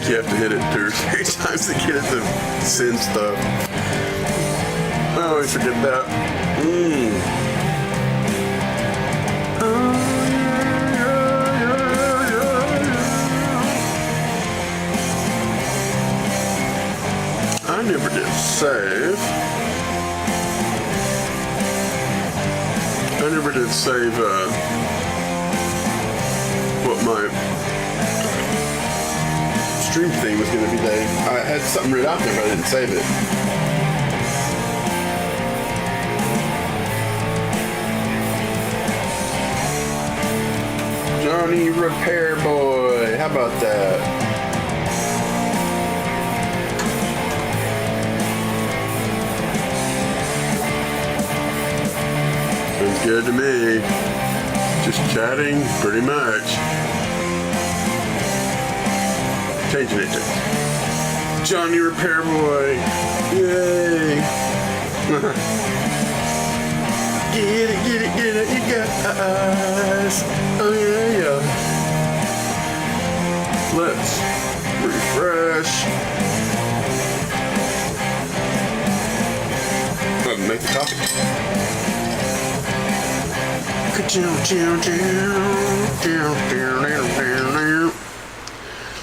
You have to hit it 2 or 3 times to get it to send stuff. I always forget that. I never did save. What my stream thing was going to be today. I had something written out there, but I didn't save it. Johnny Repair Boy. How about that? Sounds good to me. Just chatting, pretty much. Changing it to Johnny Repair Boy. Yay! Get it, you guys. Oh yeah. Let's refresh. Make the coffee.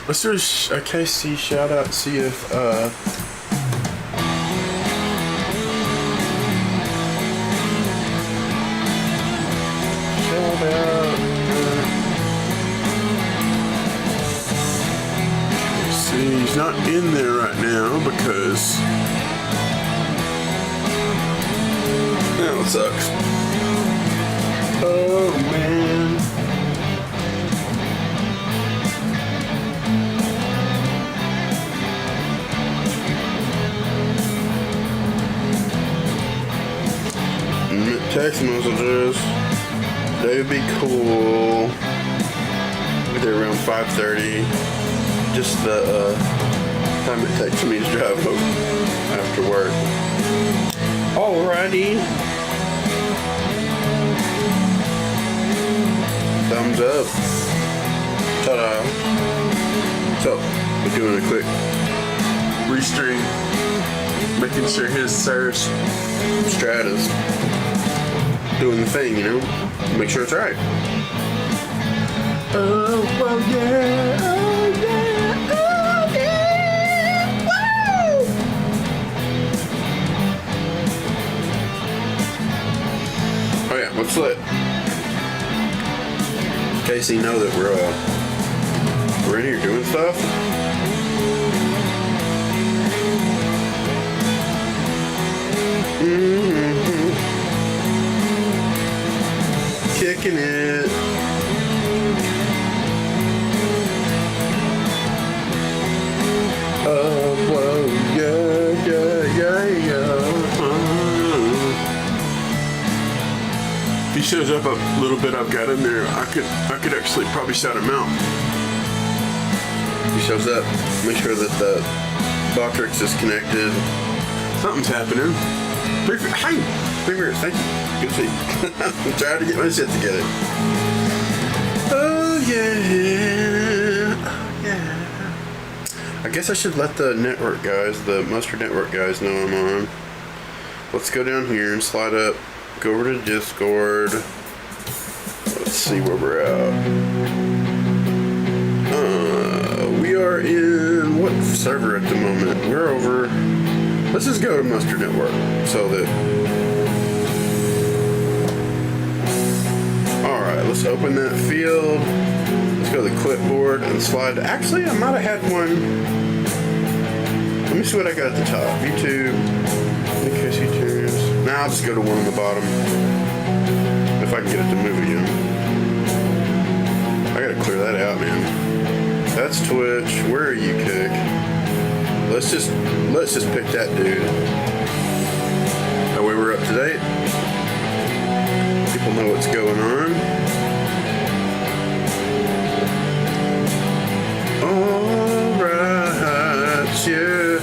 Let's do a KC shout out, see if shout out. See, he's not in there right now because that sucks. Oh man. Text messages. They would be cool. Maybe they're around 5:30. Just the time it takes me to drive home after work. Alrighty. Thumbs up. Ta-da. So, we're doing a quick restream. Making sure his Cirrus Stratus doing the thing, you know? Make sure it's right. Oh yeah, oh yeah, oh yeah, woo! Oh yeah, let's let Casey know that we're in here doing stuff. Kicking it. Oh, whoa, yeah. If he shows up a little bit I've got in there, I could actually probably shout him out. If he shows up, make sure that the Botrix is connected. Something's happening. Hey! Thank you. Good to see you. I'm trying to get my shit together. Oh yeah. I guess I should let the network guys, the Mustard Network guys, know I'm on. Let's go down here and slide up. Go over to Discord. Let's see where we're at. We are in what server at the moment? We're over. Let's just go to Mustard Network so that. Alright, let's open that field. Let's go to the clipboard and slide. Actually, I might have had one. Let me see what I got at the top. YouTube. KC tunes. Now I'll just go to one on the bottom. If I can get it to move again. I gotta clear that out, man. That's Twitch. Where are you, Kick? Let's just pick that dude. That way we're up to date. We'll know what's going on. Alright, yeah.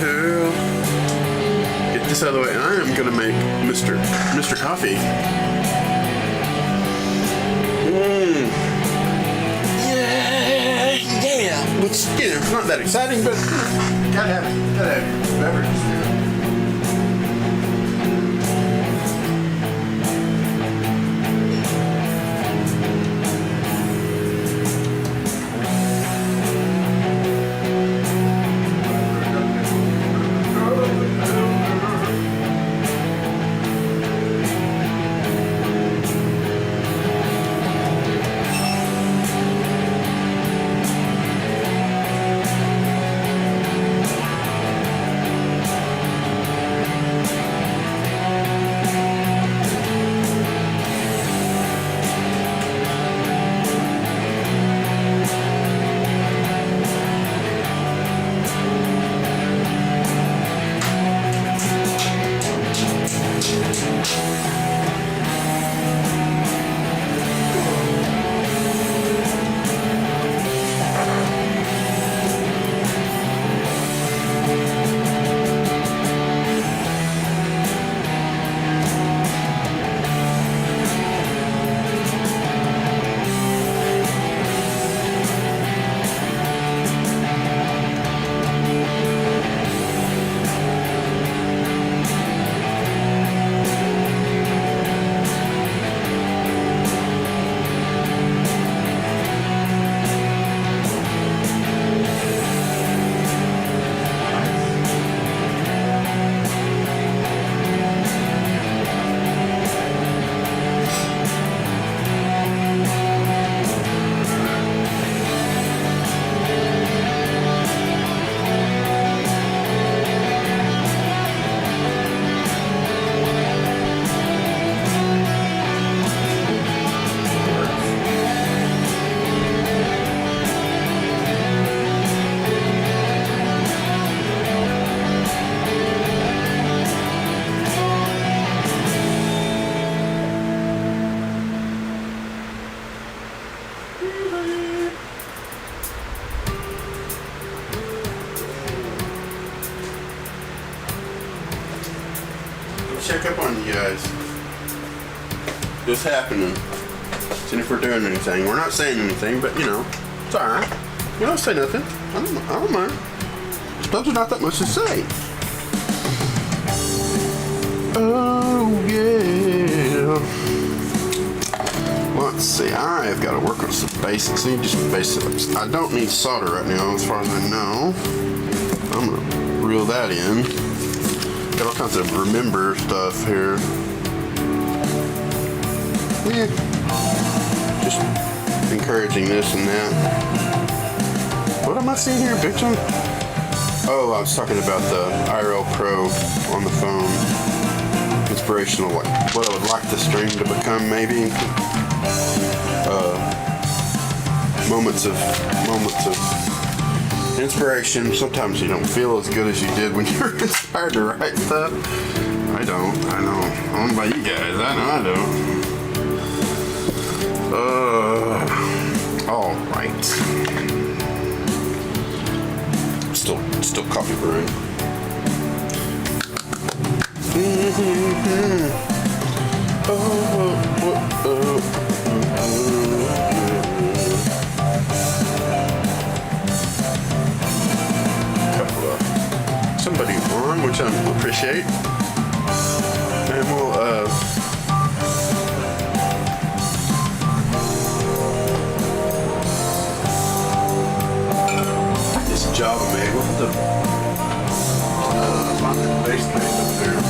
Get this out of the way. And I am gonna make Mr. Coffee. Yeah. Which, it's not that exciting, but gotta have beverages. Check up on you guys. What's happening? Seeing if we're doing anything. We're not saying anything, but it's alright. We don't say nothing. I don't mind. Sometimes there's not that much to say. Oh yeah. Let's see. I've got to work on some basics. Just basics. I don't need solder right now, as far as I know. I'm gonna reel that in. Got all kinds of remember stuff here. Yeah. Just encouraging this and that. What am I seeing here, bitch? Oh, I was talking about the IRL Pro on the phone. Inspirational, what I would like the stream to become, maybe. Moments of inspiration. Sometimes you don't feel as good as you did when you were inspired to write stuff. I know. I don't know about you guys. I don't. All right. Still coffee brewing. Somebody on, which I appreciate, and we'll this Java made with the base plate up there.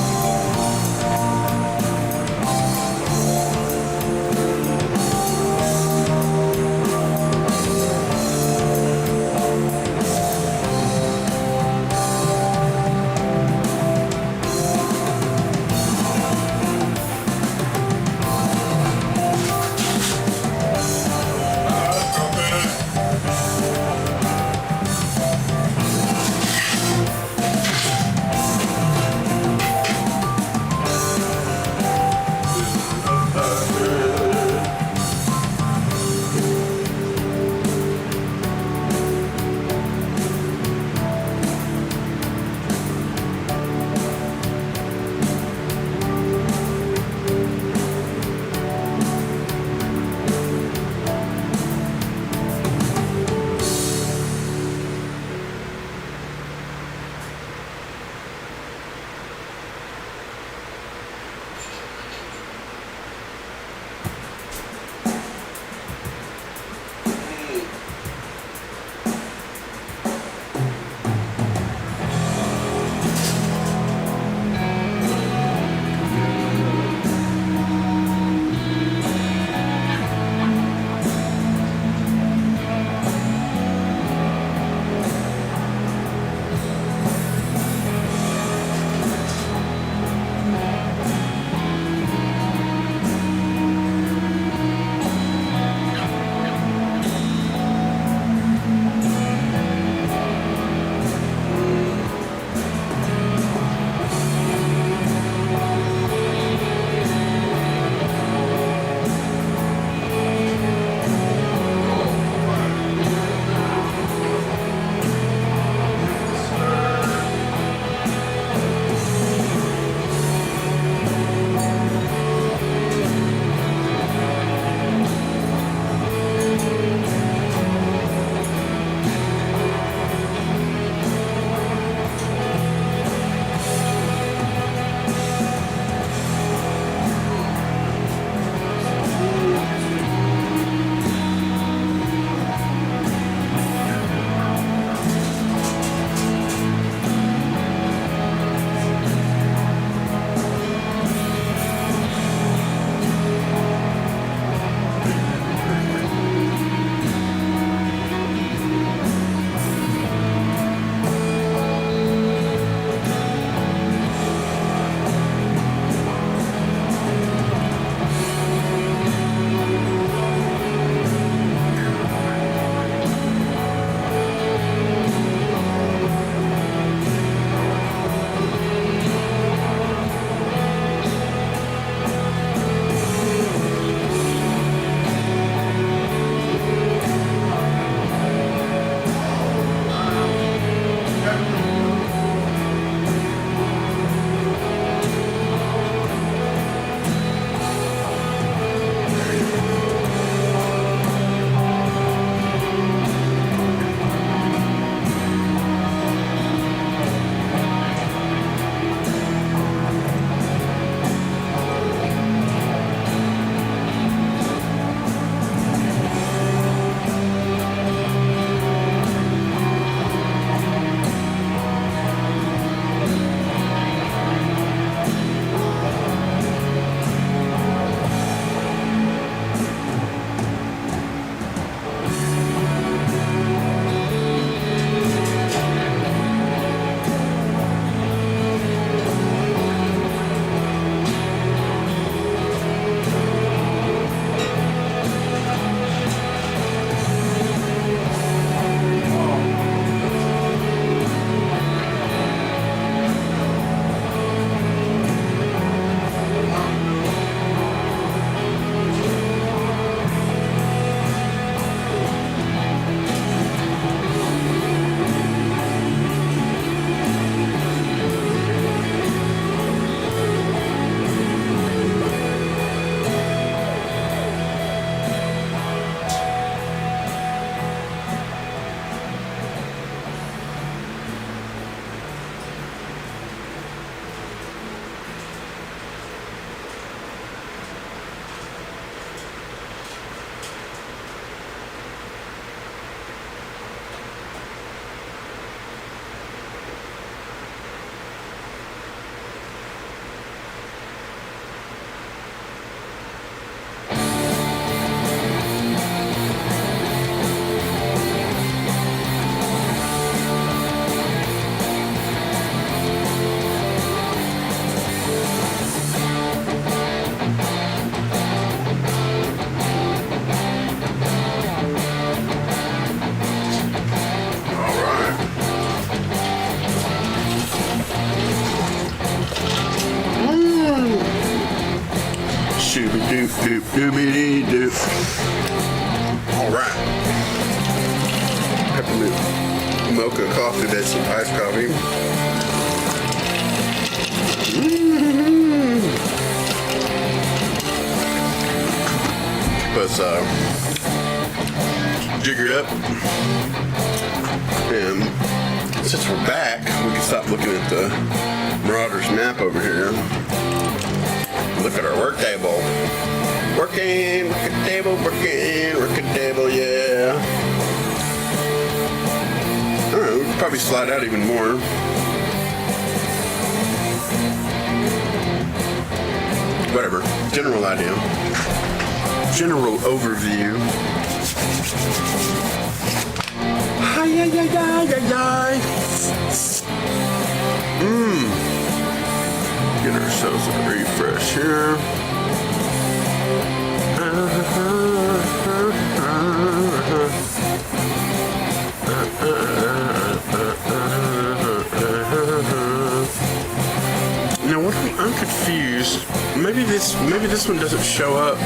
doop doobity doop. All right. Peppermint mocha coffee. That's some iced coffee. Let's jigger it up. And since we're back, we can stop looking at the Marauder's map over here. Look at our work table. Working, working table, working table, yeah. Alright, we could probably slide out even more. Whatever. General idea. General overview. Hi, yi, yi, yi, yi, yi. Get ourselves a refresh here. Now what I'm confused. Maybe this one doesn't show up.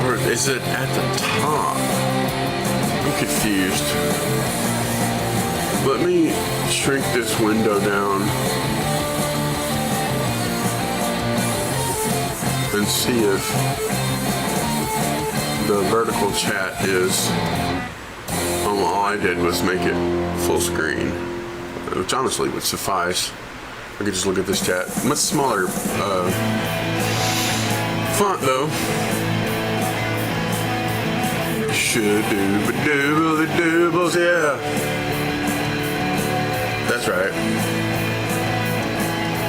Or is it at the top? I'm confused. Let me shrink this window down and see if the vertical chat is. All I did was make it full screen, which honestly would suffice. I could just look at this chat. Much smaller font though. Should-do-ba-dooble-doobles, yeah. That's right.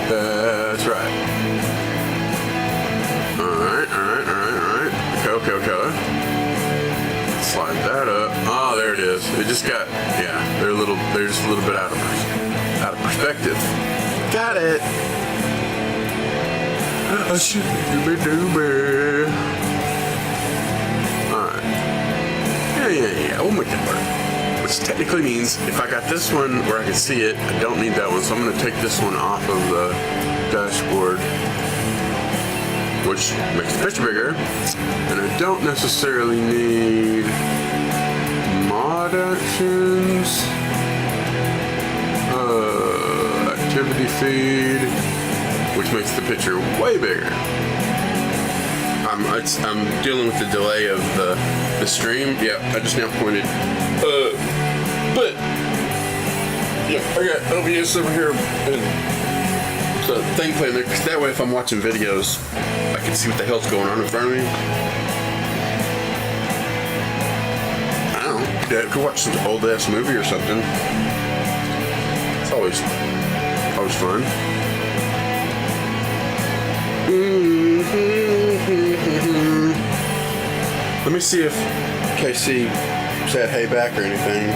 That's right. Alright. Okay. Slide that up. Oh, there it is. It just got, yeah, they're just a little bit out of perspective. Got it. Should-do-ba-dooble. Yeah, we'll make that work. Which technically means if I got this one where I can see it, I don't need that one. So I'm going to take this one off of the dashboard, which makes the picture bigger. And I don't necessarily need mod actions, activity feed, which makes the picture way bigger. I'm dealing with the delay of the stream. Yeah, I just now pointed. But yeah, I got OBS over here and the thing playing there, because that way if I'm watching videos, I can see what the hell's going on in front of me. I don't know. Yeah, I could watch some old ass movie or something. It's always fun. Let me see if KC said hey back or anything.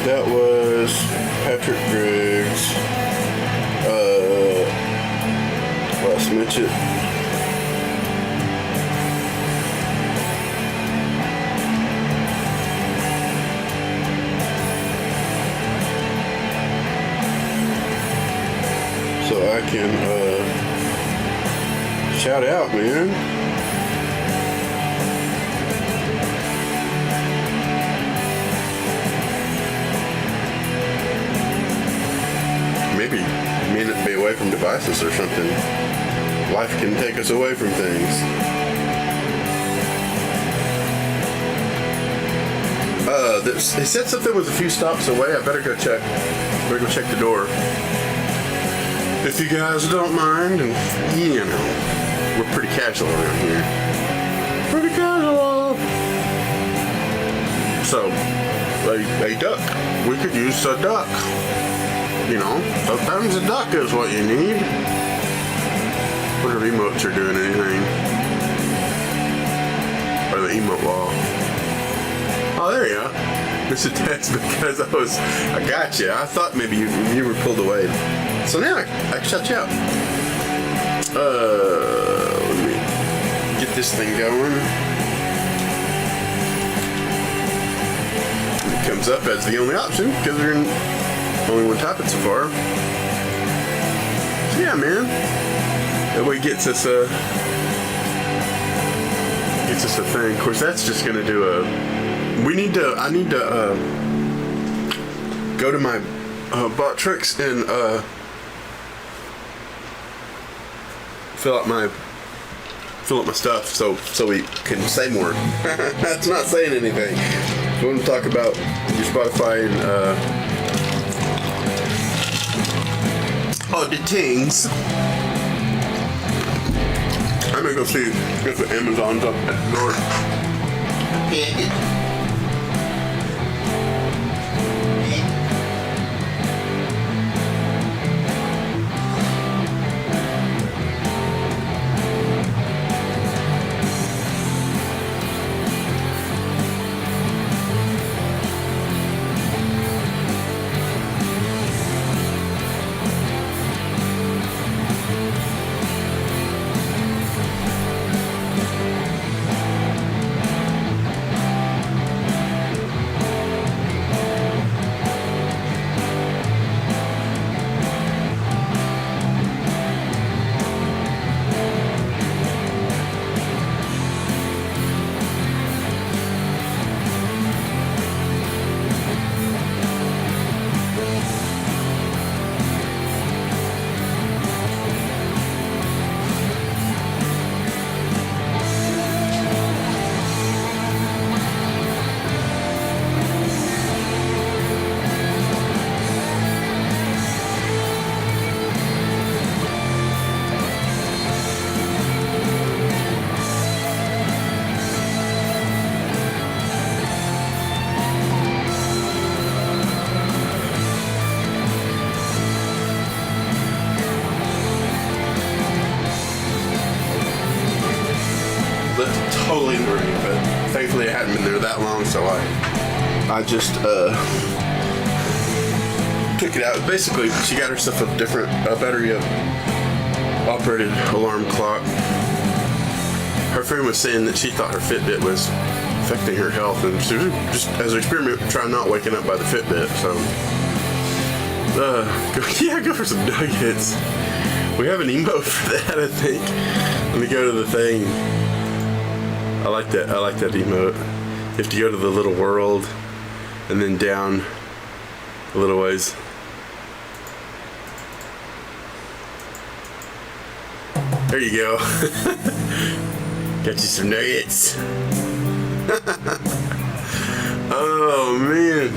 That was Patrick Griggs. Last mention. So I can shout out, man. Maybe be away from devices or something. Life can take us away from things. They said something was a few stops away. I better go check. Better go check the door. If you guys don't mind, and you know, we're pretty casual around here. Pretty casual. So, a duck. We could use a duck. You know, sometimes a duck is what you need. Wonder if emotes are doing anything. Or the emote wall. Oh, there you go. It's a text because I got you. I thought maybe you were pulled away. So now I can shut you out. Let me get this thing going. It comes up as the only option because we're in Only one topic so far. So yeah, man. That way gets us a thing. Of course, that's just gonna do a. I need to go to my Botrix and fill up my stuff so we can say more. That's not saying anything. If you want to talk about your Spotify and the things, I'm gonna go see if Amazon's up at the door. Totally learning, but thankfully I hadn't been there that long, so I just took it out. Basically, she got herself a battery operated alarm clock. Her friend was saying that she thought her Fitbit was affecting her health, and she was just as an experiment trying not waking up by the Fitbit. So go for some nuggets. We have an emote for that, I think. Let me go to the thing. I like that emote. You have to go to the little world and then down a little ways. There you go. Got you some nuggets. Oh man.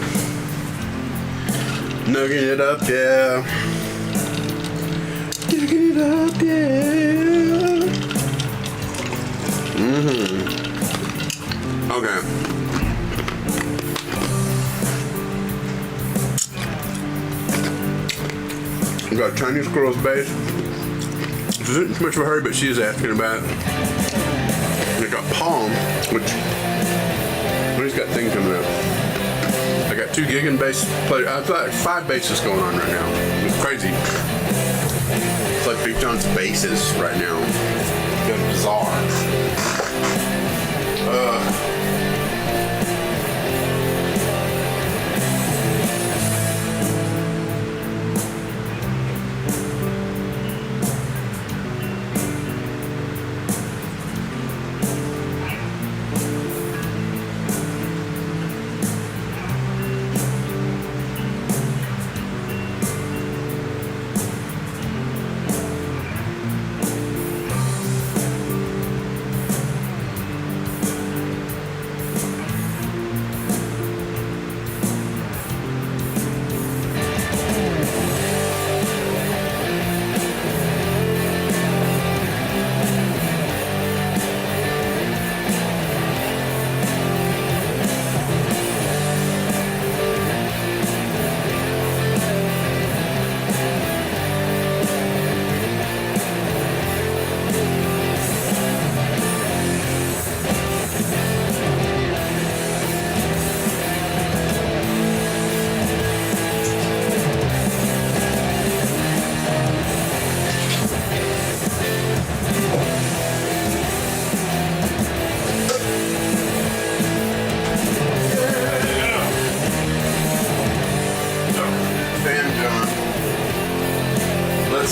Nugging it up, yeah. Nugging it up, yeah. Okay. We got Chinese squirrel's base. This isn't too much of a hurry, but she is asking about it. And I got palm, which he's got things coming up. I got 2 gig and bass players. I've got like 5 basses going on right now. It's crazy. It's like Big John's basses right now. It's bizarre.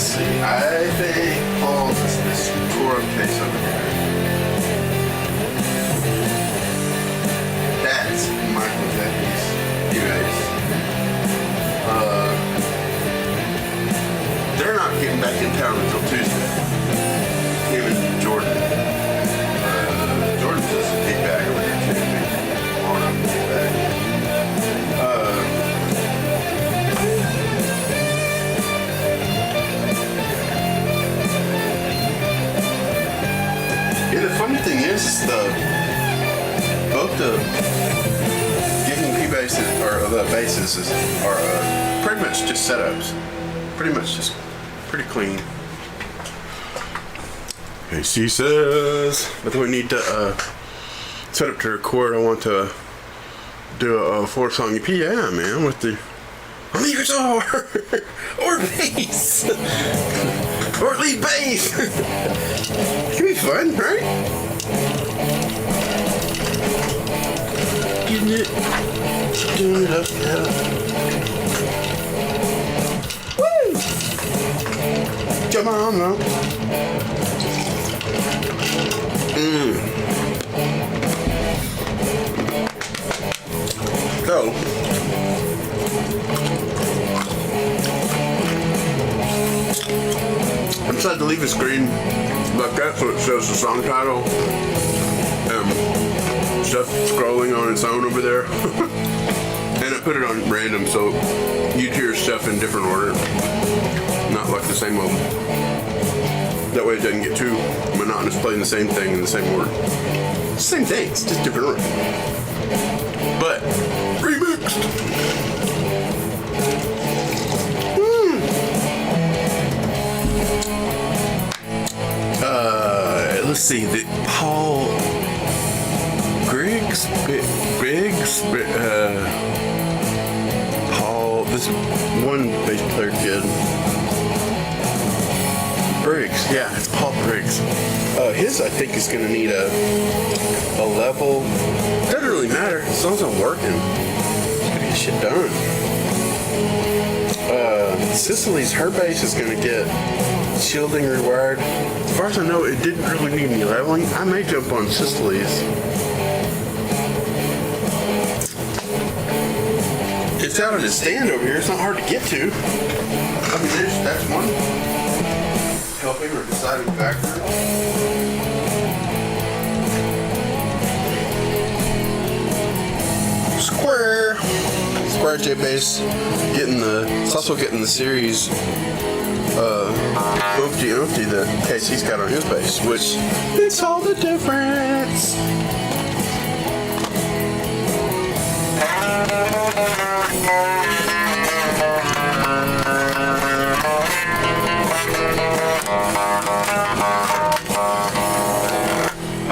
let's see. I think Paul's is this tore-up case over here. That's Michael Jackie's erase. They're not getting back in town until Tuesday. Him and Jordan. Jordan does a kickback over there too. On up kickback. Yeah, the funny thing is both the giving P bases or the bases are pretty much just setups. Pretty much just pretty clean. AC says, but then we need to set up to record. I want to do a 4-song EP. Yeah, man, with the on the guitar or bass or lead bass. It can be fun, right? Getting it, doing it up now. Woo! Come on, now. So, I decided to leave the screen like that so it shows the song title. Stuff scrolling on its own over there. And I put it on random so you'd hear stuff in different order. Not like the same one. That way it doesn't get too monotonous playing the same thing in the same order. Same thing, it's just different order. But remixed. Let's see, the Paul Griggs, Paul, this one bass player kid. Briggs, yeah, it's Paul Briggs. His, I think, is going to need a level. Doesn't really matter as long as I'm working. Just gotta get shit done. Cicely's, her bass is going to get shielding rewired. As far as I know, it didn't really need any leveling. I may jump on Cicely's. It's out of the stand over here. It's not hard to get to. I mean, that's one helping or deciding factor. Square J bass, it's also getting the series Oopty that Casey's got on his bass, which makes all the difference.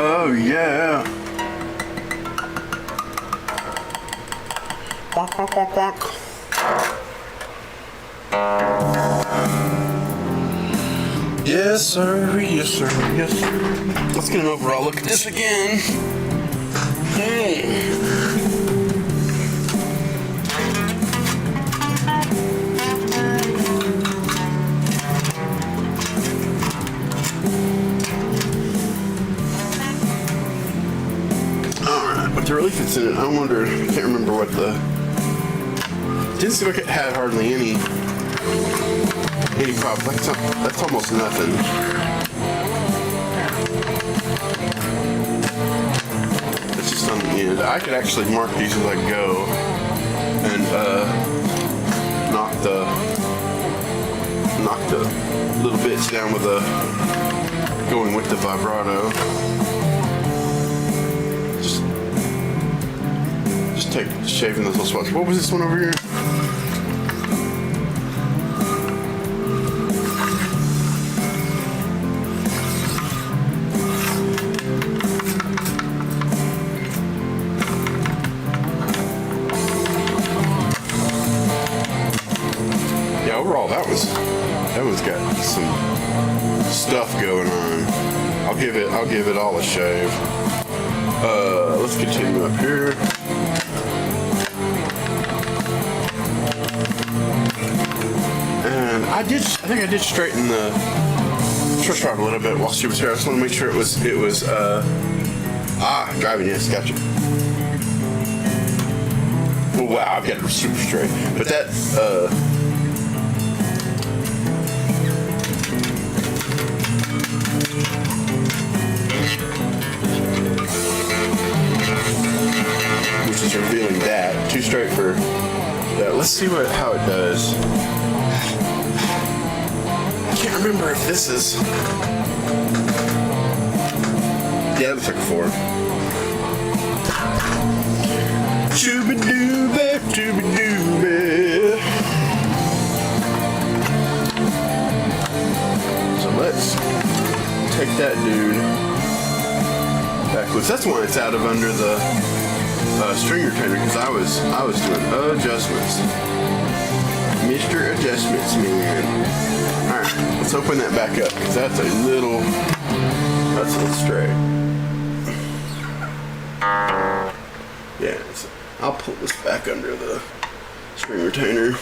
Oh yeah. Quack, quack, quack, quack. Yes, sir. Yes, sir. Yes, sir. Let's get an overall look at this again. Hey. Alright, but the relief it's in it, I wonder, I can't remember what didn't seem like it had hardly any problems. That's almost nothing. It's just on the end. I could actually mark these as I go and knock the little bits down with going with the vibrato. Just shaving those little spots. What was this one over here? Overall, that one's got some stuff going on. I'll give it all a shave. Let's continue up here. And I think I did straighten the truck arm a little bit while she was here. I just want to make sure it was driving, yes, gotcha. Oh wow, I've got it super straight. But that which is revealing that. Too straight for that. Let's see how it does. I can't remember if this is. Yeah, it looks like a 4. Shooby-dooby, dooby-dooby. So let's take that dude back loose. That's why it's out of under the string retainer, because I was doing adjustments. Mr. Adjustments, man. Alright, let's open that back up, because that's a little straight. Yeah, so I'll pull this back under the string retainer.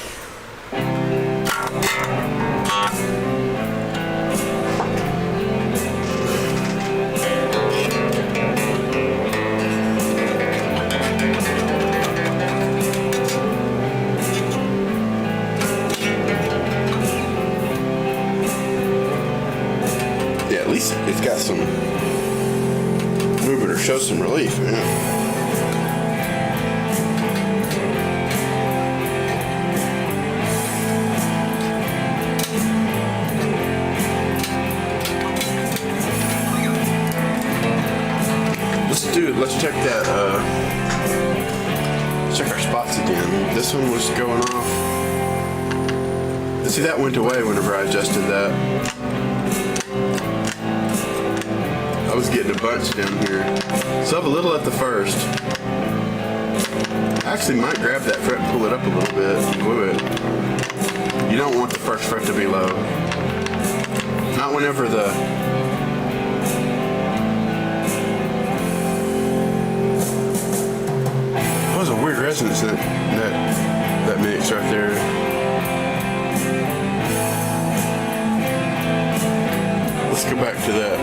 Yeah, at least it's got some movement or shows some relief, man. Let's check that, check our spots again. This one was going off. See, that went away whenever I adjusted that. I was getting a bunch down here. So I have a little at the first. I actually might grab that fret and pull it up a little bit and glue it. You don't want the first fret to be low. Not whenever the that was a weird resonance that mix right there. Let's go back to that.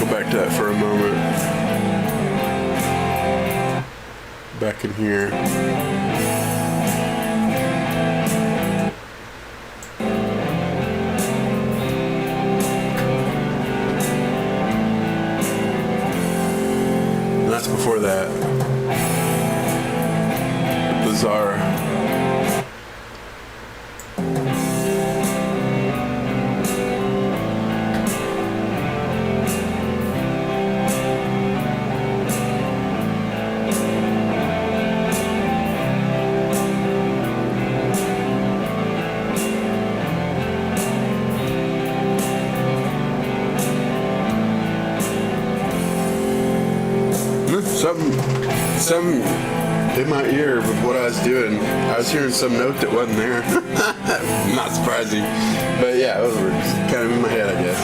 Go back to that for a moment. Back in here. That's before that. Bizarre. Something in my ear with what I was doing. I was hearing some note that wasn't there. Not surprising. But yeah, it was kind of in my head, I guess.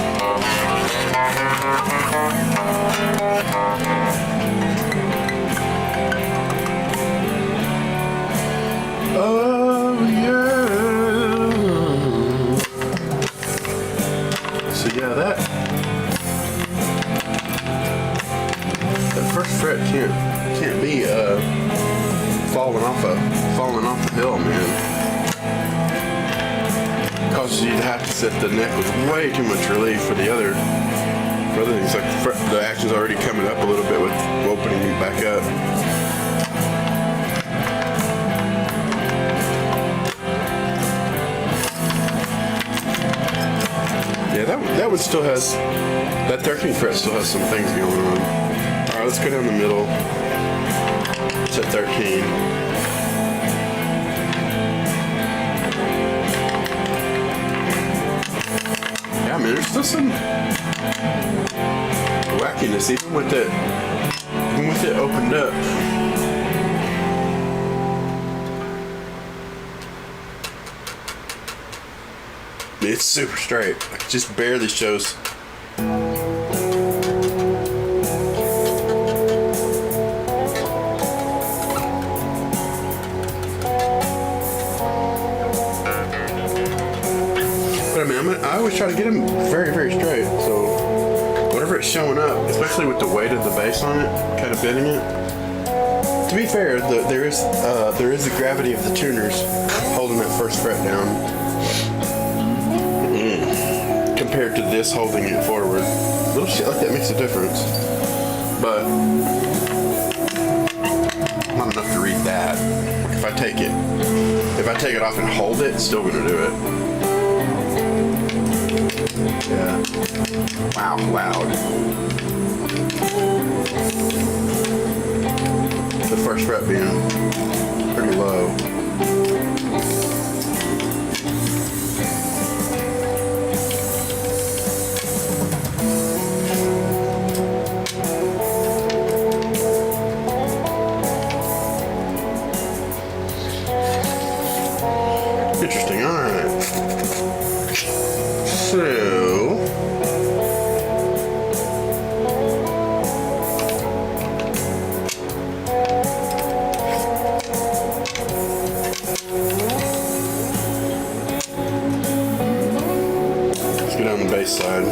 Oh yeah. So yeah, that first fret can't be falling off the hill, man. Causes you to have to set the neck with way too much relief for the other things. Like the action's already coming up a little bit with opening it back up. Yeah, that one still has, that 13th fret still has some things going on. Alright, let's go down the middle. It's at 13. Yeah, man, there's still some wackiness even with it opened up. It's super straight. It just barely shows. mean, I always try to get them very, very straight. So whatever it's showing up, especially with the weight of the bass on it, kind of bending it. To be fair, there is the gravity of the tuners holding that first fret down compared to this holding it forward. Little shit like that makes a difference, but not enough to read that. If I take it off and hold it, it's still gonna do it. Yeah. Wow, loud. The first fret being pretty low. Interesting, alright. So let's get on the bass side.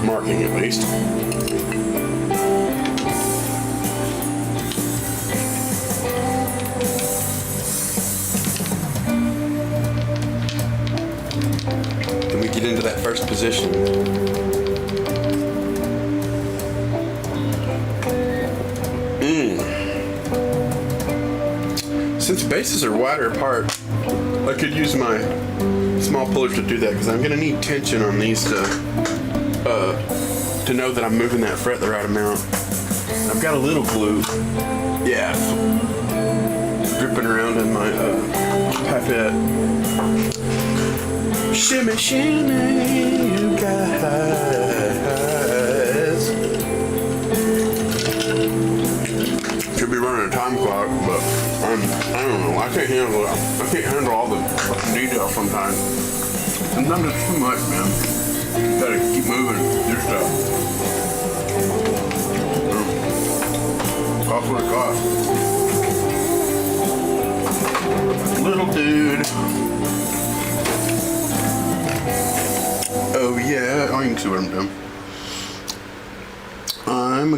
Marking at least. Can we get into that first position? Since basses are wider apart, I could use my small pullers to do that because I'm going to need tension on these to know that I'm moving that fret the right amount. I've got a little glue, yeah, dripping around in my pipette. Shimmy, shimmy, you guys. Could be running a time clock, but I don't know. I can't handle it. I can't handle all the detail sometimes. Sometimes it's too much, man. You gotta keep moving your stuff. Cost what it costs. Little dude. Oh yeah, oh, you can see what I'm doing. I'm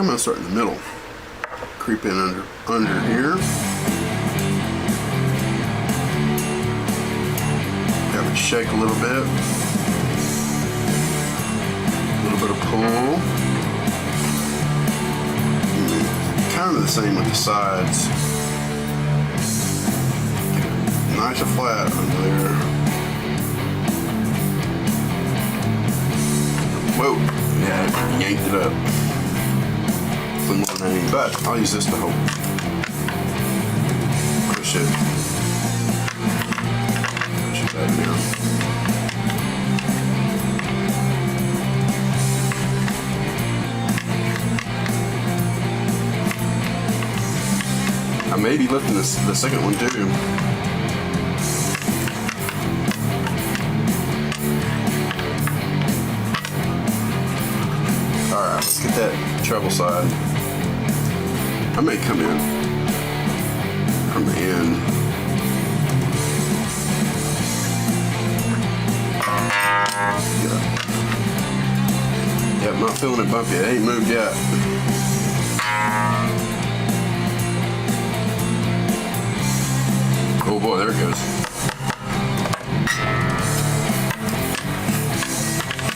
gonna start in the middle. Creep in under here. Shake a little bit. A little bit of pull. Kind of the same with the sides. Nice and flat under there. Whoa, yeah, yanked it up. But I'll use this to help push it. Back down. I may be lifting the second one too. Alright, let's get that treble side. I may come in from the end. Yeah, I'm not feeling it bumpy. It ain't moved yet. Oh boy, there it goes.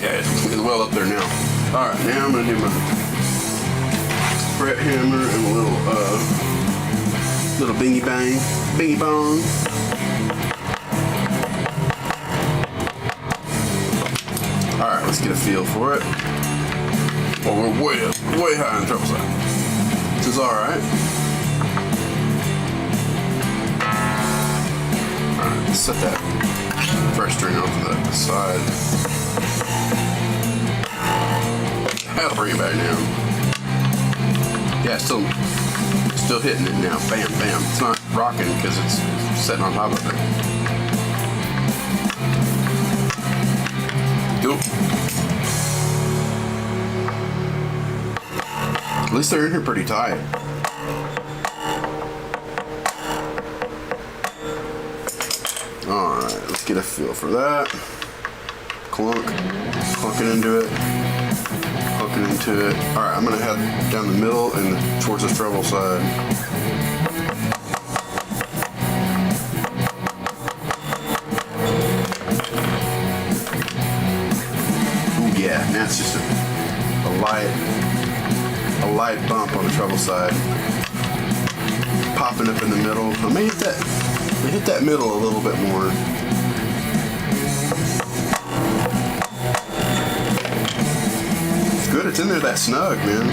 Yeah, it's well up there now. Alright, now I'm gonna do my fret hammer and a little bingy bang, bingy bong. Alright, let's get a feel for it. Well, we're way high on the treble side. This is alright. Alright, let's set that first string off to the side. That'll bring it back down. Yeah, still hitting it now. Bam, bam. It's not rocking because it's sitting on top of it. Cool. At least they're in here pretty tight. Alright, let's get a feel for that. Clunk. Clunking into it. Clunking into it. Alright, I'm going to head down the middle and towards the treble side. Ooh, yeah. Now it's just a light bump on the treble side. Popping up in the middle. I may hit that middle a little bit more. It's good. It's in there that snug, man.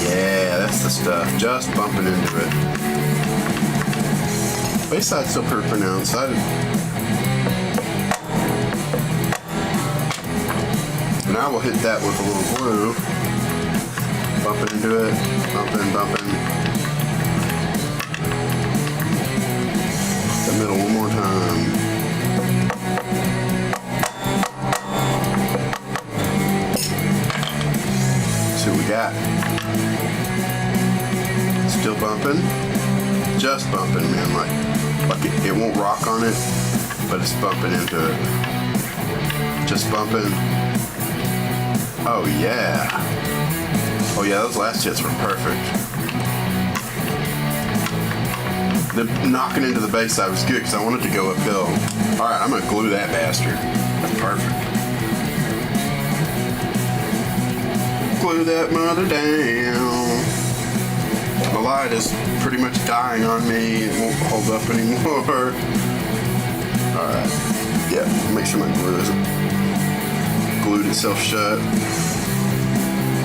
Yeah, that's the stuff. Just bumping into it. Bass side's still pretty pronounced. Now we'll hit that with a little glue. Bumping into it. Bumping. The middle one more time. See what we got. Still bumping. Just bumping, man. Like it won't rock on it, but it's bumping into it. Just bumping. Oh yeah. Oh yeah, those last hits were perfect. The knocking into the bass side was good because I wanted to go uphill. Alright, I'm going to glue that bastard. That's perfect. Glue that mother down. The light is pretty much dying on me. It won't hold up anymore. Alright. Yeah, make sure my glue isn't glued itself shut.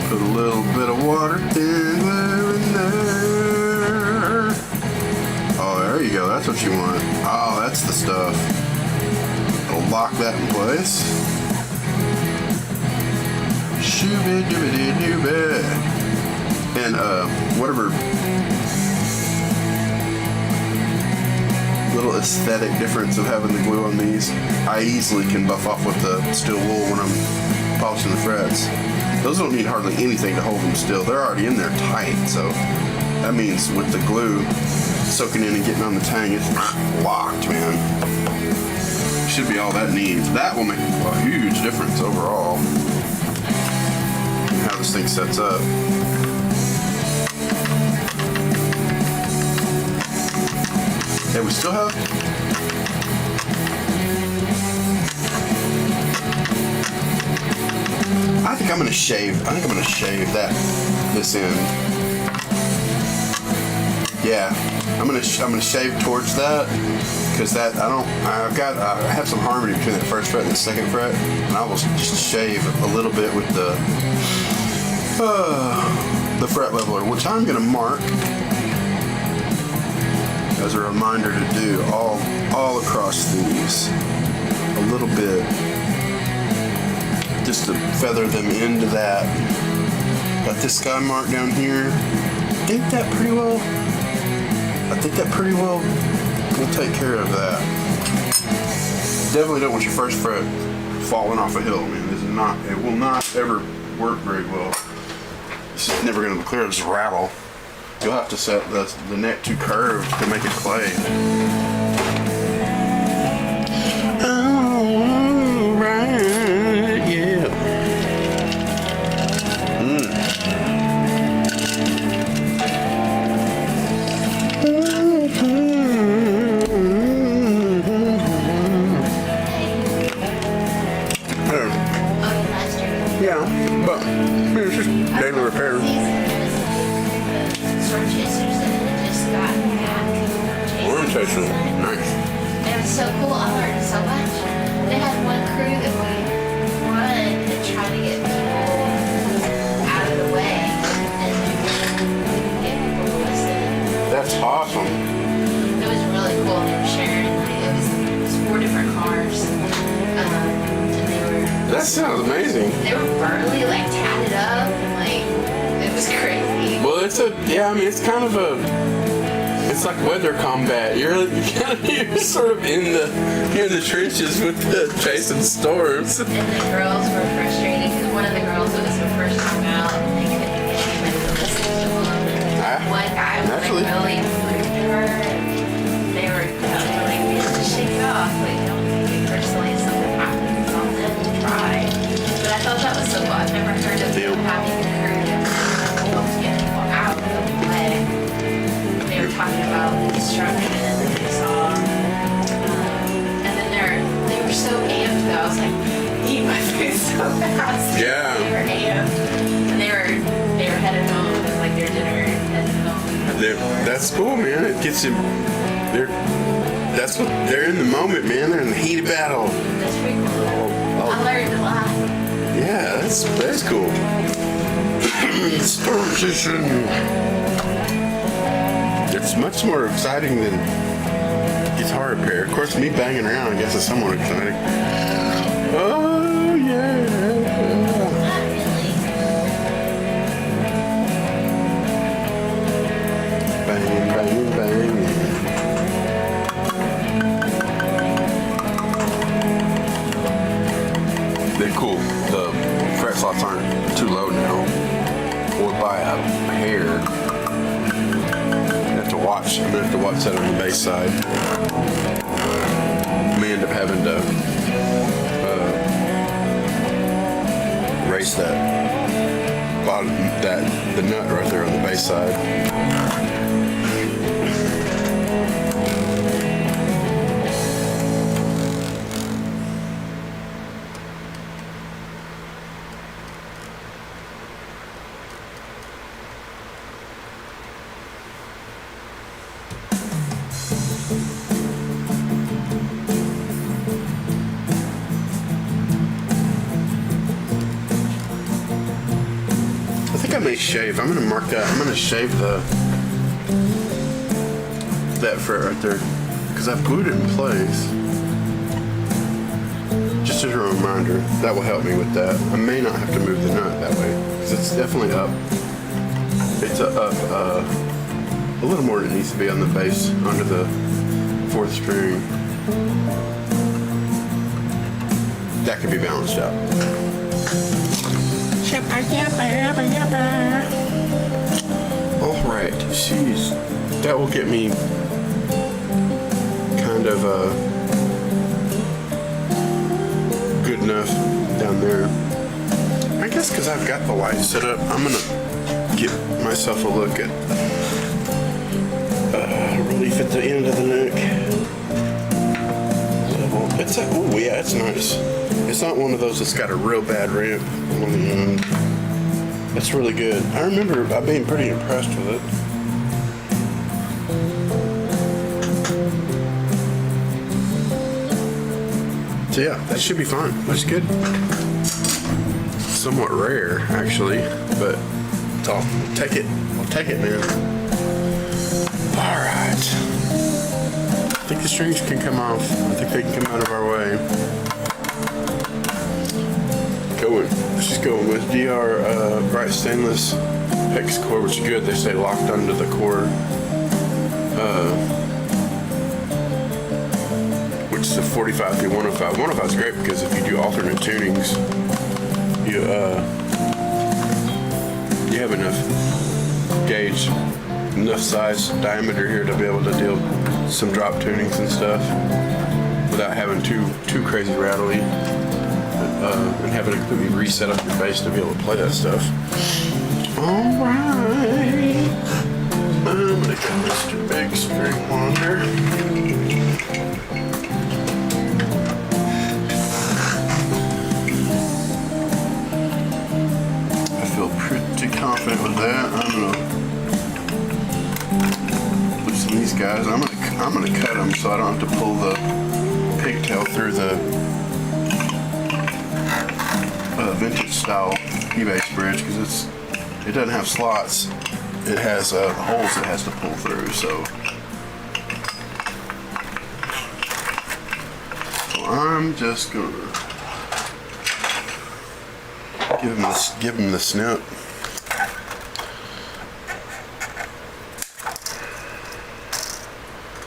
Put a little bit of water thin glue in there. Oh, there you go. That's what you want. Oh, that's the stuff. It'll lock that in place. Shoo-bit-doo-bit-doo-bit. And, whatever little aesthetic difference of having the glue on these, I easily can buff off with the steel wool when I'm polishing the frets. Those don't need hardly anything to hold them still. They're already in there tight, so that means with the glue soaking in and getting on the tang, it's locked, man. Should be all that needs. That will make a huge difference overall in how this thing sets up. Okay, we still have I think I'm gonna shave this end. Yeah, I'm gonna shave towards that because I have some harmony between the first fret and the second fret, and I will just shave a little bit with the fret leveler, which I'm gonna mark as a reminder to do all across these a little bit, just to feather them into that. Got this guy marked down here. I think that pretty well will take care of that. Definitely don't want your first fret falling off a hill, man. It will not ever work very well. It's just never going to clear, just rattle. You'll have to set the neck too curved to make it play. Alright, yeah. Yeah, but it's just daily repairs. Worm chasers, nice. It was so cool. I learned so much. They had one crew that wanted to try to get people out of the way and get people to listen. That's awesome. It was really cool. They were sharing. It was 4 different cars. And they were. That sounds amazing. They were burly, tatted up, and it was Yeah, I mean, it's kind of it's like weather combat. You're sort of in the trenches with the chasing storms. And the girls were frustrated because one of the girls, it was her first time out, and they couldn't get anybody to listen to them. And one guy was like really rude to her, and they were like, we have to shake it off. Like, don't take it personally. If something happens, it's on them to try. But I thought that was so cool. I've never heard of them having a crew to help get people out of the way. They were talking about the destruction that they saw. And then they were so amped though. I was like, eat my food so fast. Yeah. They were amped. And they were headed home. It was like their dinner headed home. That's cool, man. It gets them. They're in the moment, man. They're in the heat of battle. That's pretty cool. I learned a lot. Yeah, that's cool. Superstition. It's much more exciting than guitar repair. Of course, me banging around, I guess, is somewhat exciting. Oh, yeah. Not really. Bang, bang, bang. They're cool. The fret slots aren't too low now. Or by a hair. I'm gonna have to watch that on the bass side. May end up having to raise that bottom, the nut right there on the bass side. I may shave. I'm gonna mark that. I'm gonna shave that fret right there because I've glued it in place. Just as a reminder, that will help me with that. I may not have to move the nut that way because it's definitely up. It's up a little more than it needs to be on the bass under the fourth string. That can be balanced out. Alright, jeez. That will get me kind of good enough down there. I guess because I've got the light set up, I'm going to get myself a look at relief at the end of the neck. Level. It's oh yeah, it's nice. It's not one of those that's got a real bad ramp on the end. That's really good. I remember being pretty impressed with it. So yeah, that should be fine. That's good. Somewhat rare, actually, but I'll take it. I'll take it, man. All right. I think the strings can come off. I think they can come out of our way. Let's just go with DR bright stainless hex cord, which is good. They stay locked under the cord, which is a 45 through 105. 105 is great because if you do alternate tunings, you have enough gauge, enough size diameter here to be able to deal some drop tunings and stuff without having too crazy rattly. And having to completely reset up your bass to be able to play that stuff. Alright. I'm gonna get Mr. Big String Wonder. I feel pretty confident with that. I'm gonna loosen these guys. I'm gonna cut them so I don't have to pull the pigtail through the vintage style E-bass bridge because it doesn't have slots. It has holes it has to pull through. So I'm just gonna give him the snip.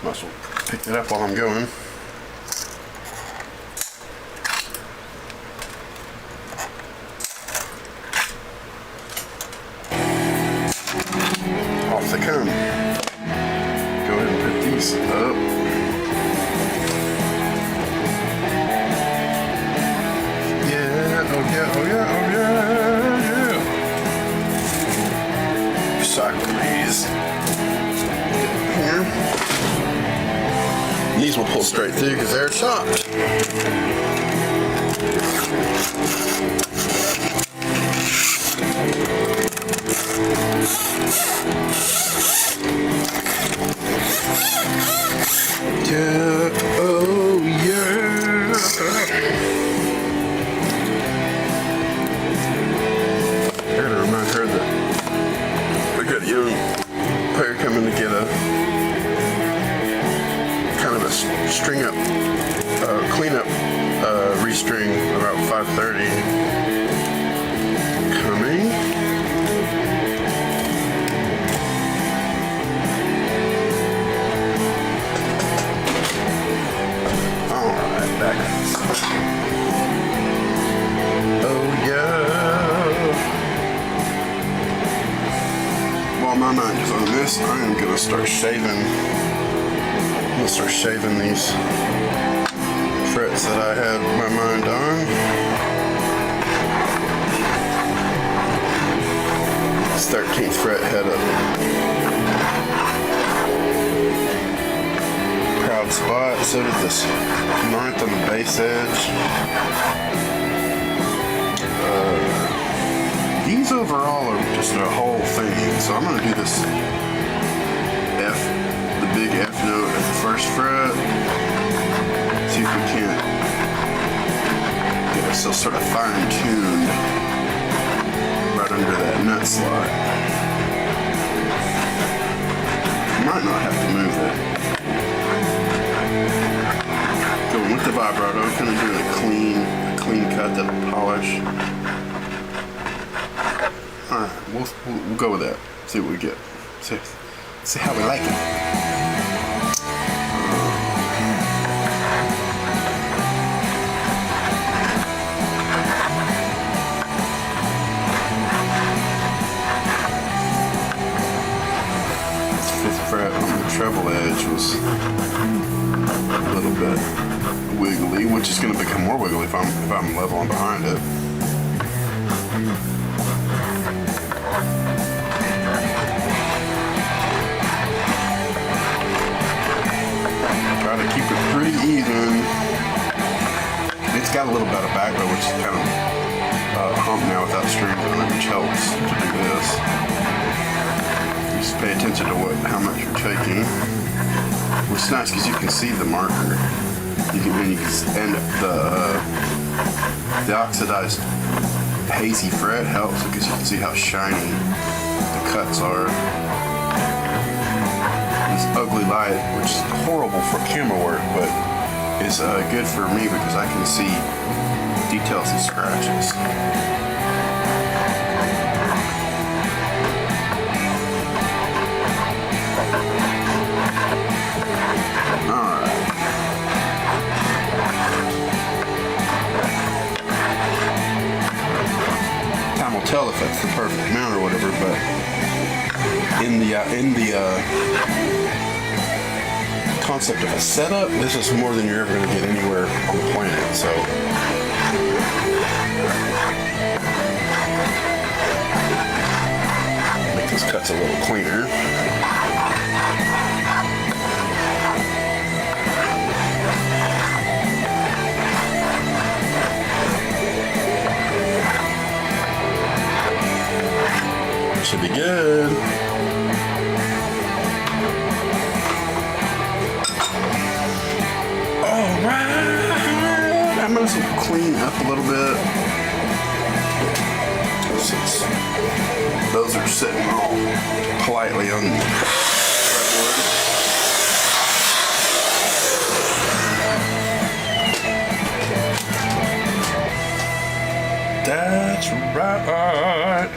Might as well pick that up while I'm going. Off they come. Go ahead and put these up. Yeah, oh yeah, oh yeah, oh yeah, yeah. Recycle these. Here. These will pull straight through because they're chopped. Yeah, oh yeah. I gotta remind her that we got a young pair coming to get a kind of a string up, cleanup restring about 5:30. Coming. Back. Oh yeah. While my mind is on this, I am gonna start shaving. I'm gonna start shaving these frets that I had my mind on. This 13th fret had a proud spot, so did this 9th on the base edge. These overall are just a whole thing, so I'm going to do this F, the big F note at the first fret. See if we can't get ourselves sort of fine-tuned right under that nut slot. Might not have to move it. Going with the vibrato, kind of doing a clean cut that'll polish. Alright, we'll go with that. See what we get. See how we like it. This 5th fret on the treble edge was a little bit wiggly, which is going to become more wiggly if I'm leveling behind it. Try to keep it pretty even. It's got a little bit of backbone, which is kind of hump now without strings on it, which helps to do this. Just pay attention to how much you're taking. Which is nice because you can see the marker. And the oxidized hazy fret helps because you can see how shiny the cuts are. This ugly light, which is horrible for camera work, but is good for me because I can see details and scratches. Tell if that's the perfect amount or whatever, but in the concept of a setup, this is more than you're ever going to get anywhere on the planet. So make those cuts a little cleaner. Should be good. All right. I'm going to clean up a little bit. Since those are sitting all politely on the fretboard. That's right.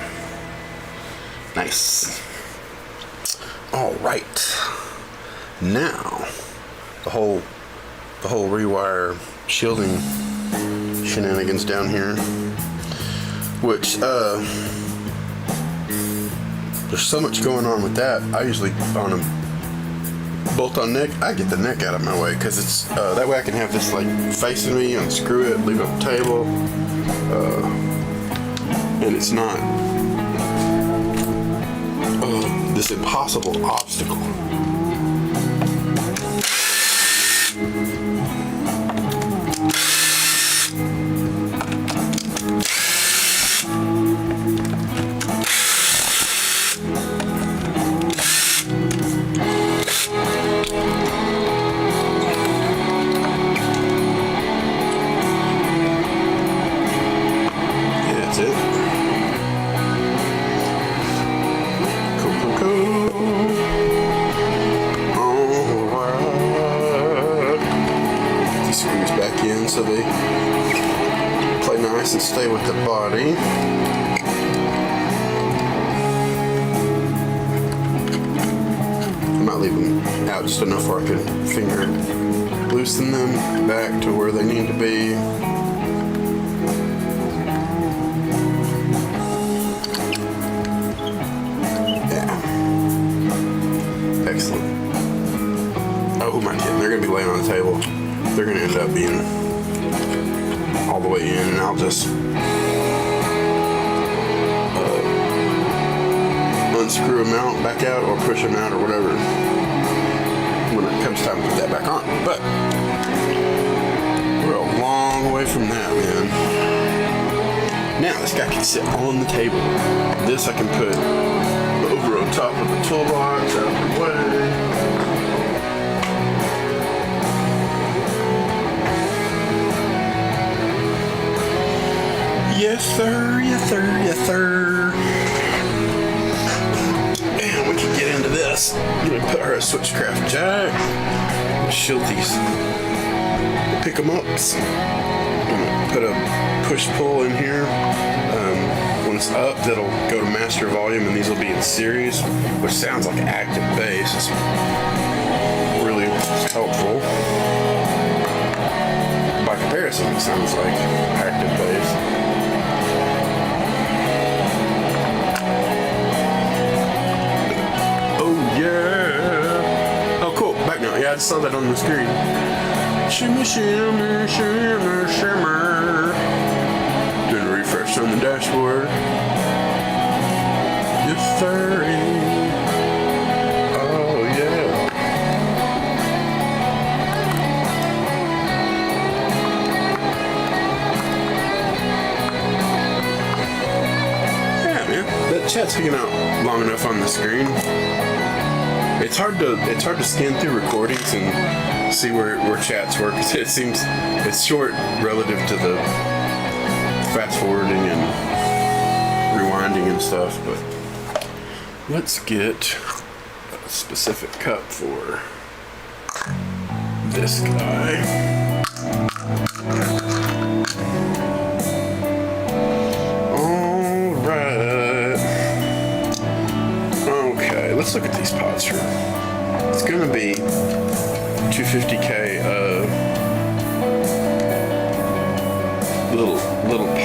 Nice. All right. Now, the whole rewire shielding shenanigans down here, which there's so much going on with that. I usually on a bolt-on neck, I get the neck out of my way because it's that way I can have this like facing me, unscrew it, leave it on the table, and it's not this impossible obstacle. So they play nice and stay with the body. I might leave them out just enough where I can finger loosen them back to where they need to be. Yeah. Excellent. Oh, who am I kidding? They're going to be laying on the table. They're going to end up being all the way in, and I'll just unscrew them out, back out, or push them out, or whatever when it comes time to put that back on. But we're a long way from that, man. Now this guy can sit on the table. This I can put over on top of the toolbox, out of the way. Yes, sir. Yes, sir. Yes, sir. And we can get into this. I'm gonna put her a switchcraft jack. Shield these. Pick them ups. I'm gonna put a push-pull in here. When it's up, that'll go to master volume, and these will be in series, which sounds like active bass. It's really helpful. By comparison, it sounds like active bass. Yeah, I just saw that on the screen. Shimmy, shimmy, shimmy, shimmer. Doing a refresh on the dashboard. Yes, sir. Oh, yeah. Yeah, man. That chat's hanging out long enough on the screen. It's hard to scan through recordings and see where chats work. It seems it's short relative to the fast forwarding and rewinding and stuff, but let's get a specific cup for this guy. Let's look at these pods here. It's going to be 250K little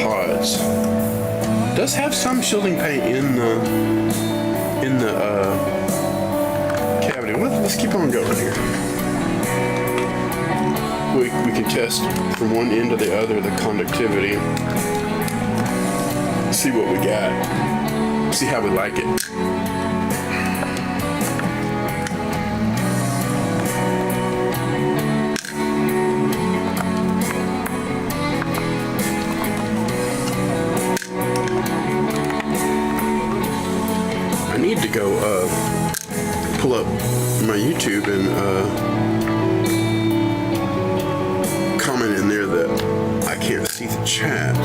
pods. It does have some shielding paint in the cavity. Let's keep on going here. We can test from one end to the other the conductivity. See what we got. See how we like it. To go pull up my YouTube and comment in there that I can't see the chat.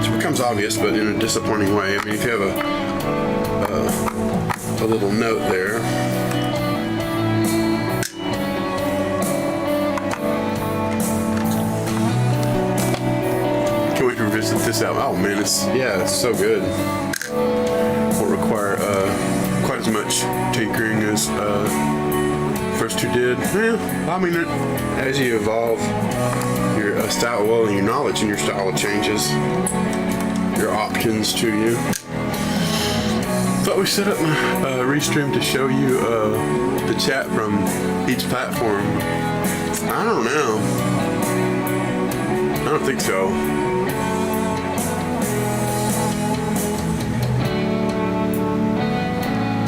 It becomes obvious, but in a disappointing way. I mean, if you have a little note there. Can't wait to revisit this out. Oh man, it's so good. Will require quite as much tinkering as first two did. Yeah, I mean, as you evolve your style, well, and your knowledge and your style changes, your options to you. Thought we set up my restream to show you the chat from each platform. I don't know. I don't think so.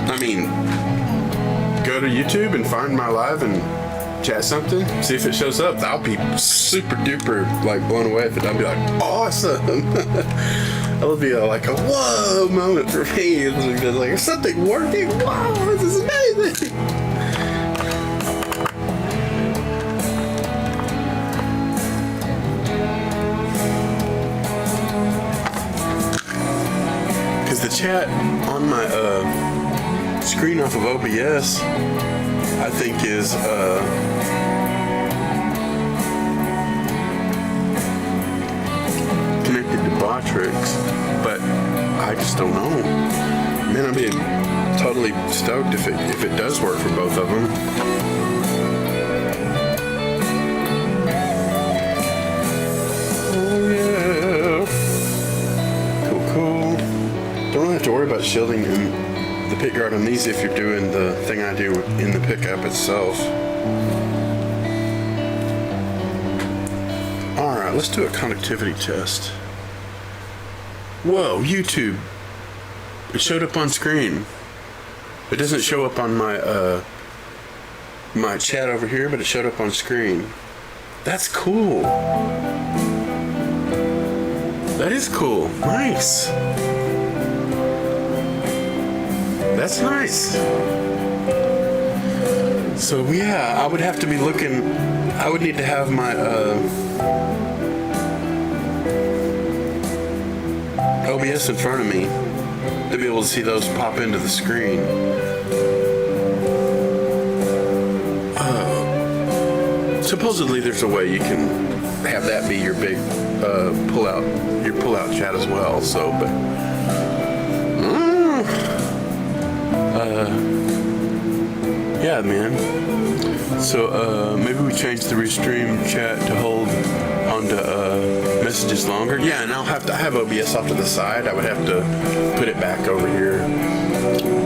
I mean, go to YouTube and find my live and chat something, see if it shows up. I'll be super duper like blown away if it don't be like awesome. That'll be like a whoa moment for me. It's like is something working. Wow, this is amazing. Because the chat on my screen off of OBS, I think is connected to Botrix, but I just don't know. Man, I'd be totally stoked if it does work for both of them. Oh yeah, cool. Don't have to worry about shielding the pick guard on these if you're doing the thing I do in the pickup itself. Alright, let's do a connectivity test. Whoa, YouTube. It showed up on screen. It doesn't show up on my my chat over here, but it showed up on screen. That's cool. That is cool. Nice. That's nice. So yeah, I would have to be looking. I would need to have my OBS in front of me to be able to see those pop into the screen. Supposedly, there's a way you can have that be your big pull-out chat as well. So, but. Yeah, man. So maybe we change the restream chat to hold onto messages longer. Yeah, and I have OBS off to the side. I would have to put it back over here.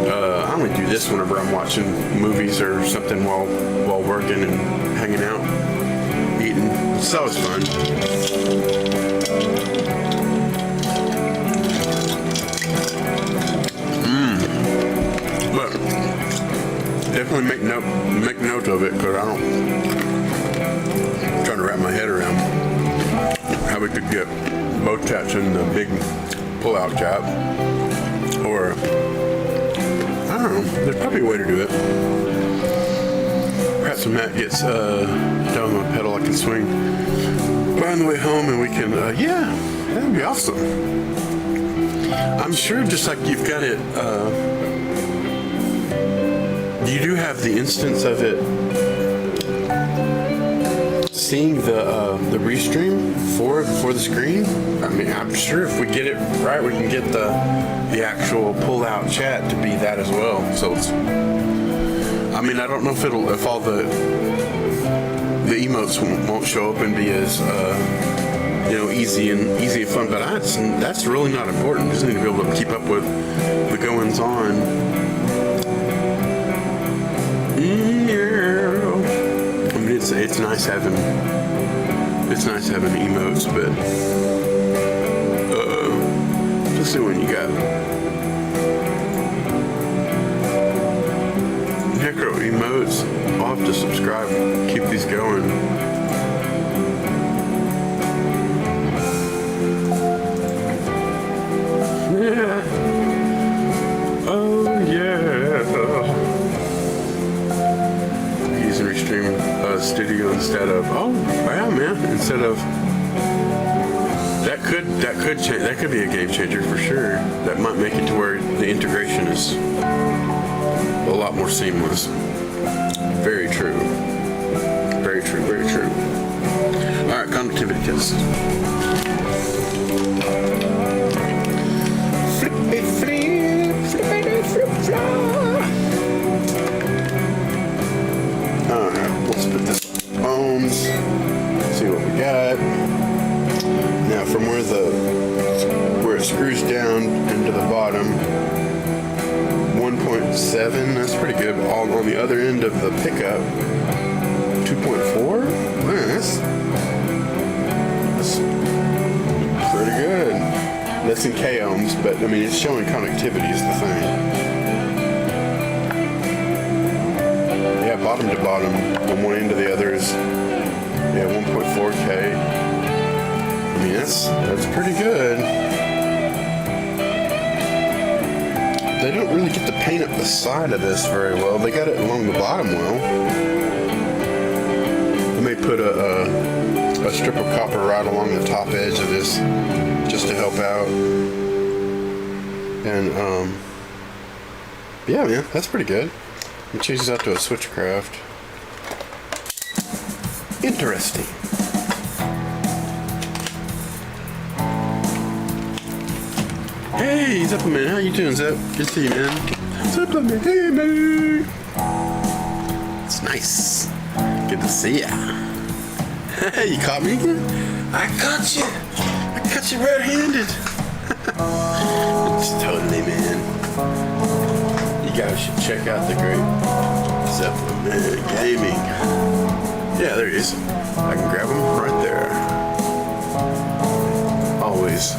I only do this whenever I'm watching movies or something while working and hanging out, eating. It's always fun. But definitely make note of it, because I'm trying to wrap my head around how we could get both chats in the big pull-out chat, or I don't know. There's probably a way to do it. Perhaps when Matt gets down on the pedal, I can swing by on the way home, and we can. Yeah, that would be awesome. I'm sure, just like you've got it. You do have the instance of it seeing the restream for the screen. I mean, I'm sure if we get it right, we can get the actual pull-out chat to be that as well. So it's, I mean, I don't know if all the emotes won't show up and be as easy and fun, but that's really not important. Just need to be able to keep up with the goings on. I mean, it's nice having emotes, but let's see what you got. Necro emotes. I'll have to subscribe. Keep these going. Yeah. Oh yeah. Using Restream Studio instead of instead of that could be a game changer for sure. That might make it to where the integration is a lot more seamless. Very true. Very true. Very true. All right, connectivity test. Flippy flip, flippity flip flop. 2.7. That's pretty good. All on the other end of the pickup, 2.4. Man, that's pretty good. That's in K ohms, but I mean it's showing connectivity is the thing. Yeah, bottom to bottom, from one end to the other is 1.4K. I mean that's pretty good. They don't really get to paint up the side of this very well. They got it along the bottom well. They may put a strip of copper right along the top edge of this just to help out. And yeah, man, that's pretty good. It changes out to a switchcraft. Interesting. Hey, Zeppelin, how you doing, Zep? Good to see you, man. Zeppelin, hey, man. It's nice. Good to see ya. Hey, you caught me again? I caught you. I caught you red-handed. It's totally, man. You guys should check out the great Zeppelin, man, gaming. Yeah, there he is. I can grab him right there. Always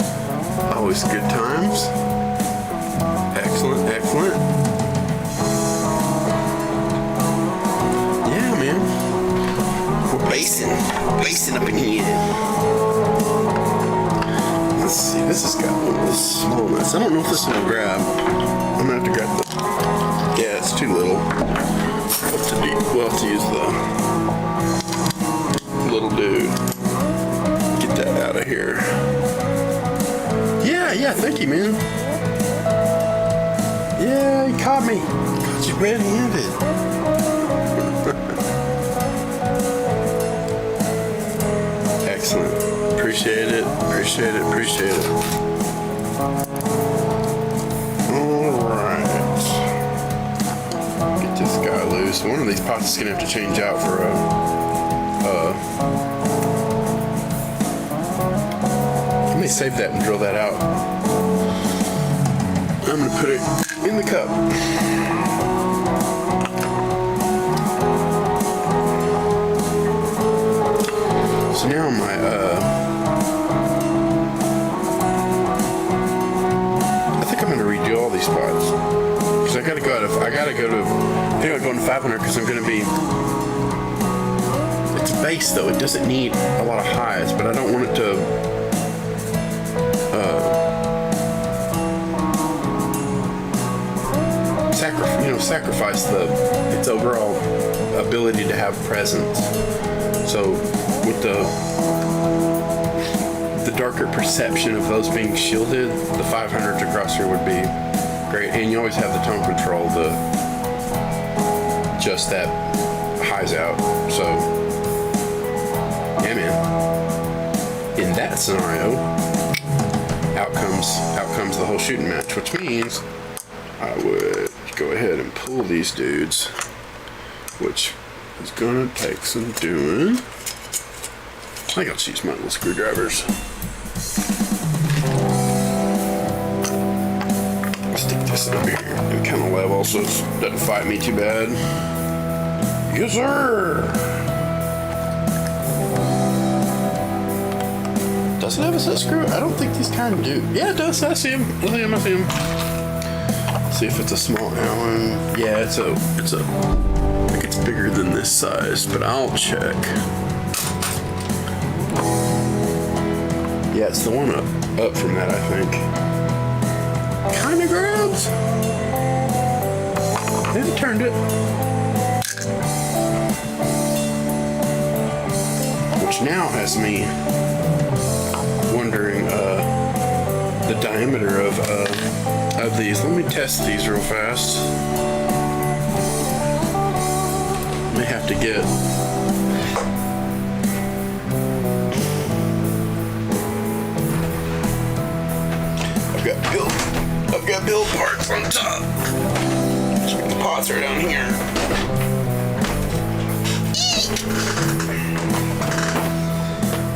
good times. Excellent. Yeah, man. We're basing up in here. Let's see, this has got one of those smallness. I don't know if this one will grab. I'm gonna have to grab the. Yeah, it's too little. We'll have to use the little dude. Get that out of here. Yeah, thank you, man. Yeah, you caught me. Caught you red-handed. Excellent. Appreciate it. Alright. Get this guy loose. One of these pots is going to have to change out for let me save that and drill that out. I'm going to put it in the cup. So now my I think I'm going to redo all these pots because I got to go to I think I'm going to 500 because I'm going to be. It's base though. It doesn't need a lot of highs, but I don't want it to. Sacrifice its overall ability to have presence. So with the darker perception of those being shielded, the 500s across here would be great. And you always have the tone control to just that highs out. So yeah, man. In that scenario, out comes the whole shooting match, which means I would go ahead and pull these dudes, which is gonna take some doing. I think I'll just use my little screwdrivers. I'll stick this up here and kind of level so it doesn't fight me too bad. Yes, sir. Does it have a set screw? I don't think these kind of do. Yeah, it does. I see him. I see him. See if it's a small Allen. Yeah, I think it's bigger than this size, but I'll check. Yeah, it's the one up from that, I think. Kinda grabs. It turned it. Which now has me wondering the diameter of these. Let me test these real fast. May have to get I've got build parts on top. The pots are down here.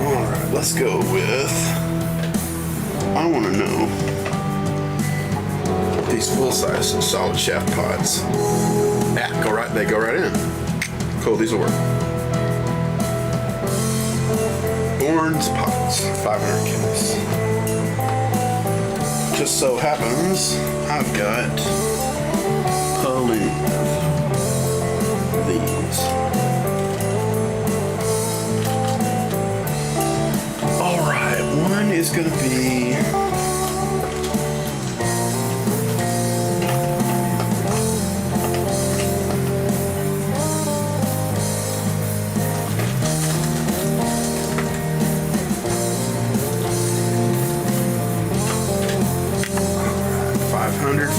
Alright, let's go with I want to know these full-size solid shaft pods. Yeah, they go right in. Cool, these will work. Bourne's pots, 500 case. Just so happens I've got plenty of these. Alright, one is gonna be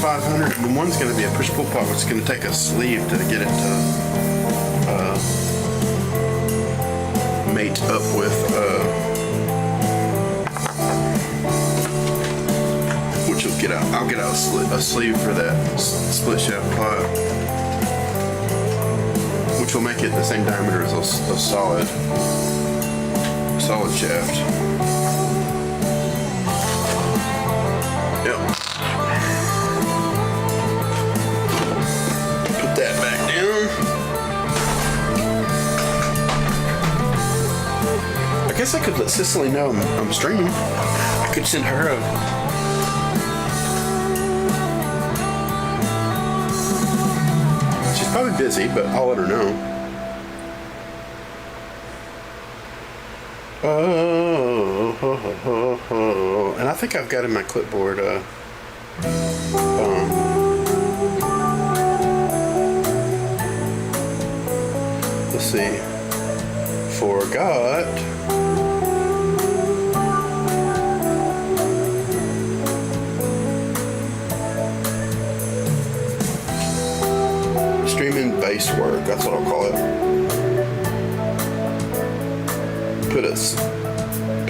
$500, and one's going to be a push-pull pot, which is going to take a sleeve to get it to mate up with, which will get out. I'll get out a sleeve for that split shaft pot, which will make it the same diameter as a solid shaft. Yep. That back down. I guess I could let Cicely know I'm streaming. I could send her a. She's probably busy, but I'll let her know. Oh, and I think I've got in my clipboard. Let's see. Forgot. Streaming base work. That's what I'll call it. Put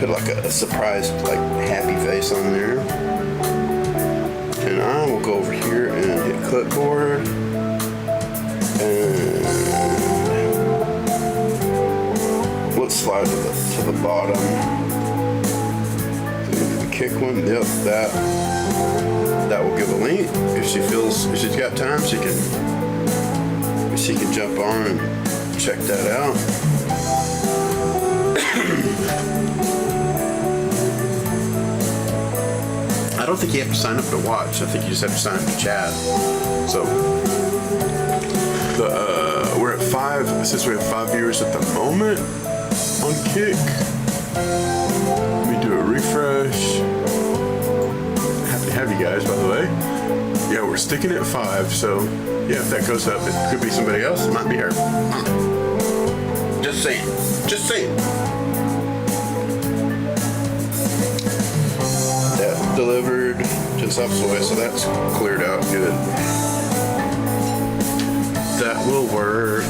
like a surprised, like happy face on there. And I will go over here and hit clipboard. And let's slide to the bottom. The kick one, yep, that will give a link. If she's got time, she can jump on and check that out. I don't think you have to sign up to watch. I think you just have to sign up to chat. So we're at 5. Since we have 5 viewers at the moment on Kick. Let me do a refresh. Happy to have you guys, by the way. Yeah, we're sticking at 5. So yeah, if that goes up, it could be somebody else. It might be her. Just saying. Just saying. That delivered to Subway, so that's cleared out good. That will work.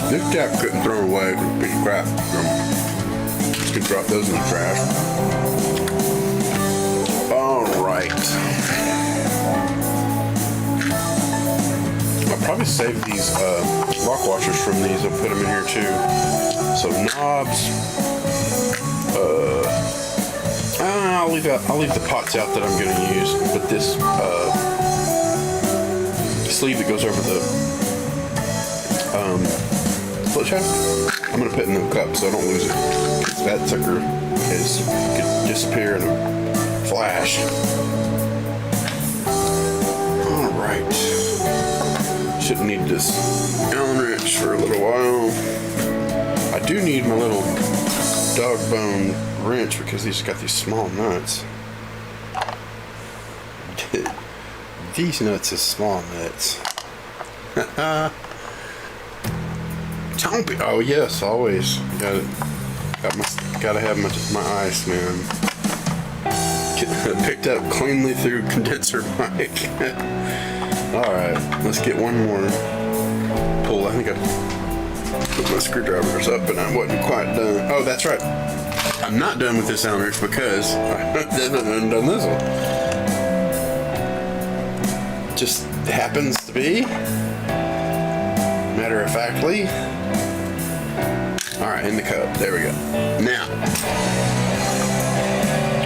This tap couldn't throw away. It's a piece of crap. You can drop those in the trash. All right. I'll probably save these lock washers from these. I'll put them in here too. So knobs. I'll leave the pots out that I'm going to use. But this sleeve that goes over the split shaft, I'm going to put in the cup so I don't lose it. That sucker could disappear in a flash. All right. Shouldn't need this Allen wrench for a little while. I do need my little dog bone wrench because these got these small nuts. These nuts are small nuts. Chompy. Oh yes, always. Gotta have my ice, man. Picked up cleanly through condenser mic. Alright, let's get one more pull. I think I put my screwdrivers up and I wasn't quite done. Oh, that's right. I'm not done with this Allen wrench because I haven't done this one. Just happens to be. Matter of factly. Alright, in the cup. There we go. Now,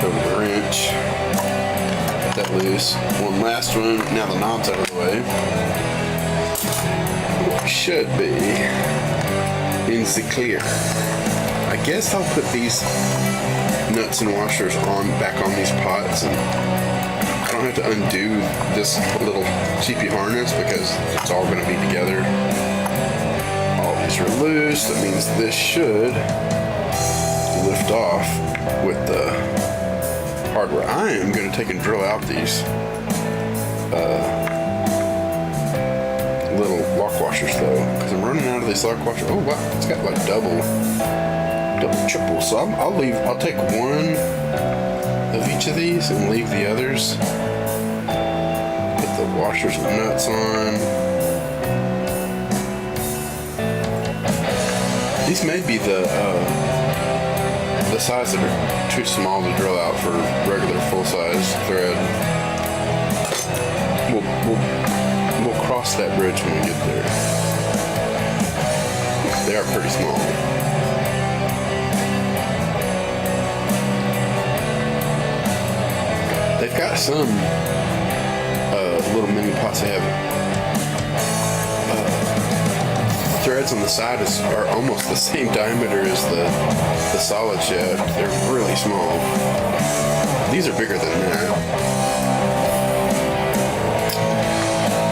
over the wrench. Get that loose. One last one. Now the knob's out of the way. Should be in the clear. I guess I'll put these nuts and washers back on these pots, and I don't have to undo this little cheapy harness because it's all going to be together. All these are loose. That means this should lift off with the hardware. I am going to take and drill out these little lock washers though, because I'm running out of these lock washers. Oh wow, it's got like double, triple. So I'll take one of each of these and leave the others. Put the washers and nuts on. These may be the size that are too small to drill out for regular full-size thread. We'll cross that bridge when we get there. They are pretty small. They've got some little mini pots. They have threads on the side are almost the same diameter as the solid shaft. They're really small. These are bigger than that.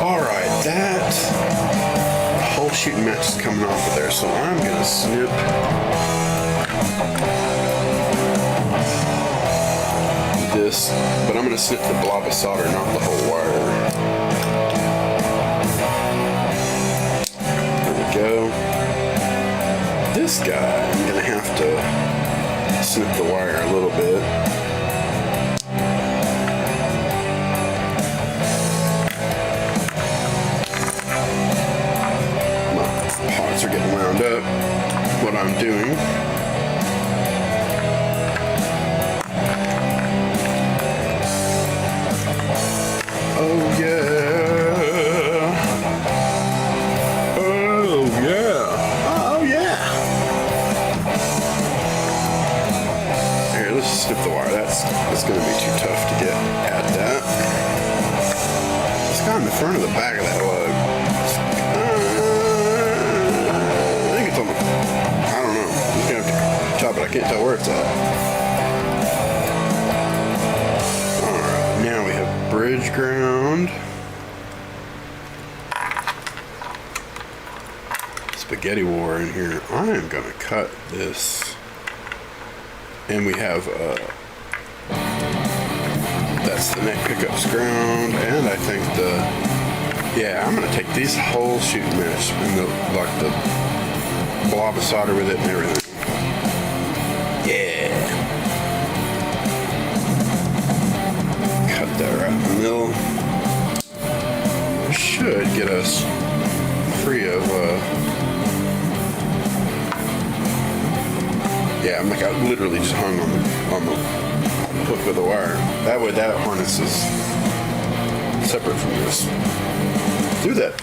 Alright, that whole shooting match is coming off of there, so I'm gonna snip this, but I'm gonna snip the blob of solder, not the whole wire. Go. This guy, I'm gonna have to snip the wire a little bit. My pots are getting wound up. What I'm doing. Oh yeah. Snip the wire. That's going to be too tough to get at that. It's got in the front of the back of that lug. I think it's on the. I don't know. I'm just going to have to chop it. I can't tell where it's at. Alright, now we have bridge ground. Spaghetti war in here. I am going to cut this. And we have, that's the neck pickups ground, and I think yeah, I'm gonna take these whole shooting mesh and the blob of solder with it and everything. Yeah. Cut that right in the middle. Should get us free of, yeah, I'm like I literally just hung on the hook of the wire. That way, that harness is separate from this. Do that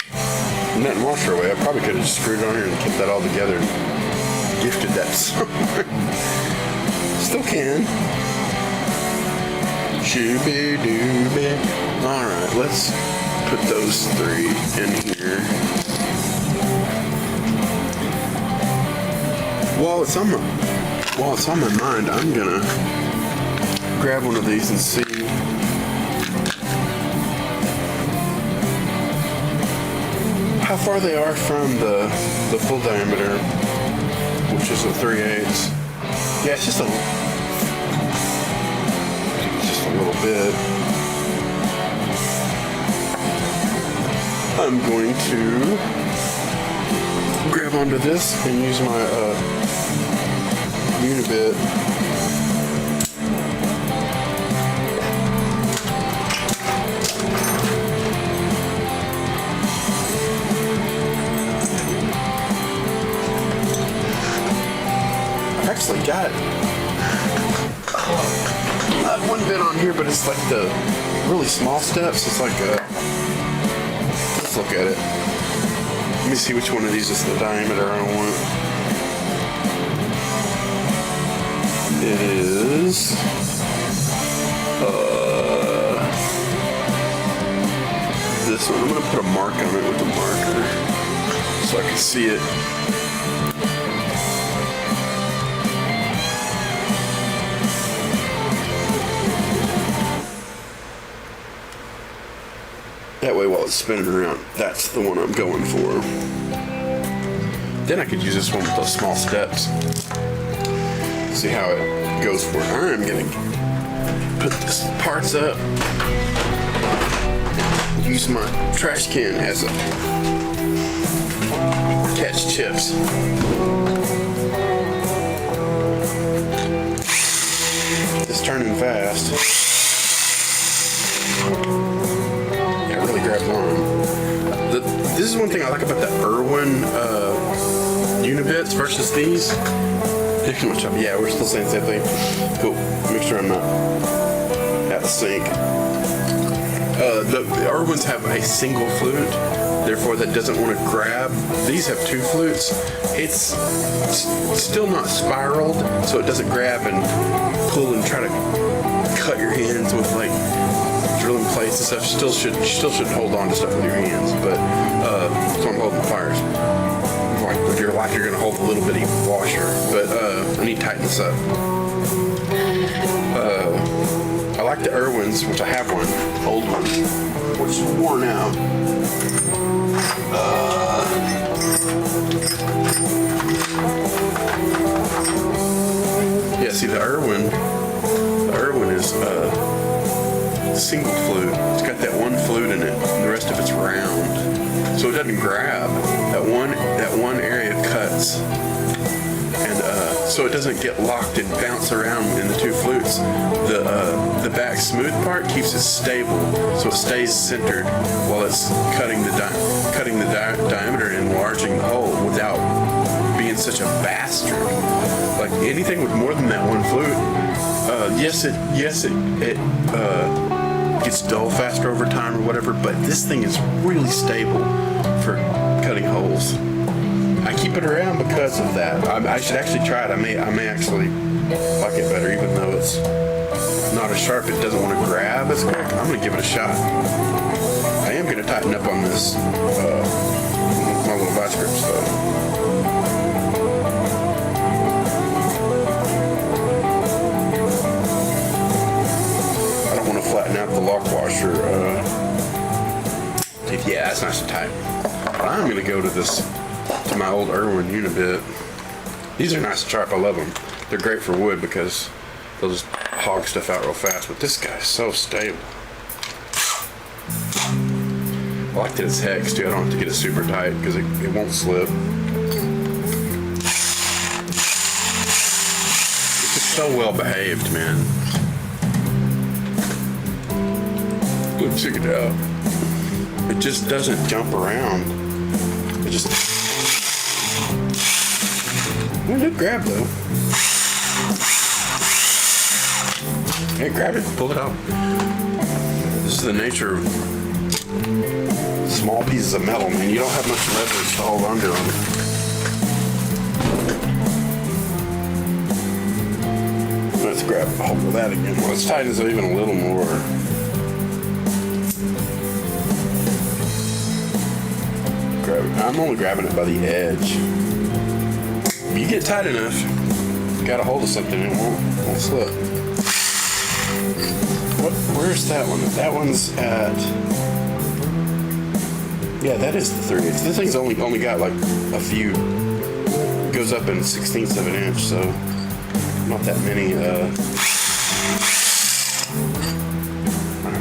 nut and washer away. I probably could have just screwed it on here and kept that all together and gifted that somewhere. Still can. Shooby dooby. All right, let's put those three in here. While it's on my mind, I'm gonna grab one of these and see how far they are from the full diameter, which is a 3/8. Yeah, it's just a little bit. I'm going to grab onto this and use my Unibit. I've actually got one bit on here, but it's like the really small steps. It's like look at it. Let me see which one of these is the diameter I want. It is this one. I'm gonna put a mark on it with a marker so I can see it. That way while it's spinning around, that's the one I'm going for. Then I could use this one with those small steps. See how it goes for it. I'm gonna put this parts up. Use my trash can as a catch chips. It's turning fast. Yeah, it really grabs on. This is one thing I like about the Irwin Unibits versus these. Yeah, we're still saying the same thing. Cool. Make sure I'm not out of sync. The Irwins have a single flute, therefore that doesn't want to grab. These have two flutes. It's still not spiraled, so it doesn't grab and pull and try to cut your hands with like drilling plates and stuff. You still should hold on to stuff with your hands, but so I'm holding the pliers. Like with your life, you're gonna hold a little bitty washer, but I need to tighten this up. I like the Irwins, which I have one, old one, which is worn out. Yeah, see the Irwin is single flute. It's got that one flute in it, and the rest of it's round, so it doesn't grab. That one area cuts, and so it doesn't get locked and bounce around in the two flutes. The back smooth part keeps it stable, so it stays centered while it's cutting the diameter and enlarging the hole without being such a bastard. Like anything with more than that one flute, yes it gets dull faster over time or whatever, but this thing is really stable for cutting holes. I keep it around because of that. I should actually try it. I may actually like it better, even though it's not as sharp. It doesn't want to grab as quick. I'm gonna give it a shot. I am gonna tighten up on this my little vice grip stuff. I don't want to flatten out the lock washer. Yeah, that's nice and tight. But I'm gonna go to my old Irwin Unibit. These are nice and sharp. I love them. They're great for wood because they'll just hog stuff out real fast. But this guy's so stable. I like that it's hex too. I don't have to get it super tight because it won't slip. It's just so well behaved, man. Look, check it out. It just doesn't jump around. It just... Well, it grabbed though. Hey, grab it, pull it out. This is the nature of small pieces of metal, man. You don't have much leverage to hold onto them. Let's grab a hold of that again. Let's tighten this even a little more. Grab it. I'm only grabbing it by the edge. You get tight enough, got a hold of something, it won't slip. Where's that one? That one's at... Yeah, that is the 3/8. This thing's only got like a few... Goes up in 1/16 of an inch, so... Not that many,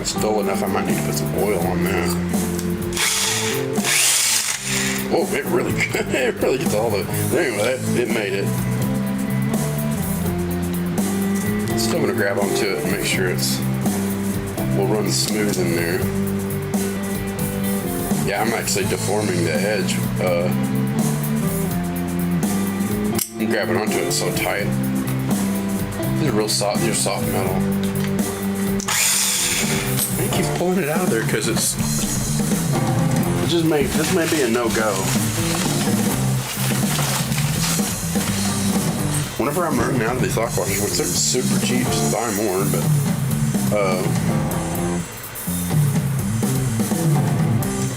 It's dull enough, I might need to put some oil on that. Whoa, it really gets all the... Anyway, it made it. Still gonna grab onto it and make sure will run smooth in there. Yeah, I'm actually deforming the edge. I'm grabbing onto it so tight. These are real soft, they're soft metal. And it keeps pulling it out of there because it's This may be a no-go. Whenever I'm running out of these lock washers, which they're super cheap, just buy more, but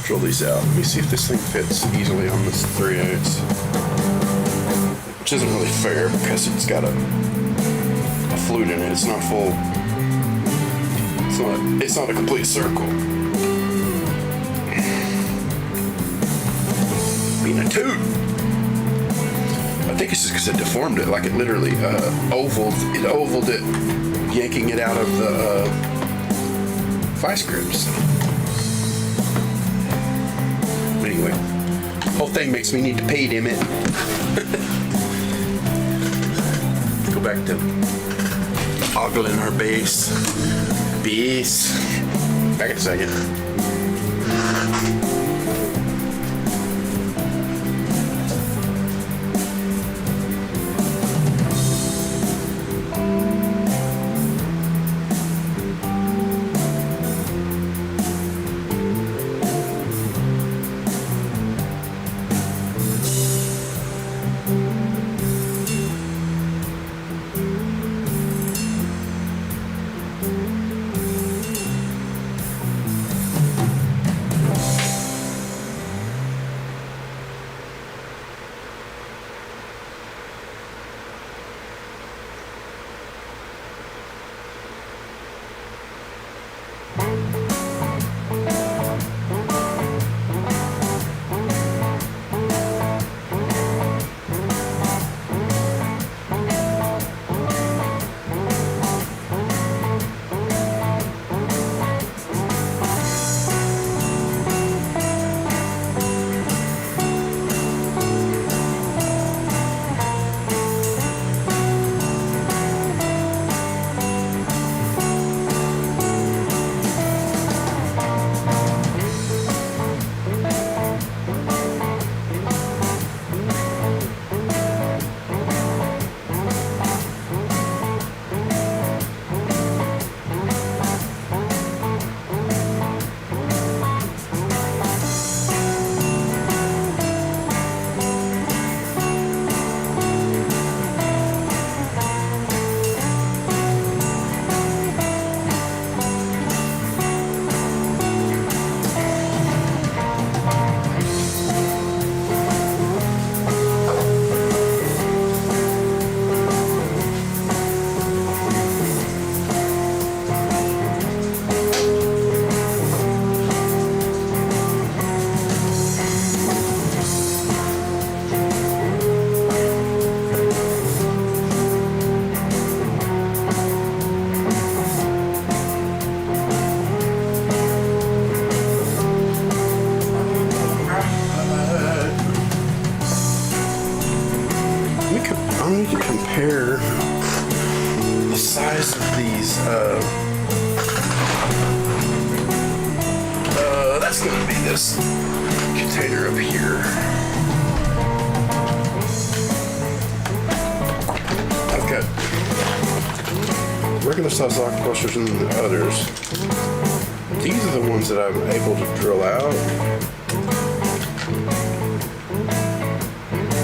drill these out. Let me see if this thing fits easily on this 3/8, which isn't really fair because it's got a flute in it. It's not full. It's not a complete circle. Being a toot. I think it's just because it deformed it. Like it literally ovaled it, yanking it out of the vice grips. Anyway, whole thing makes me need to pay, damn it. Let's go back to ogling our base. Back in a second. Compare the size of these. That's going to be this container up here. I've got regular size lock washers and the others. These are the ones that I'm able to drill out.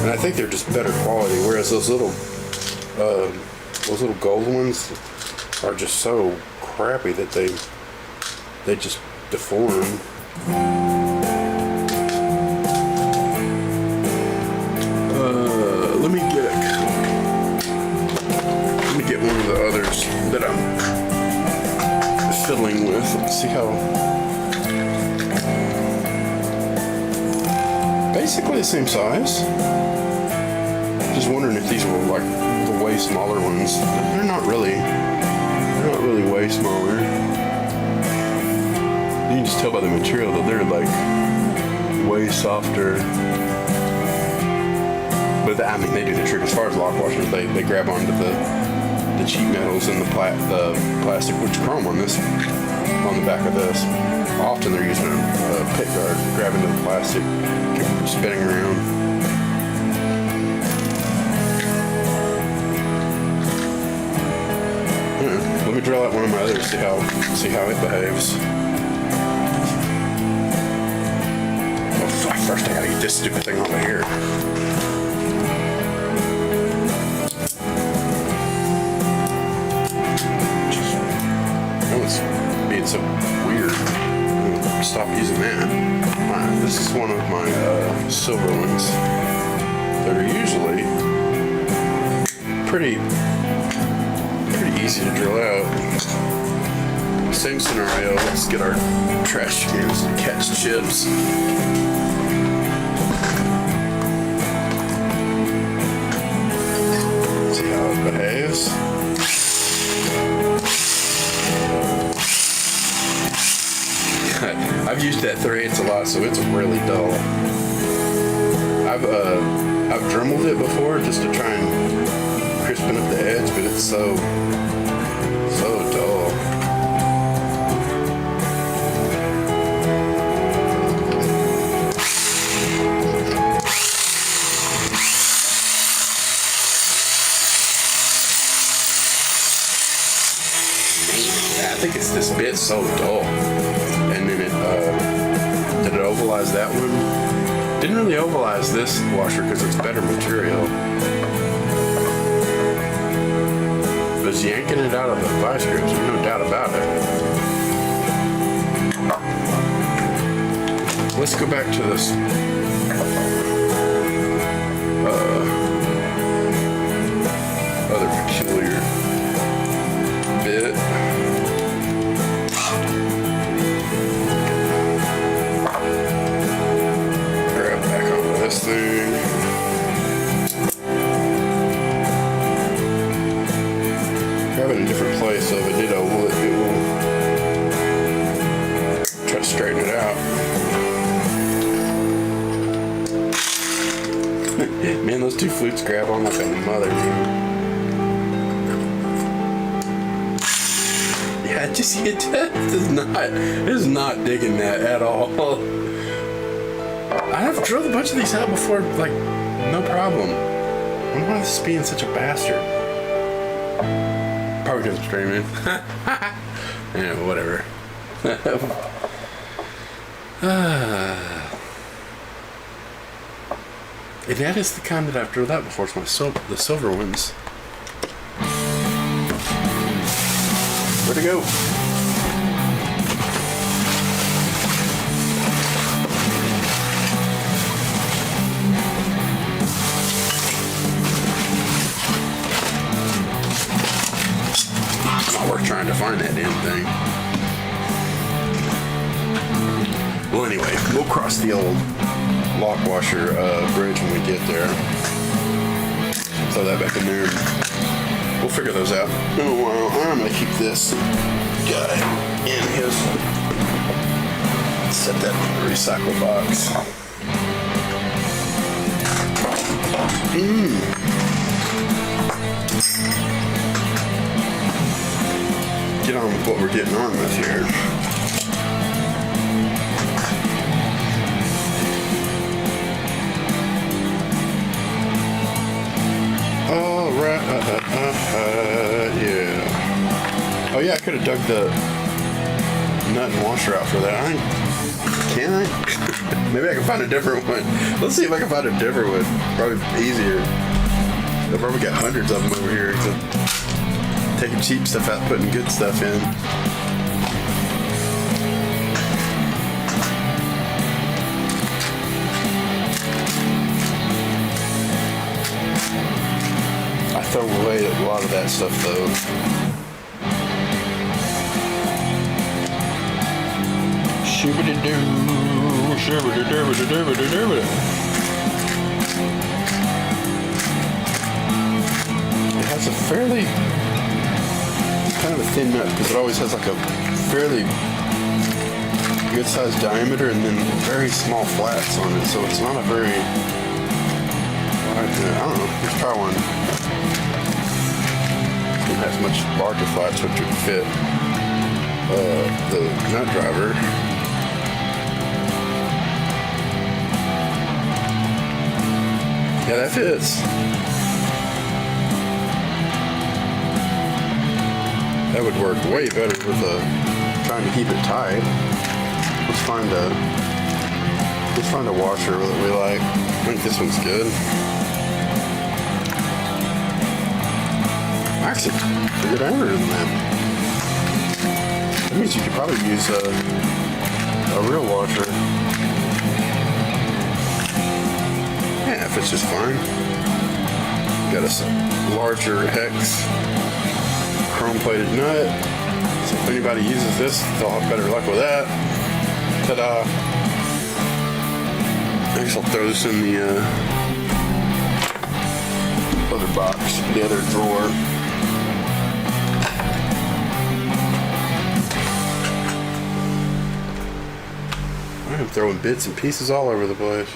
And I think they're just better quality, whereas those little gold ones are just so crappy that they just deform. Let me get one of the others that I'm fiddling with. Let's see how. Basically the same size. Just wondering if these were like the way smaller ones. They're not really way smaller. You can just tell by the material that they're like way softer. But I mean, they do the trick as far as lock washers. They grab onto the cheap metals and the plastic, which chrome on the back of this. Often they're using a pit guard, grabbing to the plastic, spinning around. Let me drill out one of my others, see how it behaves. First, I gotta get this stupid thing over here. That was being so weird. Stop using that. Alright, this is one of my silver ones that are usually pretty easy to drill out. Same scenario, let's get our trash cans to catch chips. See how it behaves. I've used that 3/8 a lot, so it's really dull. I've dremeled it before just to try and crispen up the edge, but it's so dull. I think it's this bit's so dull. And then did it ovalize that one? Didn't really ovalize this washer because it's better material. But it's yanking it out of the vice grips, there's no doubt about it. Let's go back to this other peculiar bit. Grab back onto this thing. Grab it in a different place, so if it did oval, it will try to straighten it out. Man, those two flutes grab on like a mother, dude. Yeah, just it is not digging that at all. I've drilled a bunch of these out before, like, no problem. I wonder why this is being such a bastard. Probably because I'm streaming. Yeah, whatever. And that is the kind that I've drilled out before. It's the silver ones. Where'd it go? It's not worth trying to find that damn thing. Well, anyway, we'll cross the old lock washer bridge when we get there. Throw that back in there. We'll figure those out in a while. I'm gonna keep this guy in his. Set that in the recycle box. Get on with what we're getting on with here. Yeah. Oh yeah, I could have dug the nut and washer out for that. Can I? Maybe I can find a different one. Let's see if I can find a different one. Probably easier. I've probably got hundreds of them over here. Taking cheap stuff out, putting good stuff in. I throw away a lot of that stuff though. Shoo-ba-da-doo, shoo-ba-da-doo-ba-da-doo-ba-da-doo-ba-da. It has a fairly kind of a thin nut because it always has like a fairly good sized diameter and then very small flats on it, so it's not a very, I don't know, let's try one. It has much larger flats which would fit the nut driver. Yeah, that fits. That would work way better with trying to keep it tight. Let's find a Let's find a washer that we like. I think this one's good. Actually, figured out than that. That means you could probably use a real washer. Yeah, if it's just fine. Got a larger hex chrome-plated nut. So if anybody uses this, they'll have better luck with that. Ta-da! I guess I'll throw this in the other box, the other drawer. I'm throwing bits and pieces all over the place.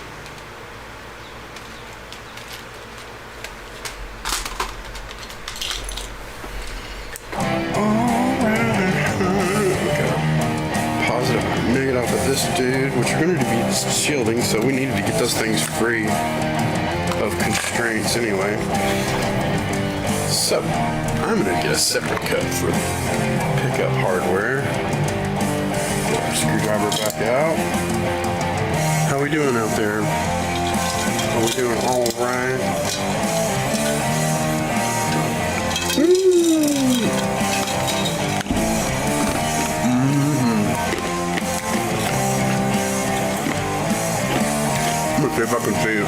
Off of this dude, which are going to be shielding, so we needed to get those things free of constraints anyway. So I'm going to get a separate cut for the pickup hardware. Get our screwdriver back out. How we doing out there? Are we doing all right? See if I can see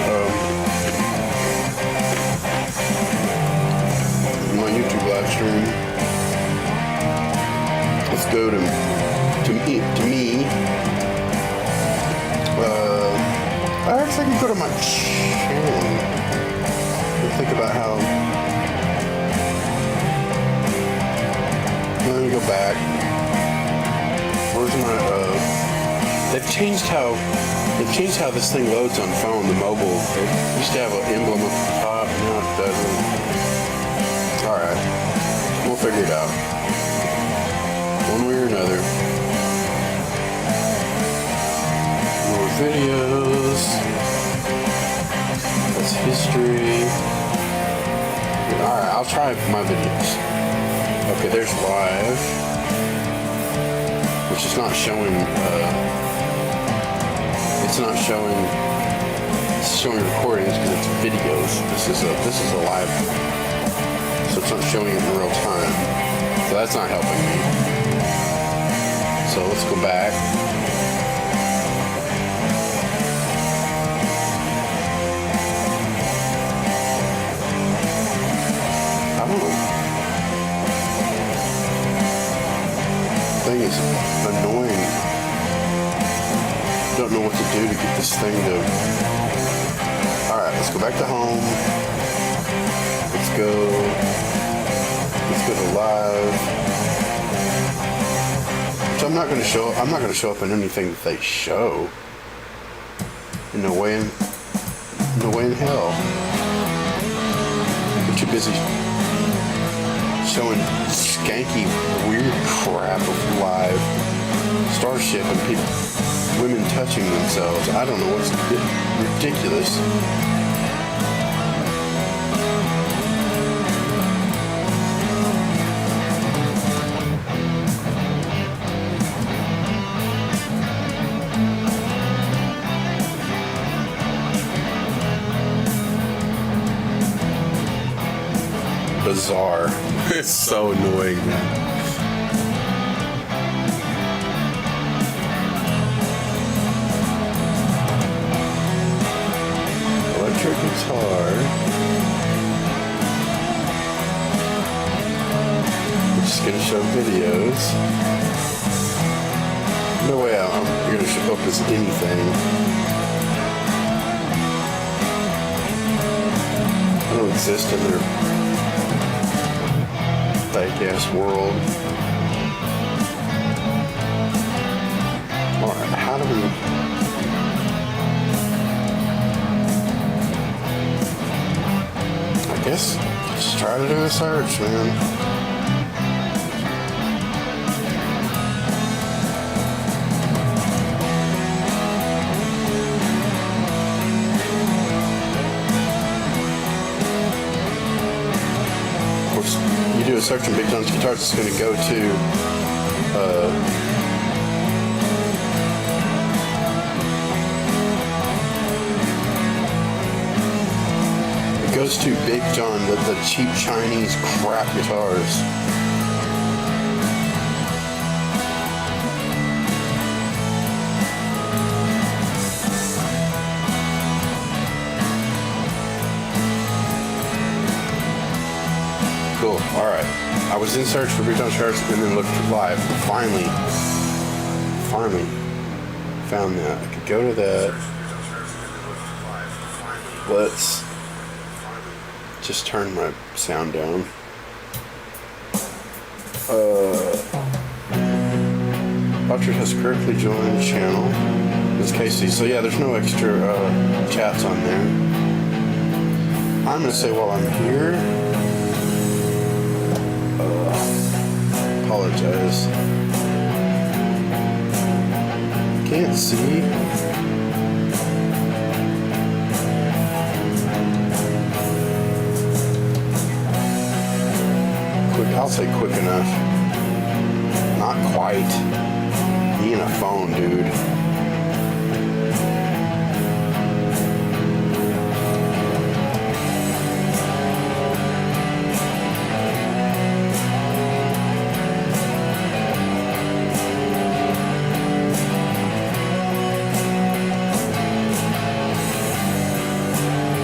my YouTube live stream. Let's go to me. I actually can go to my channel and think about how. Let me go back. Where's my They've changed how this thing loads on phone, the mobile. It used to have an emblem at the top, now it doesn't. Alright. We'll figure it out. One way or another. More videos. That's history. Alright, I'll try my videos. Okay, there's live. Which is not showing it's showing recordings because it's videos. This is a live, so it's not showing it in real time. So that's not helping me. So let's go back. I don't know. The thing is annoying. Don't know what to do to get this thing to. Alright, let's go back to home. Let's go to live. So I'm not gonna show up in anything that they show. No way in hell. I'm too busy showing skanky weird crap of live Starship and women touching themselves. I don't know, what's ridiculous. Bizarre. It's so annoying, man. Electric guitar. We're just gonna show videos. No way I'm gonna show up as anything. I don't exist in their fake ass world. Alright, how do we I guess just try to do a search, man. You do a search in Big John's Guitars, it's going to go to goes to Big John, the cheap Chinese crap guitars. Cool. All right. I was in search for Big John shirts and then looked live. Finally found that. I could go to that. Let's just turn my sound down. Butcher has correctly joined the channel. It's Casey. So yeah, there's no extra chats on there. I'm gonna say while I'm here. Apologize. Can't see. I'll say quick enough. Not quite. Being a phone, dude.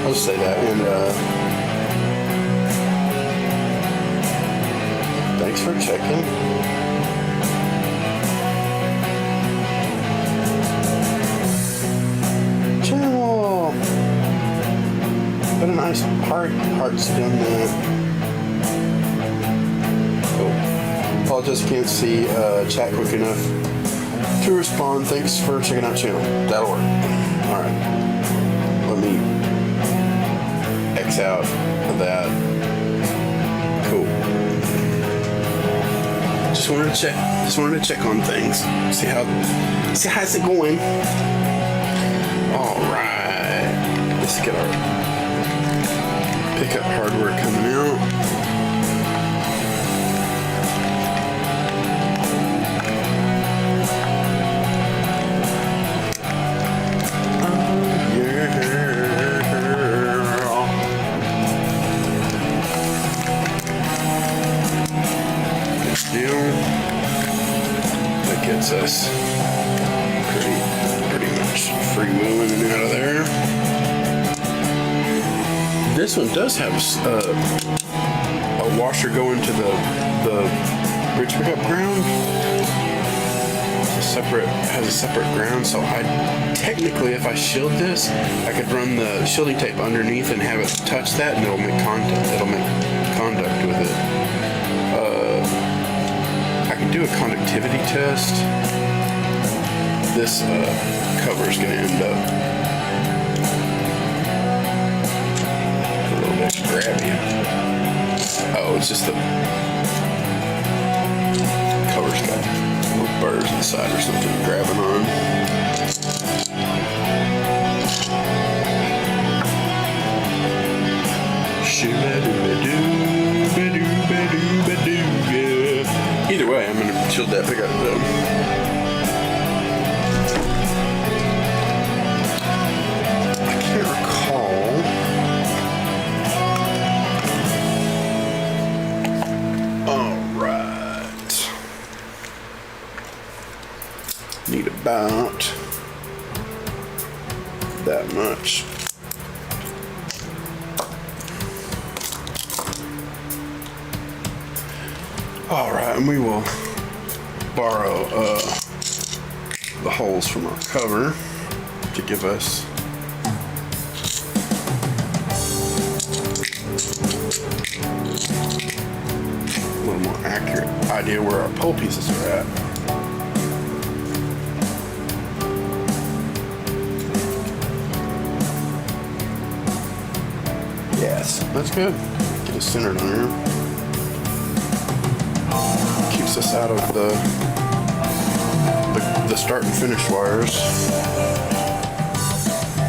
I'll just say that. And thanks for checking. Channel. Put a nice hearts down there. Cool. Apologize, can't see chat quick enough to respond. Thanks for checking out channel. That'll work. All right. Let me X out of that. Cool. Just wanted to check on things. See how's it going. All right. Let's get our pickup hardware coming out. Gets us pretty much freewheeling and out of there. This one does have a washer going to the bridge pickup ground. Has a separate ground, so I technically, if I shield this, I could run the shielding tape underneath and have it touch that, and it'll make contact. It'll make conduct with it. Do a conductivity test. This cover is going to end up a little bit grabby. Oh, it's just the cover's got little burrs inside or something grabbing on. Either way, I'm going to shield that pickup though. I can't recall. Alright. Need about that much. All right, and we will borrow the holes from our cover to give us a little more accurate idea where our pole pieces are at. Yes, that's good. Get it centered on here. Keeps us out of the start and finish wires.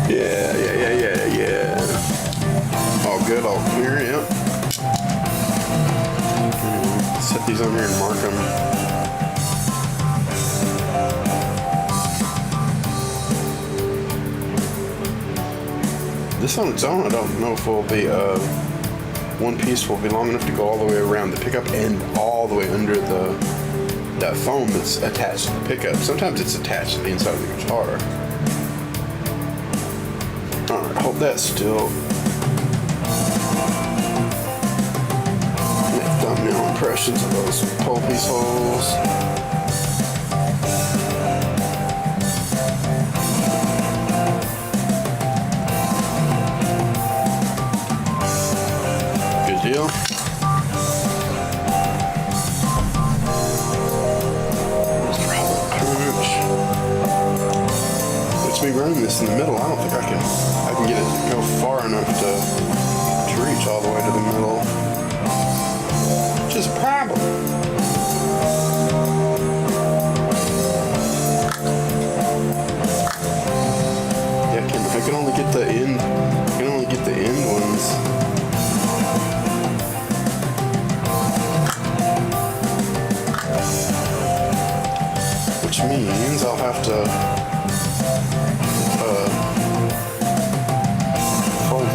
Yeah. All good, all clear, yep. Set these on here and mark them. This on its own, I don't know if it will be, one piece will be long enough to go all the way around the pickup and all the way under that foam that's attached to the pickup. Sometimes it's attached to the inside of the guitar. Alright, hope that's still. Make thumbnail impressions of those pole piece holes. Deal. It's me running this in the middle. I don't think I can get it to go far enough to reach all the way to the middle. Which is a problem. Yeah, I can only get the end. I can only get the end ones. Which means I'll have to fold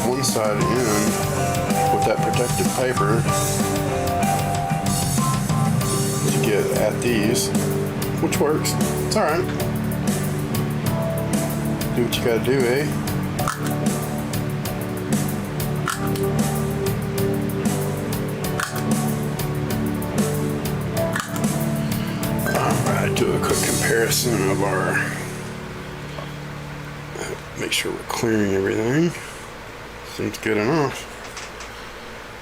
one side in with that protective paper to get at these, which works. It's alright. Do what you gotta do, eh? Do a quick comparison of our, make sure we're clearing everything. Seems good enough.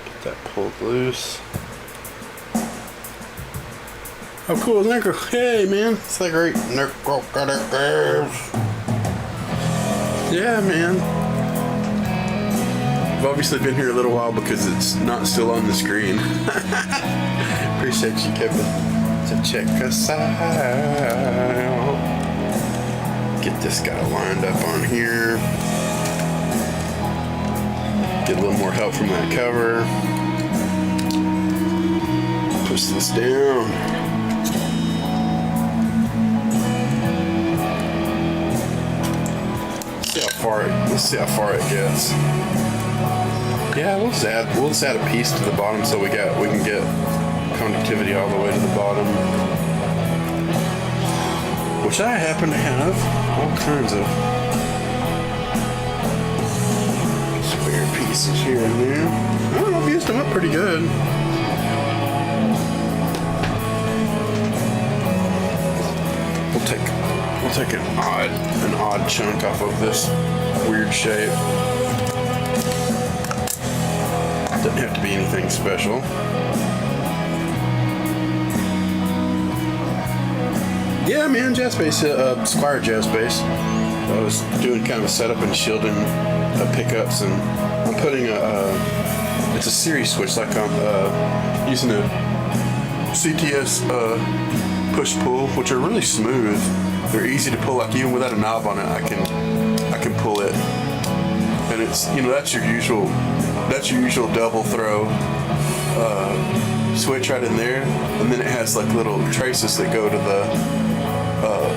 Get that pulled loose. How cool is nickel? Hey man, it's like great nickel cutter curves. Yeah man. I've obviously been here a little while because it's not still on the screen. Appreciate you, Kevin. To check us out. Get this guy lined up on here. Get a little more help from that cover. Push this down. Let's see how far it gets. Yeah, we'll just add a piece to the bottom so we can get conductivity all the way to the bottom, which I happen to have all kinds of spare pieces here and there. I don't know, I've used them up pretty good. We'll take an odd chunk off of this weird shape. Doesn't have to be anything special. Yeah, man, jazz bass, Squire jazz bass. I was doing kind of a setup and shielding pickups, and I'm putting it's a series switch, like I'm using a CTS push-pull, which are really smooth. They're easy to pull, like even without a knob on it, I can pull it. And it's, that's your usual double throw switch right in there, and then it has like little traces that go to the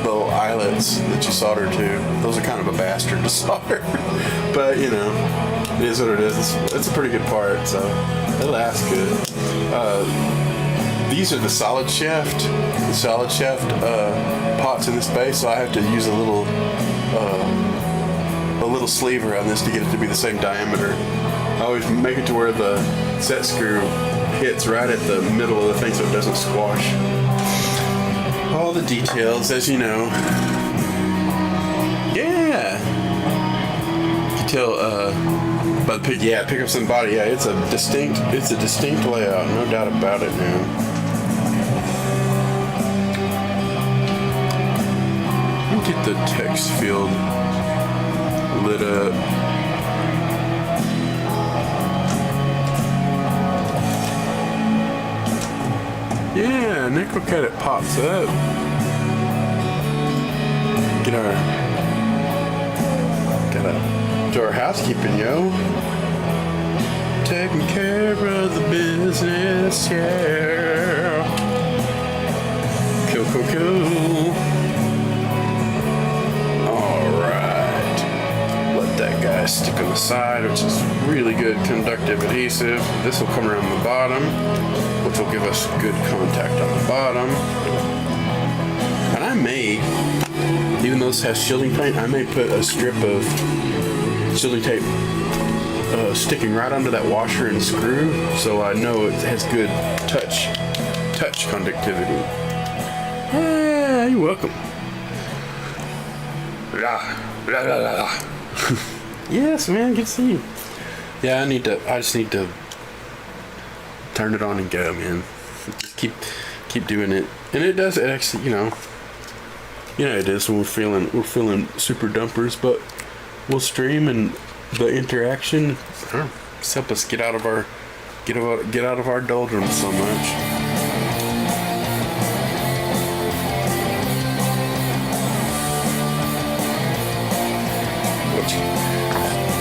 little eyelets that you solder to. Those are kind of a bastard to solder, but it is what it is. It's a pretty good part, so it lasts good. These are the solid shaft pots in this base, so I have to use a little sleeve around this to get it to be the same diameter. I always make it to where the set screw hits right at the middle of the thing so it doesn't squash. All the details, as you know. Yeah. You can tell by the pickups and body. Yeah, it's a distinct layout, no doubt about it, man. Let me get the text field lit up. Yeah, nickel cut, it pops up. Gotta do our housekeeping, yo. Taking care of the business, yeah. Cool. Alright. Let that guys stick on the side, which is really good conductive adhesive. This will come around the bottom, which will give us good contact on the bottom. And I may, even though this has shielding paint, I may put a strip of shielding tape sticking right under that washer and screw, so I know it has good touch conductivity. You're welcome. Yes, man, good to see you. Yeah, I just need to turn it on and go, man. Just keep doing it. And it does, it actually, it is when we're feeling super dumpers, but we'll stream and the interaction just help us get out of our doldrums so much.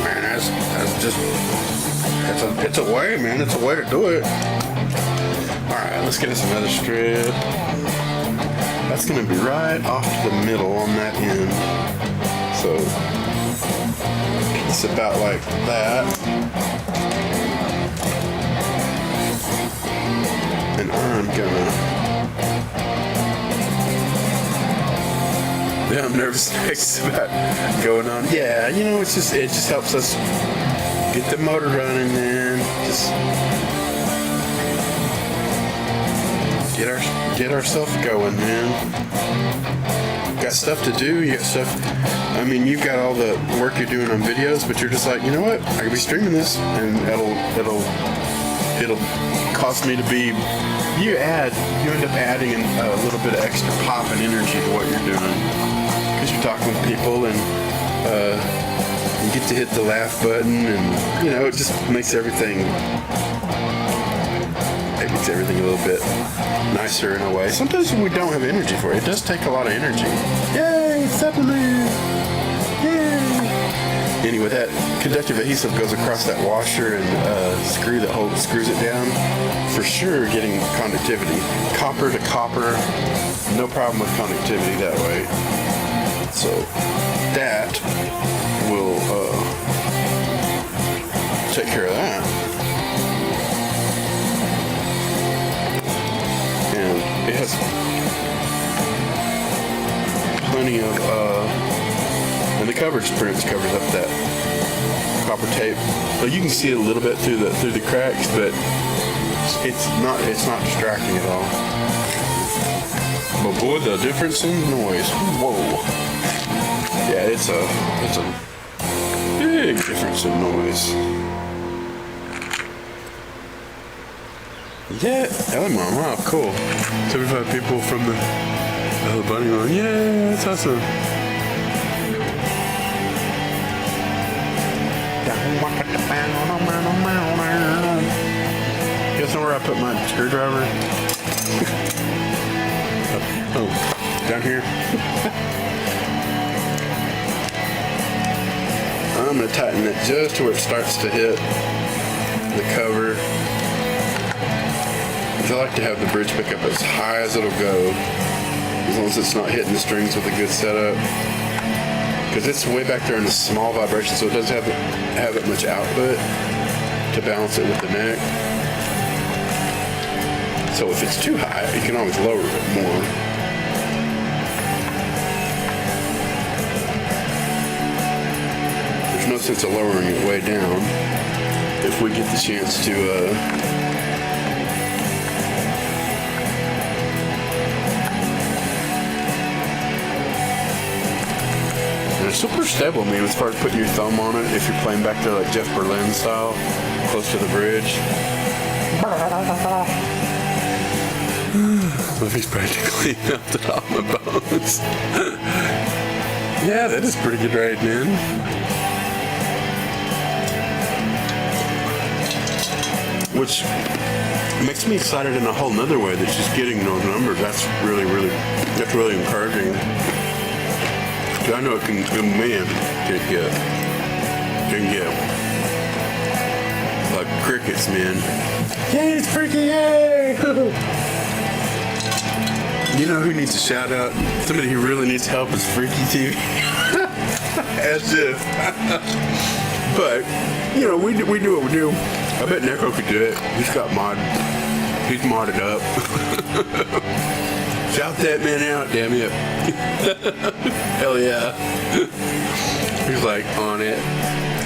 Man, that's just it's a way, man. It's a way to do it. All right, let's get us another strip. That's gonna be right off to the middle on that end. So it's about like that. And I'm nervous next about going on. Yeah, it just helps us get the motor running, man. Just get ourselves going, man. Got stuff to do. You got stuff. I mean, you've got all the work you're doing on videos, but you're just like, you know what? I could be streaming this, and it'll cause me to be. You end up adding a little bit of extra pop and energy to what you're doing, because you're talking with people and you get to hit the laugh button, and it just makes everything a little bit nicer in a way. Sometimes we don't have energy for it. It does take a lot of energy. Yay, supplement! Yay! Anyway, that conductive adhesive goes across that washer and screw that screws it down. For sure, getting conductivity. Copper to copper, no problem with conductivity that way. So that will take care of that. And it has plenty of, and the coverage pretty much covers up that copper tape. So you can see it a little bit through the cracks, but it's not distracting at all. But boy, the difference in noise. Whoa. Yeah, it's a big difference in noise. Yeah, Elmon, wow, cool. 75 people from the bunny line. Yeah, that's awesome. You guys know where I put my screwdriver? Oh, down here. I'm going to tighten it just to where it starts to hit the cover. I like to have the bridge pickup as high as it'll go, as long as it's not hitting the strings with a good setup. Because it's way back there in the small vibration, so it doesn't have that much output to balance it with the neck. So if it's too high, you can always lower it more. There's no sense of lowering it way down if we get the chance to it's super stable, I mean, as far as putting your thumb on it, if you're playing back there like Jeff Berlin style, close to the bridge. Well, he's practically up the top of my bones. Yeah, that is pretty good ride, man. Which makes me excited in a whole nother way that she's getting those numbers. That's really encouraging. I know it can get like crickets, man. Yay, it's freaky, yay! You know who needs a shout out? Somebody who really needs help is Freaky TV. As if. But, you know, we do what we do. I bet Neko could do it. He's got mod. He's modded up. Shout that man out, damn it. Hell yeah. He's like, on it.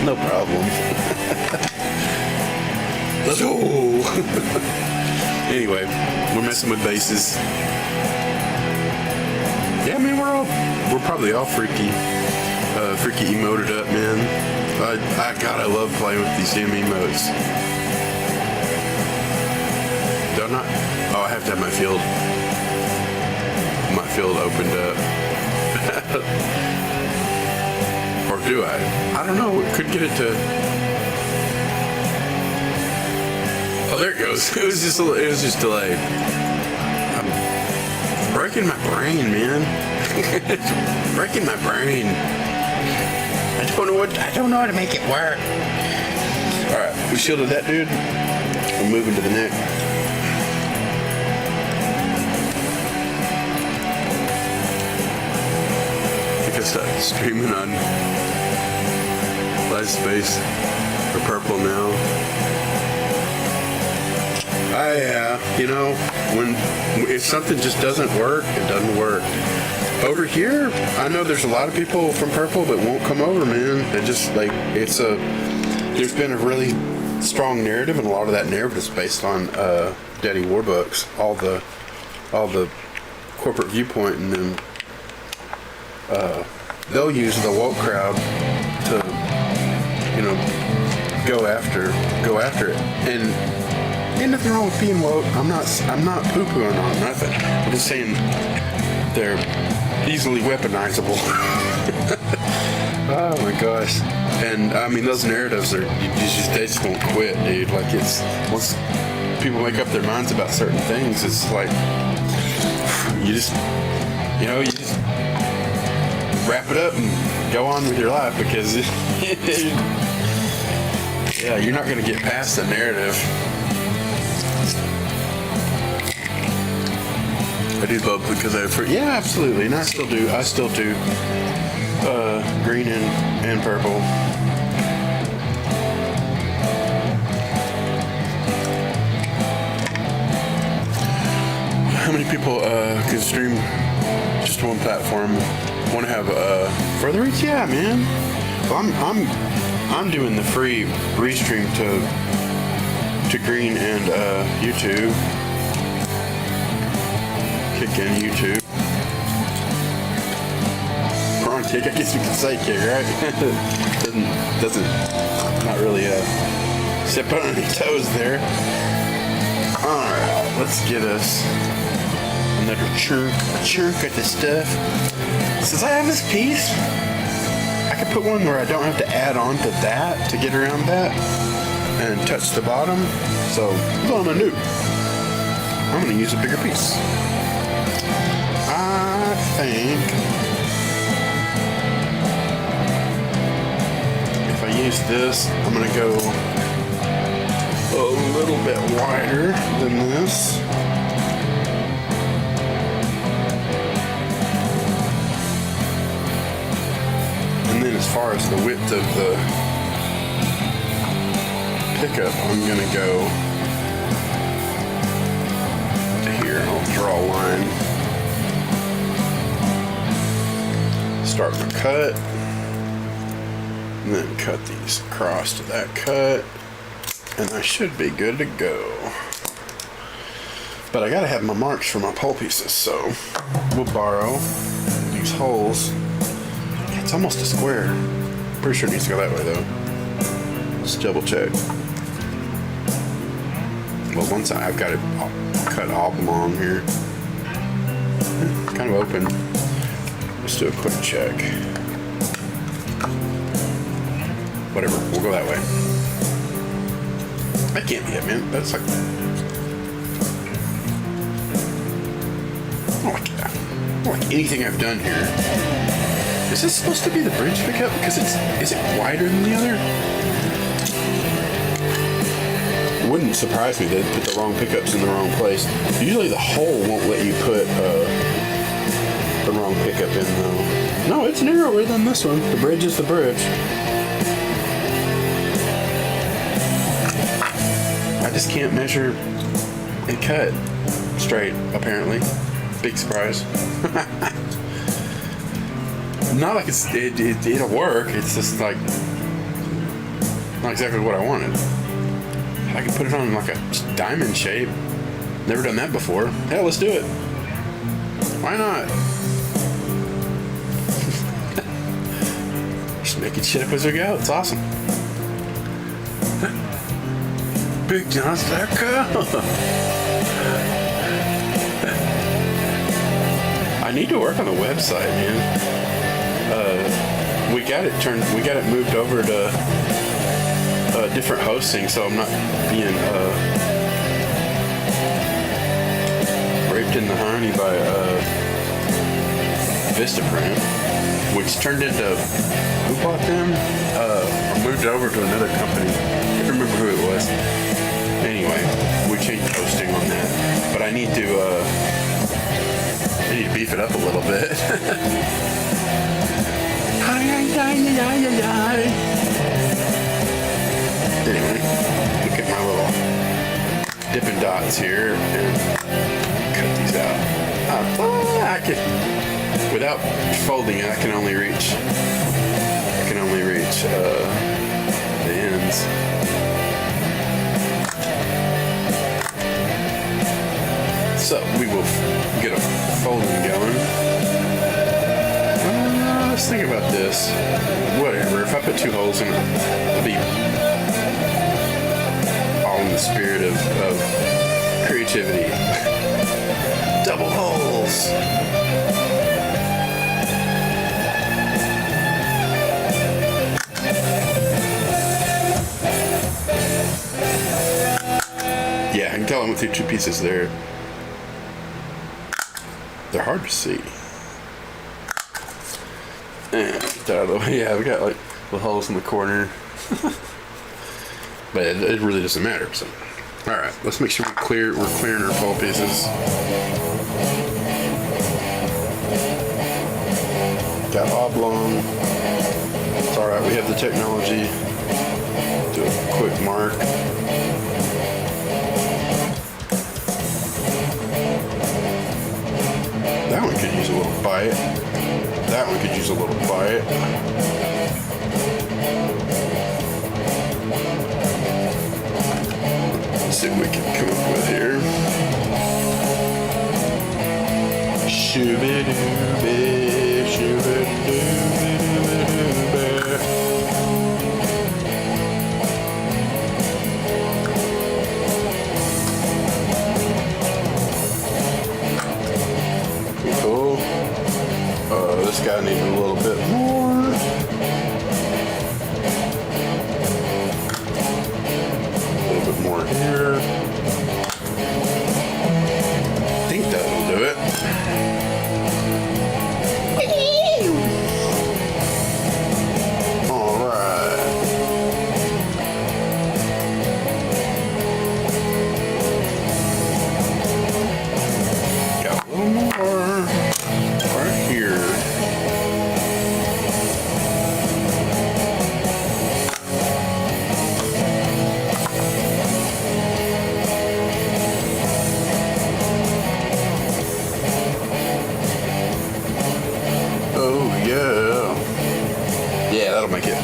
No problem. Let's go. Anyway, we're messing with bases. Yeah, I mean, we're probably all freaky emoted up, man. God, I love playing with these damn emotes. Don't I? Oh, I have to have my field opened up. Or do I? I don't know. Could get it to. Oh, there it goes. It was just delayed. I'm breaking my brain, man. Breaking my brain. I don't know how to make it work. All right, we shielded that dude. We're moving to the neck. I think I started streaming on Live Space for Purple now. You know, if something just doesn't work, it doesn't work. Over here, I know there's a lot of people from Purple that won't come over, man. They just like there's been a really strong narrative, and a lot of that narrative is based on Daddy Warbucks, all the corporate viewpoint, and then they'll use the woke crowd to, you know, go after it. And ain't nothing wrong with being woke. I'm not poo-pooing on nothing. I'm just saying they're easily weaponizable. Oh my gosh. And I mean, those narratives they just won't quit, dude. Like, it's once people make up their minds about certain things, it's like you just wrap it up and go on with your life, because yeah, you're not gonna get past the narrative. I do love because yeah, absolutely, and I still do green and purple. How many people can stream just one platform? Want to have further reach? Yeah, man. Well, I'm doing the free restream to green and YouTube. Kick in YouTube. We're on kick, I guess you could say kick, right? doesn't not really step on any toes there. Alright, let's get us another chunk of the stuff. Since I have this piece, I could put one where I don't have to add on to that to get around that and touch the bottom. So what I'm gonna do, I'm gonna use a bigger piece. I think if I use this, I'm gonna go a little bit wider than this. And then as far as the width of the pickup, I'm gonna go to here. I'll draw a line. Start my cut, and then cut these across to that cut, and I should be good to go. But I gotta have my marks for my pole pieces, so we'll borrow these holes. It's almost a square. Pretty sure it needs to go that way though. Let's double check. Well, once I've got it cut all along here, kind of open. Let's do a quick check. Whatever, we'll go that way. That can't be it, man. That's like... I don't like anything I've done here. Is this supposed to be the bridge pickup? Because is it wider than the other? It wouldn't surprise me that they put the wrong pickups in the wrong place. Usually the hole won't let you put the wrong pickup in though. No, it's narrower than this one. The bridge is the bridge. I just can't measure and cut straight, apparently. Big surprise. Not like it'll work. It's just like not exactly what I wanted. I can put it on like a diamond shape. Never done that before. Hell, let's do it. Why not? Just making shit up as we go. It's awesome. Big John Stacker. I need to work on the website, man. We got it moved over to different hosting, so I'm not being raped in the honey by Vistaprint, which turned into, who bought them? Moved over to another company. I can't remember who it was. Anyway, we changed hosting on that, but I need to beef it up a little bit. Anyway, look at my little Dippin' Dots here and cut these out. I can, without folding it, I can only reach the ends. So we will get a folding going. Let's think about this. Whatever. If I put 2 holes in it, it'll be all in the spirit of creativity. Double holes. Yeah, I can tell them with the 2 pieces there. They're hard to see. And get that out of the way. Yeah, we got like little holes in the corner. But it really doesn't matter. So, all right, let's make sure we're clearing our fold pieces. Got oblong. It's all right. We have the technology. Do a quick mark. That one could use a little bite. That one could use a little bite. Let's see what we can come up with here. Shoo-be-doo-be, shoo-be-doo-be-doo-be. Cool. This guy needs a little bit more. A little bit more here. I think that'll do it. All right. Got a little more right here. Yeah, that'll make it.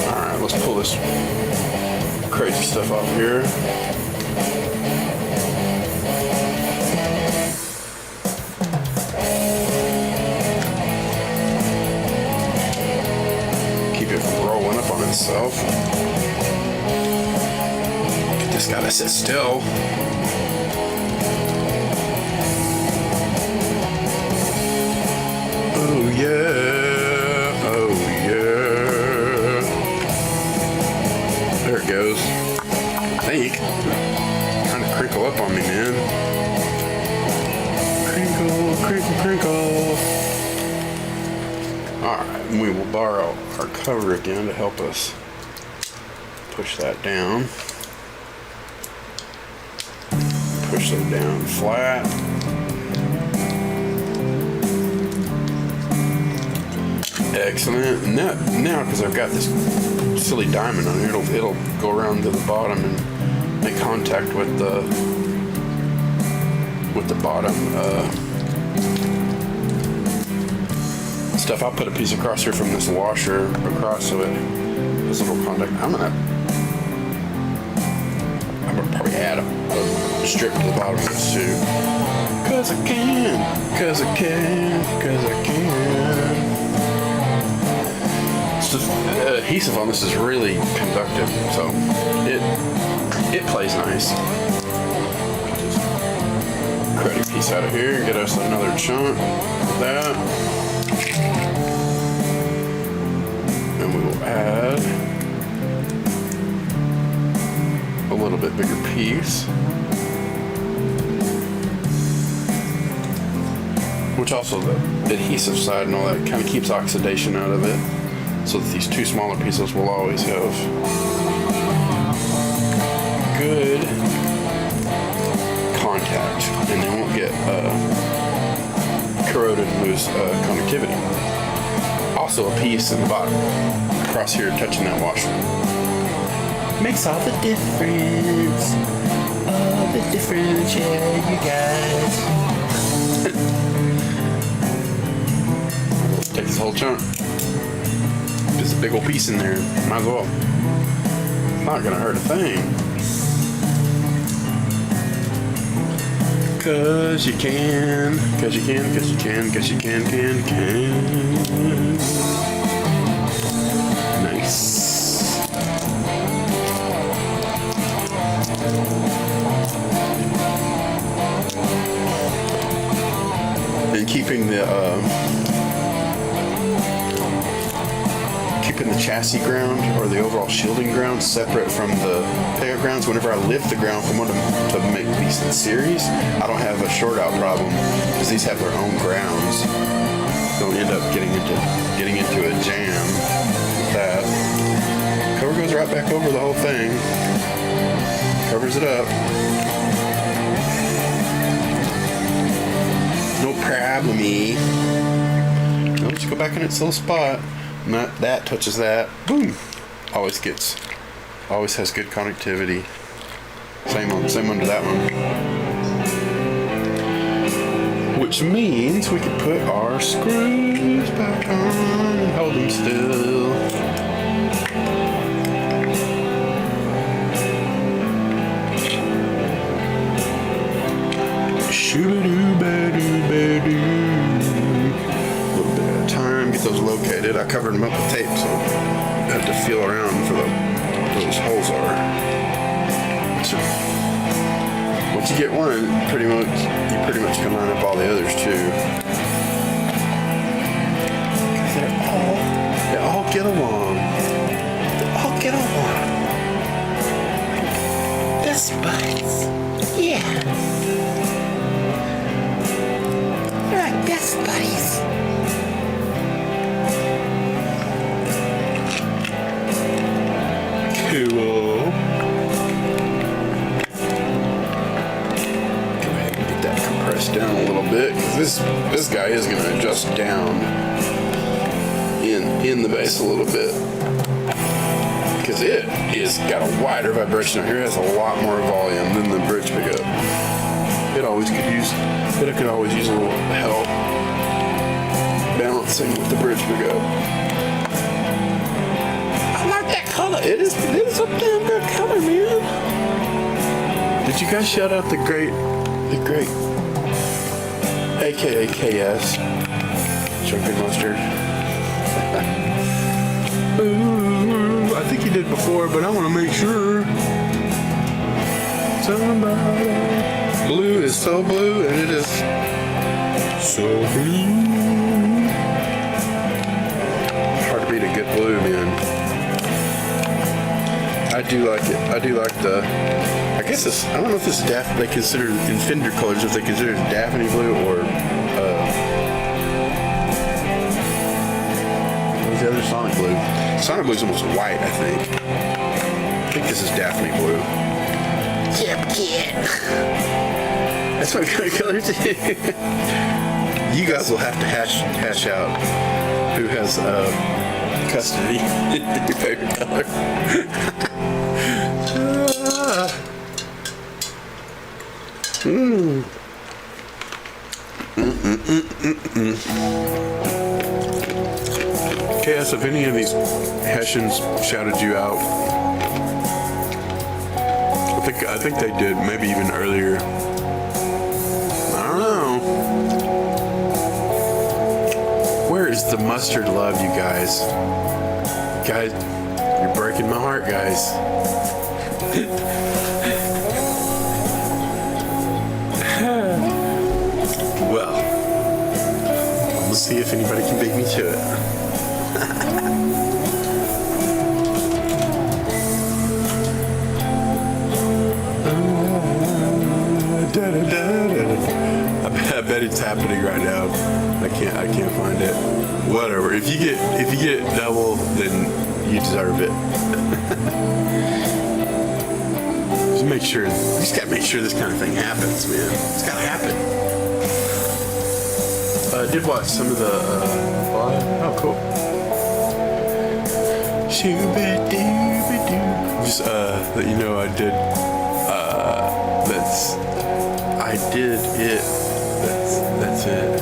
Alright, let's pull this crazy stuff off here. Keep it from rolling up on itself. Get this guy to sit still. Oh yeah. There it goes. I think. Trying to crinkle up on me, man. Crinkle, crinkle, crinkle. Alright, we will borrow our cover again to help us push that down. Push it down flat. Excellent. And now, because I've got this silly diamond on it, it'll go around to the bottom and make contact with the bottom stuff. I'll put a piece across here from this washer across so it has a little contact. I'm gonna probably add a strip to the bottom of this too. Cause I can. It's just, adhesive on this is really conductive, so it plays nice. Just cut a piece out of here and get us another chunk of that. And we will add a little bit bigger piece. Which also the adhesive side and all that kind of keeps oxidation out of it. So that these two smaller pieces will always have good contact and they won't get corroded and lose conductivity. Also a piece in the bottom across here touching that washer. Makes all the difference. All the difference, yeah, you guys. Take this whole chunk. There's a big old piece in there. Might as well. Not gonna hurt a thing. Cause you can. Nice. And keeping the chassis ground or the overall shielding ground separate from the pickup grounds. Whenever I lift the ground from one to make these in series, I don't have a short out problem because these have their own grounds. Don't end up getting into a jam with that. Cover goes right back over the whole thing. Covers it up. No problem-y. Nope, just go back in its little spot. And that touches that. Boom. Always has good connectivity. Same under that one. Which means we can put our screws back on and hold them still. Shoo-ba-doo-ba-doo-ba-doo. Get those located. I covered them up with tape, so I have to feel around for where those holes are. So once you get one, you pretty much can line up all the others too. They all get along. Best buds. Yeah. They're like best buddies. Cool. Go ahead and get that compressed down a little bit. This guy is going to adjust down in the base a little bit because it is got a wider vibration here. It has a lot more volume than the bridge pickup. It could always use a little help balancing with the bridge pickup. It is a damn good color, man. Did you guys shout out the great AKA KS Choking Mustard? Ooh, I think you did before, but I want to make sure. Somebody. Blue is so blue, and it is so blue. Hard to beat a good blue, man. I do like it. I do like the. I guess this. I don't know if this is they consider in fender colors if they consider it Daphne blue or. What was the other Sonic blue? Sonic blue's almost white, I think. I think this is Daphne blue. Yep, kid. That's my kind of color too. You guys will have to hash out who has custody. Your favorite color. KS, if any of these Hessians shouted you out, I think they did, maybe even earlier. I don't know. Where is the mustard love, you guys? Guys, you're breaking my heart, guys. Well, we'll see if anybody can beat me to it. I bet it's happening right now. I can't find it. Whatever. If you get double, then you deserve it. You just gotta make sure this kind of thing happens, man. It's gotta happen. I did watch some of the oh, cool. Just let you know I did it. That's it.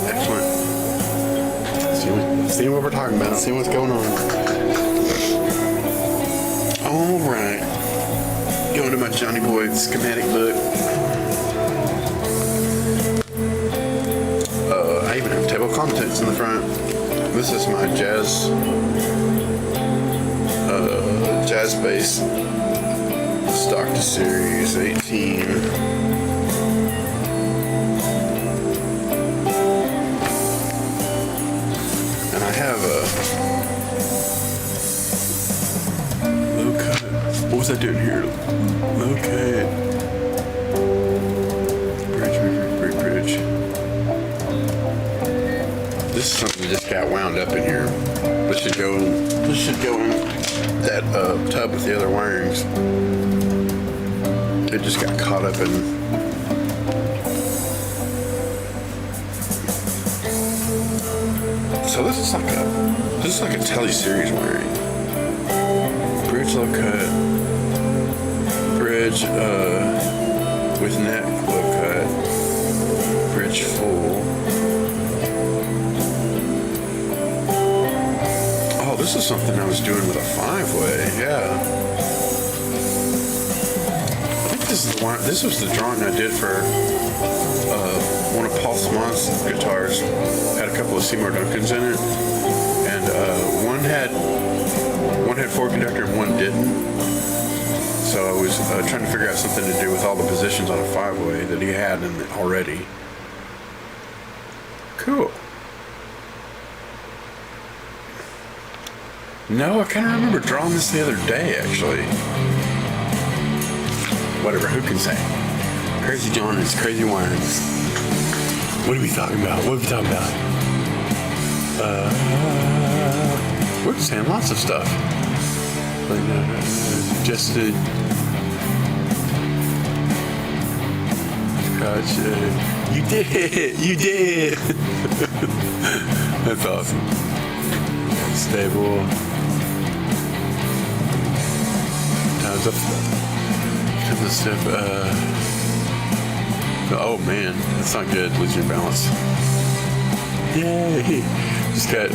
Excellent. See what we're talking about. See what's going on. All right. Going to my Johnny Boy schematic book. I even have table of contents in the front. This is my jazz bass stock to series 18. And I have a low cut. What was I doing here? Low cut. Bridge. This is something that just got wound up in here. This should go in that tub with the other wirings. It just got caught up in. So this is like a Telly series wiring. Bridge low cut. Bridge with neck low cut. Bridge full. This is something I was doing with a 5-way, yeah. I think this was the drawing I did for one of Paul Simont's guitars. Had a couple of Seymour Duncans in it, and one had 4-conductor and one didn't. So I was trying to figure out something to do with all the positions on a 5-way that he had in it already. Cool. No, I kind of remember drawing this the other day, actually. Whatever, who can say? Crazy John and his crazy wiring. What are we talking about? We're saying lots of stuff. Just to... You did! That's awesome. Stable. Times up the step. Oh man, that's not good. Losing your balance. Yay! Just got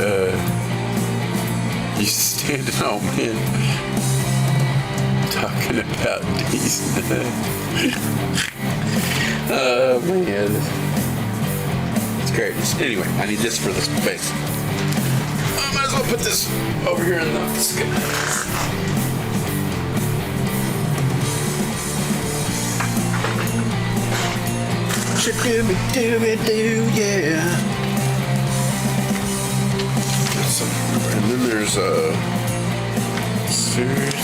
you standing. Oh man, talking about these. Oh man, it's great. Anyway, I need this for the space. I might as well put this over here in the skin. Yeah. And then there's a series.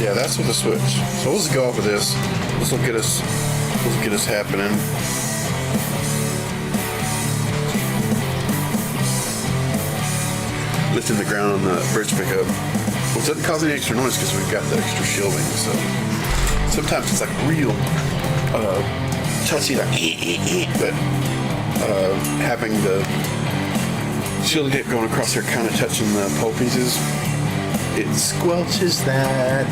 Yeah, that's with the switch. So let's go off of this. This will get us happening. Lifting the ground on the bridge pickup. Well, it doesn't cause any extra noise because we've got the extra shielding. So sometimes it's like real touchy, like but having the shielding tape going across there, kind of touching the pole pieces, it squelches that.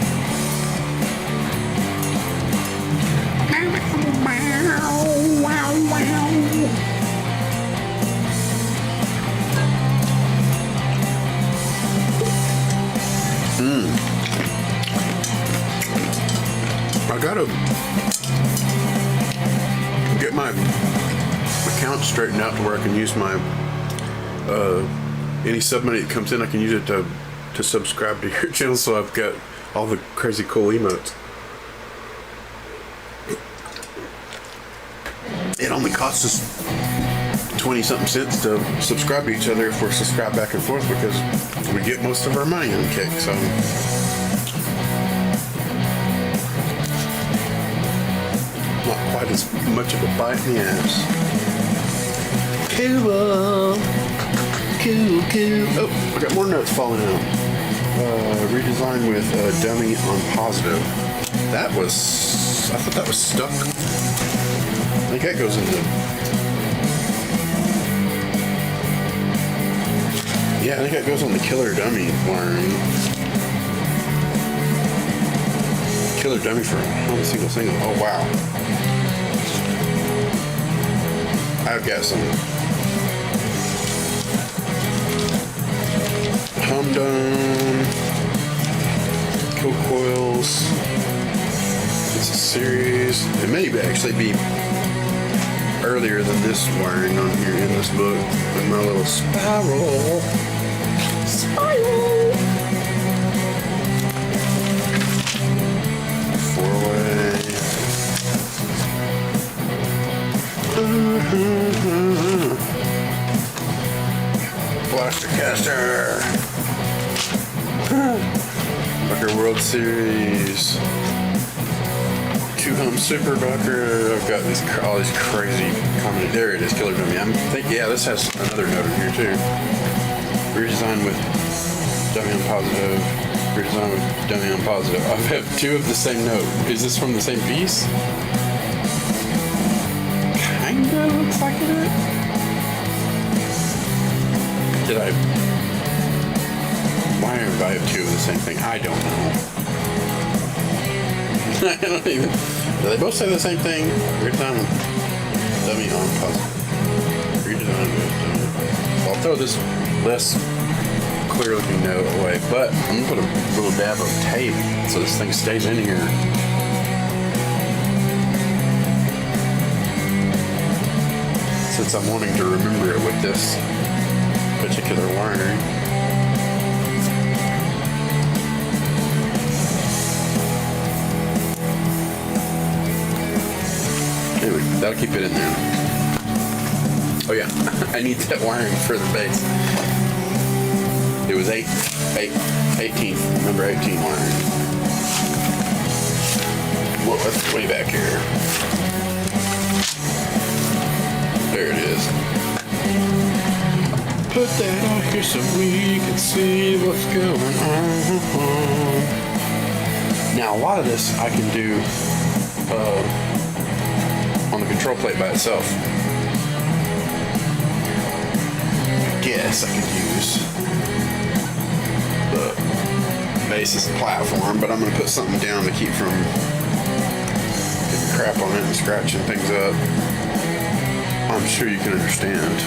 I gotta get my account straightened out to where I can use my any sub money that comes in, I can use it to subscribe to your channel, so I've got all the crazy cool emotes. It only costs us 20-something cents to subscribe to each other if we're subscribed back and forth, because we get most of our money on Kick. So not quite as much of a bite in the ass. Cool. Oh, I got more notes falling out. Redesign with dummy on positive. I thought that was stuck. I think that goes into... Yeah, I think that goes on the killer dummy wiring. Killer dummy for not a single. Oh, wow. I've got some Humdum kill coils. It's a series. It may actually be earlier than this wiring on here in this book. With my little spiral. Four-way. Blaster caster. Bucker World Series. 2-hum Super Bucker. I've got all these crazy comments. There it is, Killer Dummy. Yeah, this has another note in here too. Redesign with dummy on positive. Redesign with dummy on positive. I have two of the same note. Is this from the same piece? Kinda looks like it. Why do I have two of the same thing? I don't know. I don't even... Do they both say the same thing? Redesign with dummy on positive. Redesign with dummy. So I'll throw this less clear looking note away, but I'm gonna put a little dab of tape so this thing stays in here. Since I'm wanting to remember it with this particular wiring. Anyway, that'll keep it in there. Oh yeah, I need that wiring for the base. It was 18, number 18 wiring. Whoa, that's way back here. There it is. Put that out here so we can see what's going on. Now, a lot of this I can do on the control plate by itself. I guess I could use the base as a platform, but I'm going to put something down to keep from getting crap on it and scratching things up. I'm sure you can understand.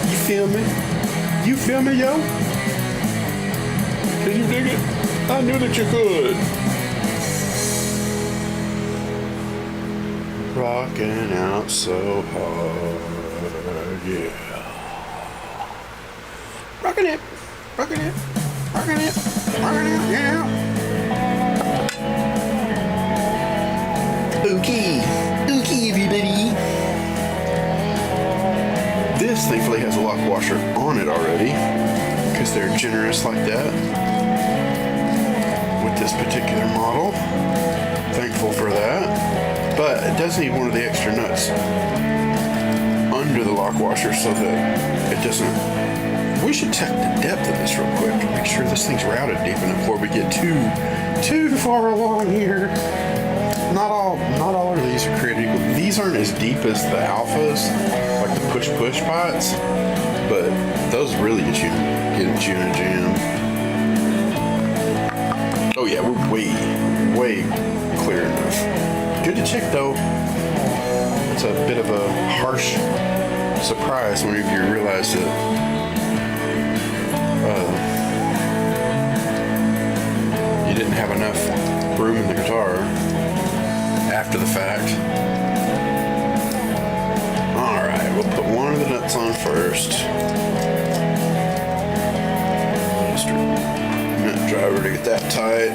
You feel me? You feel me, yo? Can you dig it? I knew that you could. Rocking out so hard, yeah. Rocking it, rocking it, rocking it, rocking it, yeah. Okay, everybody. This thankfully has a lock washer on it already, because they're generous like that with this particular model. Thankful for that. But it does need one of the extra nuts under the lock washer so that it doesn't We should check the depth of this real quick. Make sure this thing's routed deep enough before we get too far along here. Not all of these are created equal. These aren't as deep as the alphas, like the push pots, but those really get you in a jam. Oh yeah, we're way clear enough. Good to check though. It's a bit of a harsh surprise whenever you realize that you didn't have enough room in the guitar after the fact. Alright, we'll put one of the nuts on first. Just a nut driver to get that tight.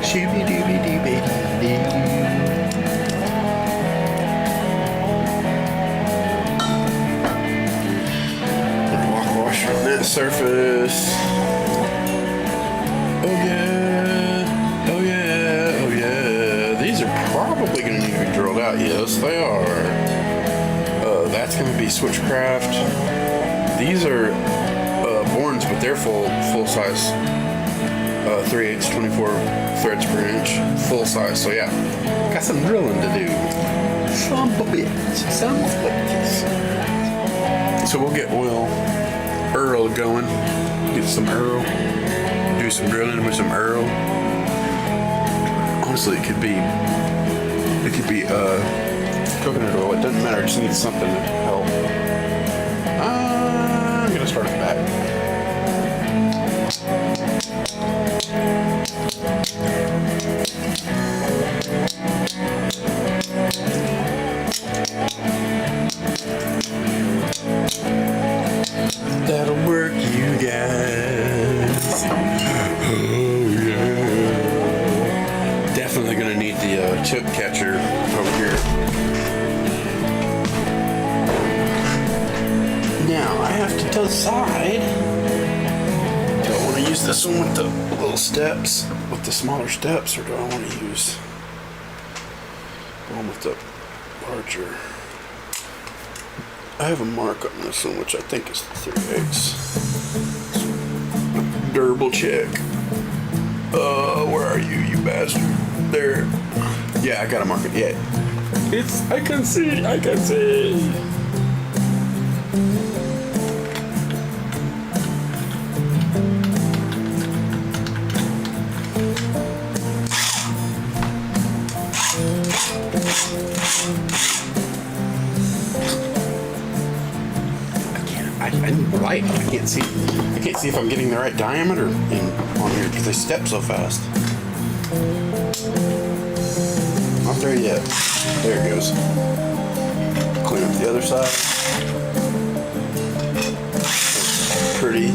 Shooby dooby dooby doo. Wash on that surface. Oh yeah. These are probably going to need to be drilled out. Yes, they are. That's going to be Switchcraft. These are Borns, but they're full size. 3/8, 24 threads per inch, full size. So yeah, got some drilling to do. Some bits. So we'll get Earl going. Get some Earl. Do some drilling with some Earl. Honestly, it could be coconut oil. It doesn't matter. It just needs something to help. I'm gonna start it back. That'll work, you guys. Oh yeah. Definitely gonna need the tip catcher over here. Now I have to decide. Do I want to use this one with the little steps, with the smaller steps, or do I want to use the one with the larger? I have a mark on this one, which I think is the 3/8. Durable check. Where are you, you bastard? There. Yeah, I gotta mark it. Yeah. I can see. I need light. I can't see if I'm getting the right diameter on here because they step so fast. Not there yet. There it goes. Clean up the other side. Pretty.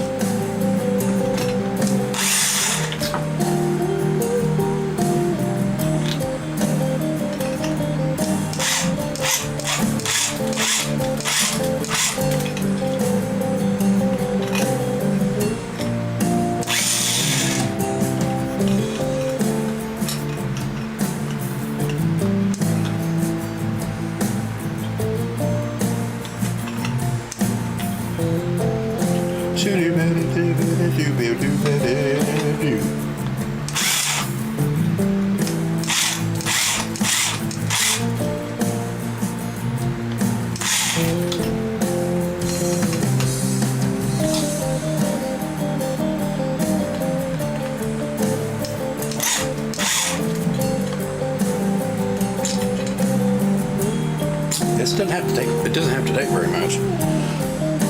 It doesn't have to take very much.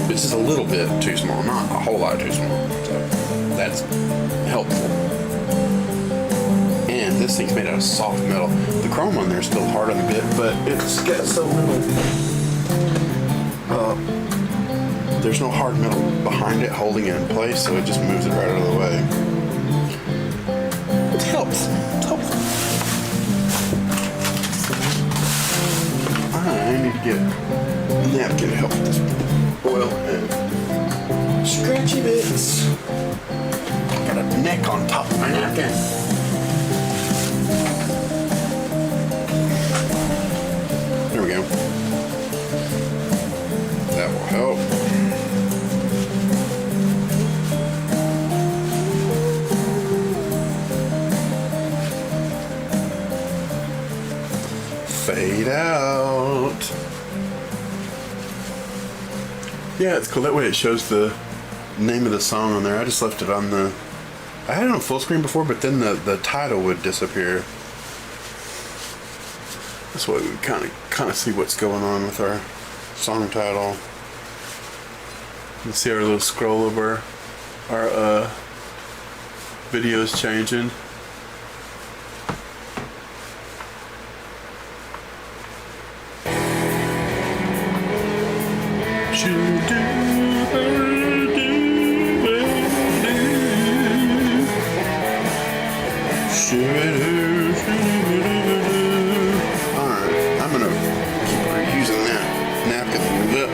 This is a little bit too small, not a whole lot too small. So that's helpful. And this thing's made out of soft metal. The chrome on there is still hard on the bit, but it's got so little. There's no hard metal behind it holding it in place, so it just moves it right out of the way. It helps. It's helpful. I need to get a napkin to help with this oil and scratchy bits. Got a neck on top of my napkin. There we go. Oh. Fade out. Yeah, it's cool. That way it shows the name of the song on there. I just left it on the... I had it on full screen before, but then the title would disappear. That's why we kind of see what's going on with our song title. You can see our little scroll of our videos changing. Alright, I'm gonna keep reusing that napkin a little bit.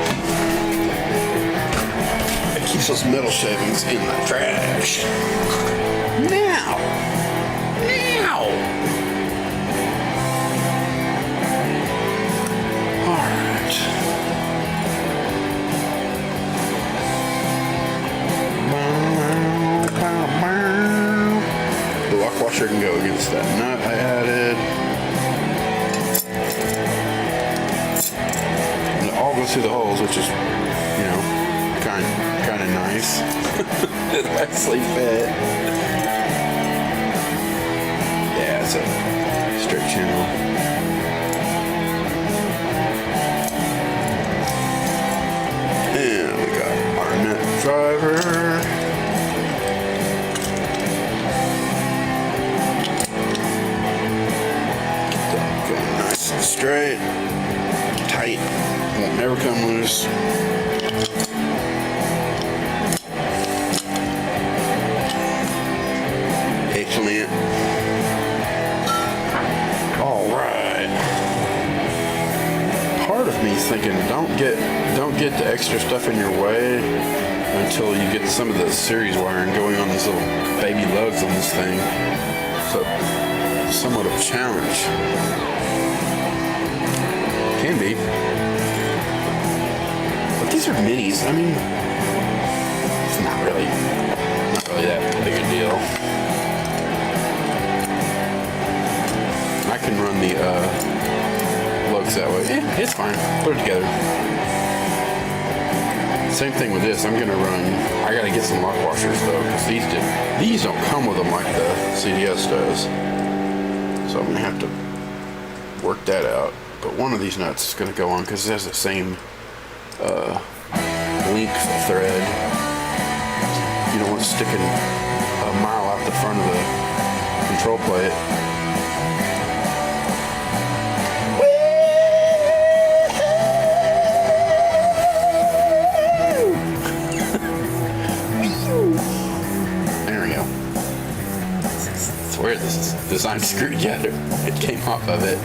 It keeps those metal shavings in the trash. Now! Alright. The lock washer can go against that nut I added. And it all goes through the holes, which is, you know, kind of nice. It actually fit. Yeah, it's a straight channel. And we got our nut driver. Straight, tight, won't never come loose. Excellent. All right. Part of me is thinking, don't get the extra stuff in your way until you get some of the series wiring going on these little baby lugs on this thing. So, somewhat of a challenge. Can be. But these are minis. I mean, it's not really that big a deal. I can run the lugs that way. It's fine. Put it together. Same thing with this. I'm gonna run. I gotta get some lock washers though, because these don't come with them like the CDS does. So I'm gonna have to work that out. But one of these nuts is going to go on because it has the same length thread. You don't want it sticking a mile out the front of the control plate. There we go. It's weird. This is designed screwed together. It came off of it.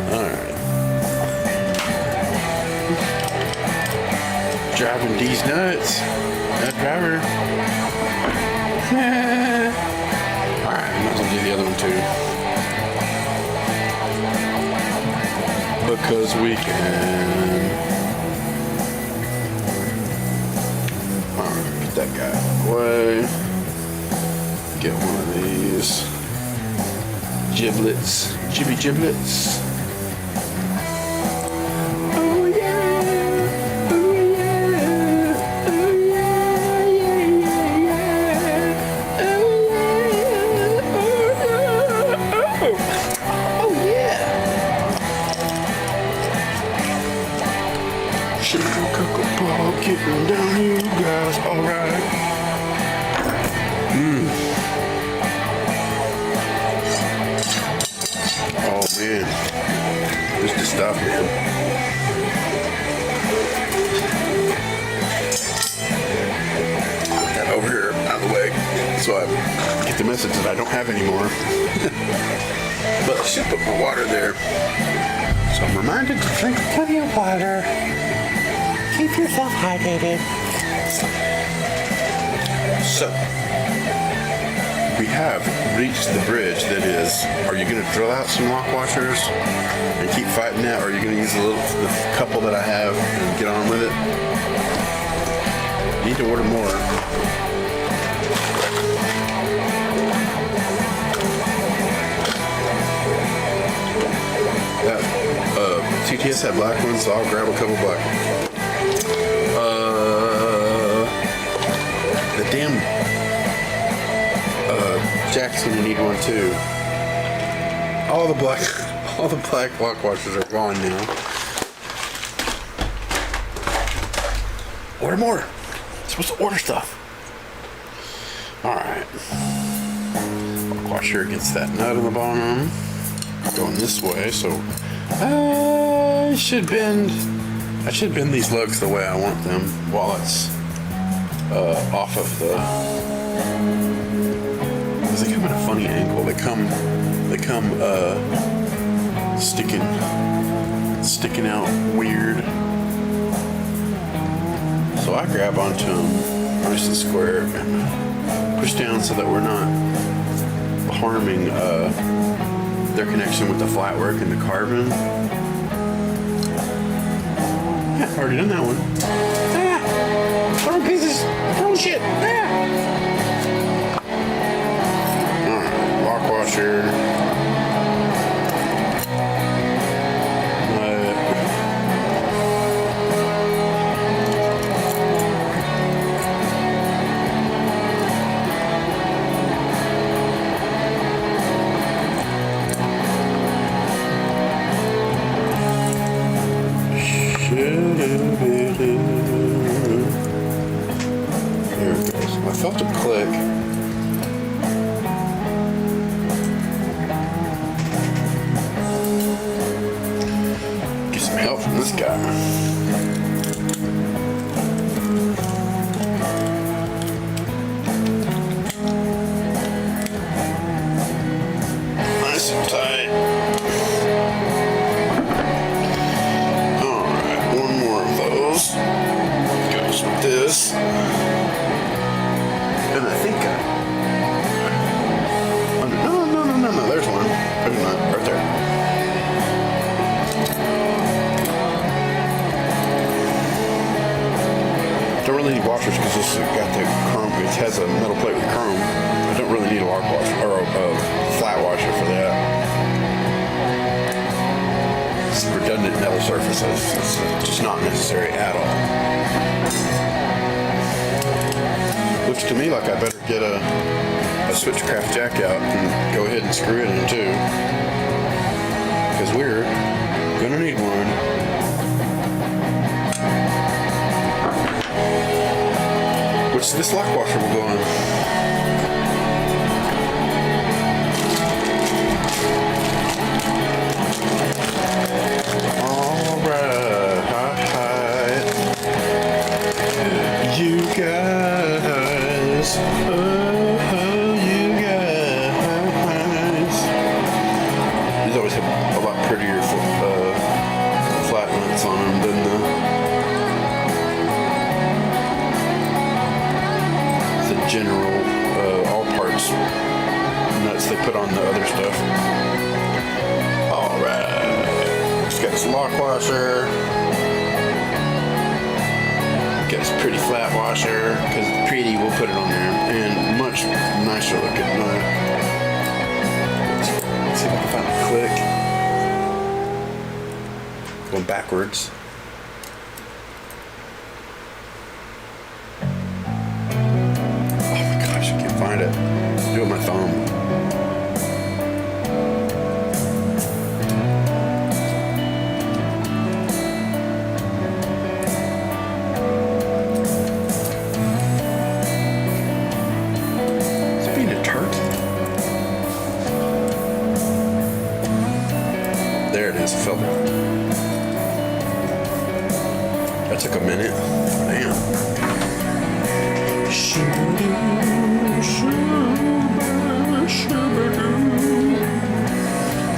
Alright. Driving these nuts. Nut driver. Alright, might as well do the other one too. Because we can. Alright, get that guy out of the way. Get one of these giblets. Jibby giblets. Getting down you guys, alright. Oh man. This is the stuff, man. Put that over here out of the way so I get the message that I don't have anymore. But I should put more water there. So I'm reminded to drink plenty of water. Keep yourself hydrated. So, we have reached the bridge that is, are you going to drill out some lock washers and keep fighting that, or are you going to use the couple that I have and get on with it? Need to order more. CTS had black ones, so I'll grab a couple black ones. The damn Jack's gonna need one too. All the black lock washers are gone now. Order more. I'm supposed to order stuff. Alright. Lock washer against that nut on the bottom. Going this way, so I should bend these lugs the way I want them while it's off of the. Because they come at a funny angle. They come sticking out weird. So I grab onto them nice and square and push down so that we're not harming their connection with the flat work and the carbon. Yeah, I've already done that one. Throwing pieces, throwing shit. Alright, lock washer. There it goes. I felt it click. Get some help from this guy. Nice and tight. Goes with this, and I think no, there's one. There's one right there. Don't really need washers because this has got the chrome. It has a metal plate with chrome. I don't really need a lock washer or a flat washer for that. Redundant metal surfaces. It's just not necessary at all. Looks to me like I better get a switchcraft jack out and go ahead and screw it in too. Because we're gonna need one. Which this lock washer will go on. You guys, you guys. These always have a lot prettier flat nuts on them than the general all parts nuts they put on the other stuff. All right, just got this lock washer. Got this pretty flat washer, because it's pretty, we'll put it on there, and much nicer looking nut. Let's see if I can find a click. Going backwards. Oh my gosh, I can't find it. I'll do it with my thumb. There it is, felt it. That took a minute. Damn.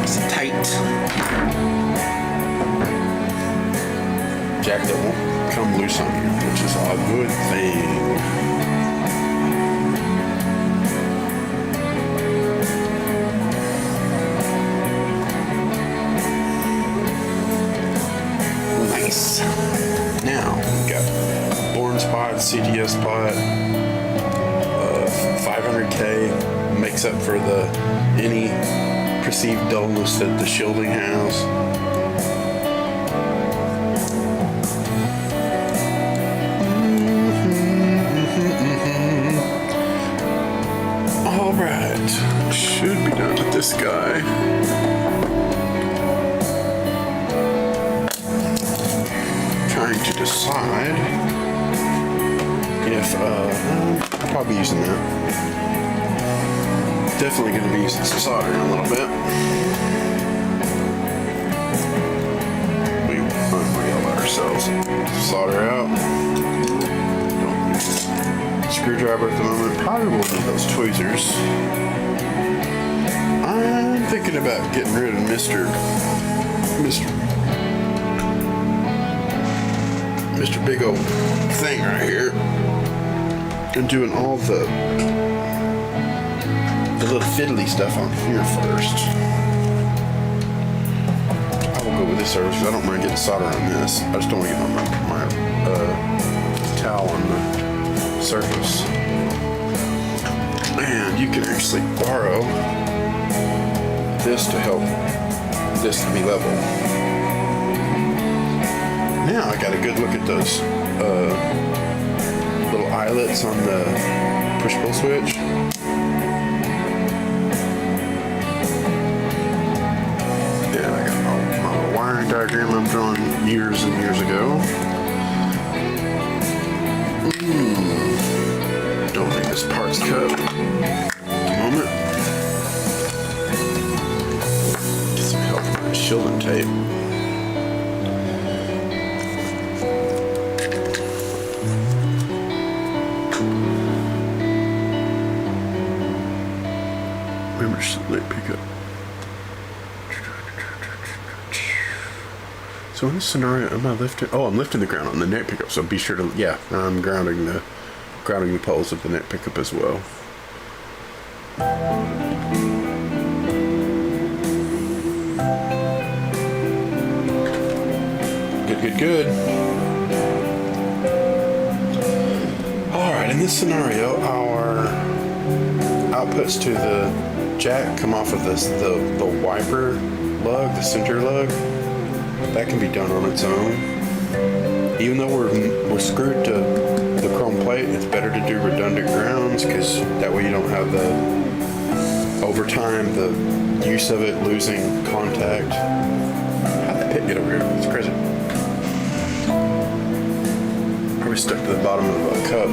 It's tight. Jack that won't come loose on you, which is a good thing. CDS pot. 500K makes up for any perceived dullness that the shielding has. All right, should be done with this guy. Trying to decide if I'll probably be using that. Definitely going to be using some soldering a little bit. We unreal ourselves. Solder out. Don't use screwdriver at the moment. Probably will need those tweezers. I'm thinking about getting rid of Mr. Big old thing right here and doing all the little fiddly stuff on here first. I will go with this service because I don't mind getting solder on this. I just don't want to get on my towel on the surface. And you can actually borrow this to help this to be level. Now I got a good look at those little eyelets on the push-pull switch. Yeah, I got my wiring diagram I've drawn years and years ago. Don't think this part's cut. At the moment. Get some help with my shielding tape. Pick up. So in this scenario, am I lifting? Oh, I'm lifting the ground on the net pickup. So be sure to, yeah, I'm grounding the poles of the net pickup as well. Good. All right, in this scenario, our outputs to the jack come off of the wiper lug, the center lug. That can be done on its own. Even though we're screwed to the chrome plate, it's better to do redundant grounds because that way you don't have over time the use of it losing contact. How'd that pit get over here? It's crazy. Probably stuck to the bottom of a cup.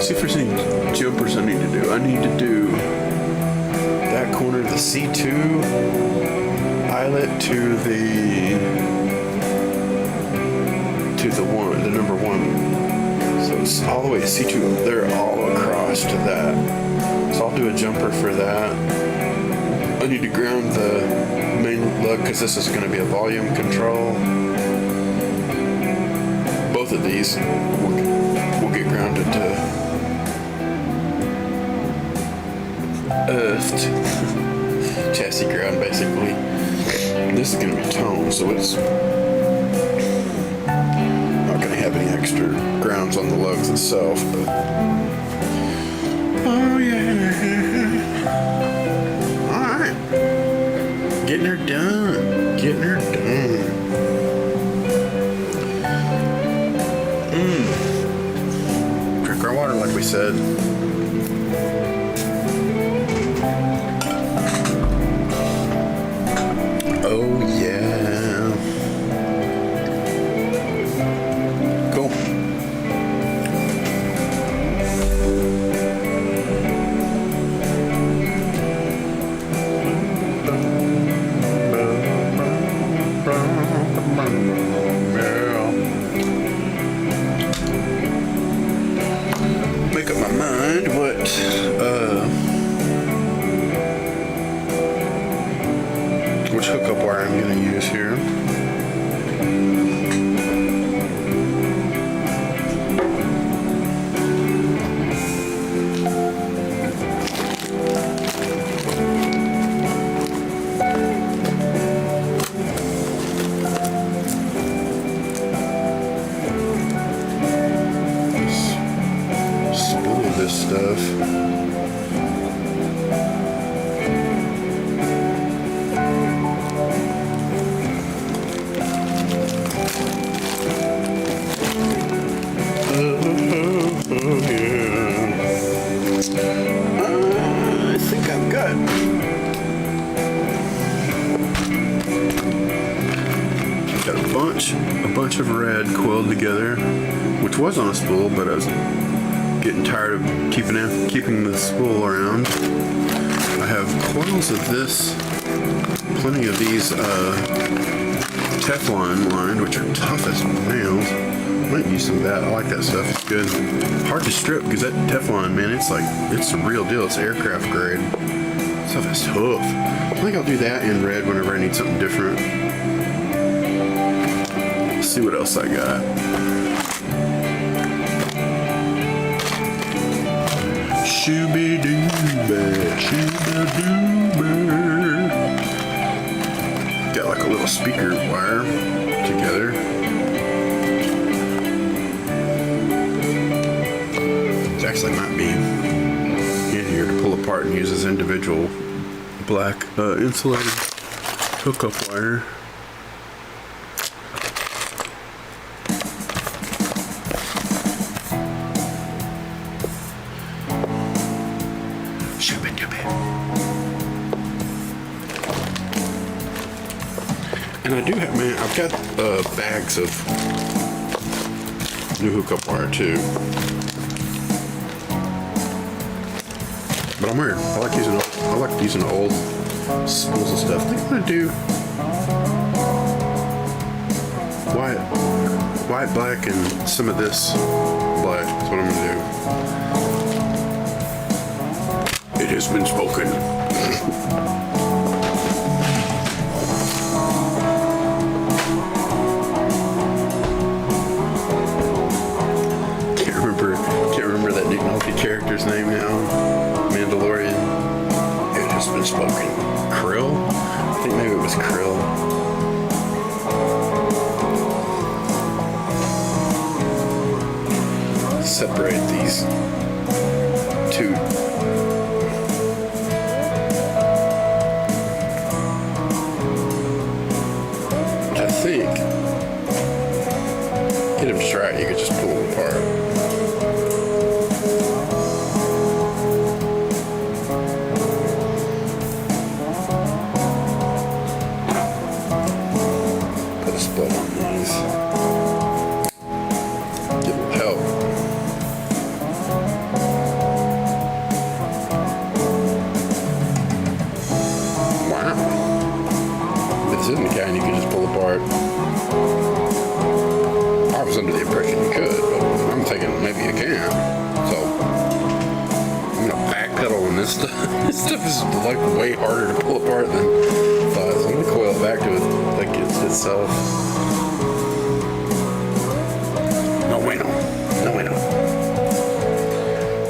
See if there's any jumpers I need to do. I need to do that corner of the C2 eyelet to the number one. So it's all the way to C2 there, all across to that. So I'll do a jumper for that. I need to ground the main lug because this is going to be a volume control. Both of these will get grounded to earthed chassis ground basically. This is going to be toned, so it's not going to have any extra grounds on the lugs itself, but oh yeah. Alright. Getting her done. Drink our water like we said. Oh yeah. Cool. Make up my mind which hookup wire I'm going to use here. this stuff. I think I've got a bunch of red coiled together, which was on a spool, but I was getting tired of keeping the spool around. I have coils of this, plenty of these Teflon lined, which are tough as nails. Might use some of that. I like that stuff. It's good. Hard to strip because that Teflon, man, it's the real deal. It's aircraft grade. Stuff is tough. I think I'll do that in red whenever I need something different. Let's see what else I got. Shooby-dooby, shooby-dooby. Got like a little speaker wire together. It actually might be easier to pull apart and use as individual black insulated hookup wire. And I do have, man, I've got bags of new hookup wire too. But I'm weird. I like using old spools and stuff. I think I'm gonna do white, black, and some of this black. That's what I'm gonna do. It has been spoken. Can't remember that Nick Nolte character's name now. Mandalorian. It has been spoken. Krill? I think maybe it was Krill. Separate these two. I think, get them straight, you could just pull them apart. Isn't the kind you can just pull apart. I was under the impression you could, but I'm thinking maybe you can. So I'm gonna backpedal on this stuff. This stuff is like way harder to pull apart than I thought. So I'm gonna coil it back to it like it's itself. No bueno.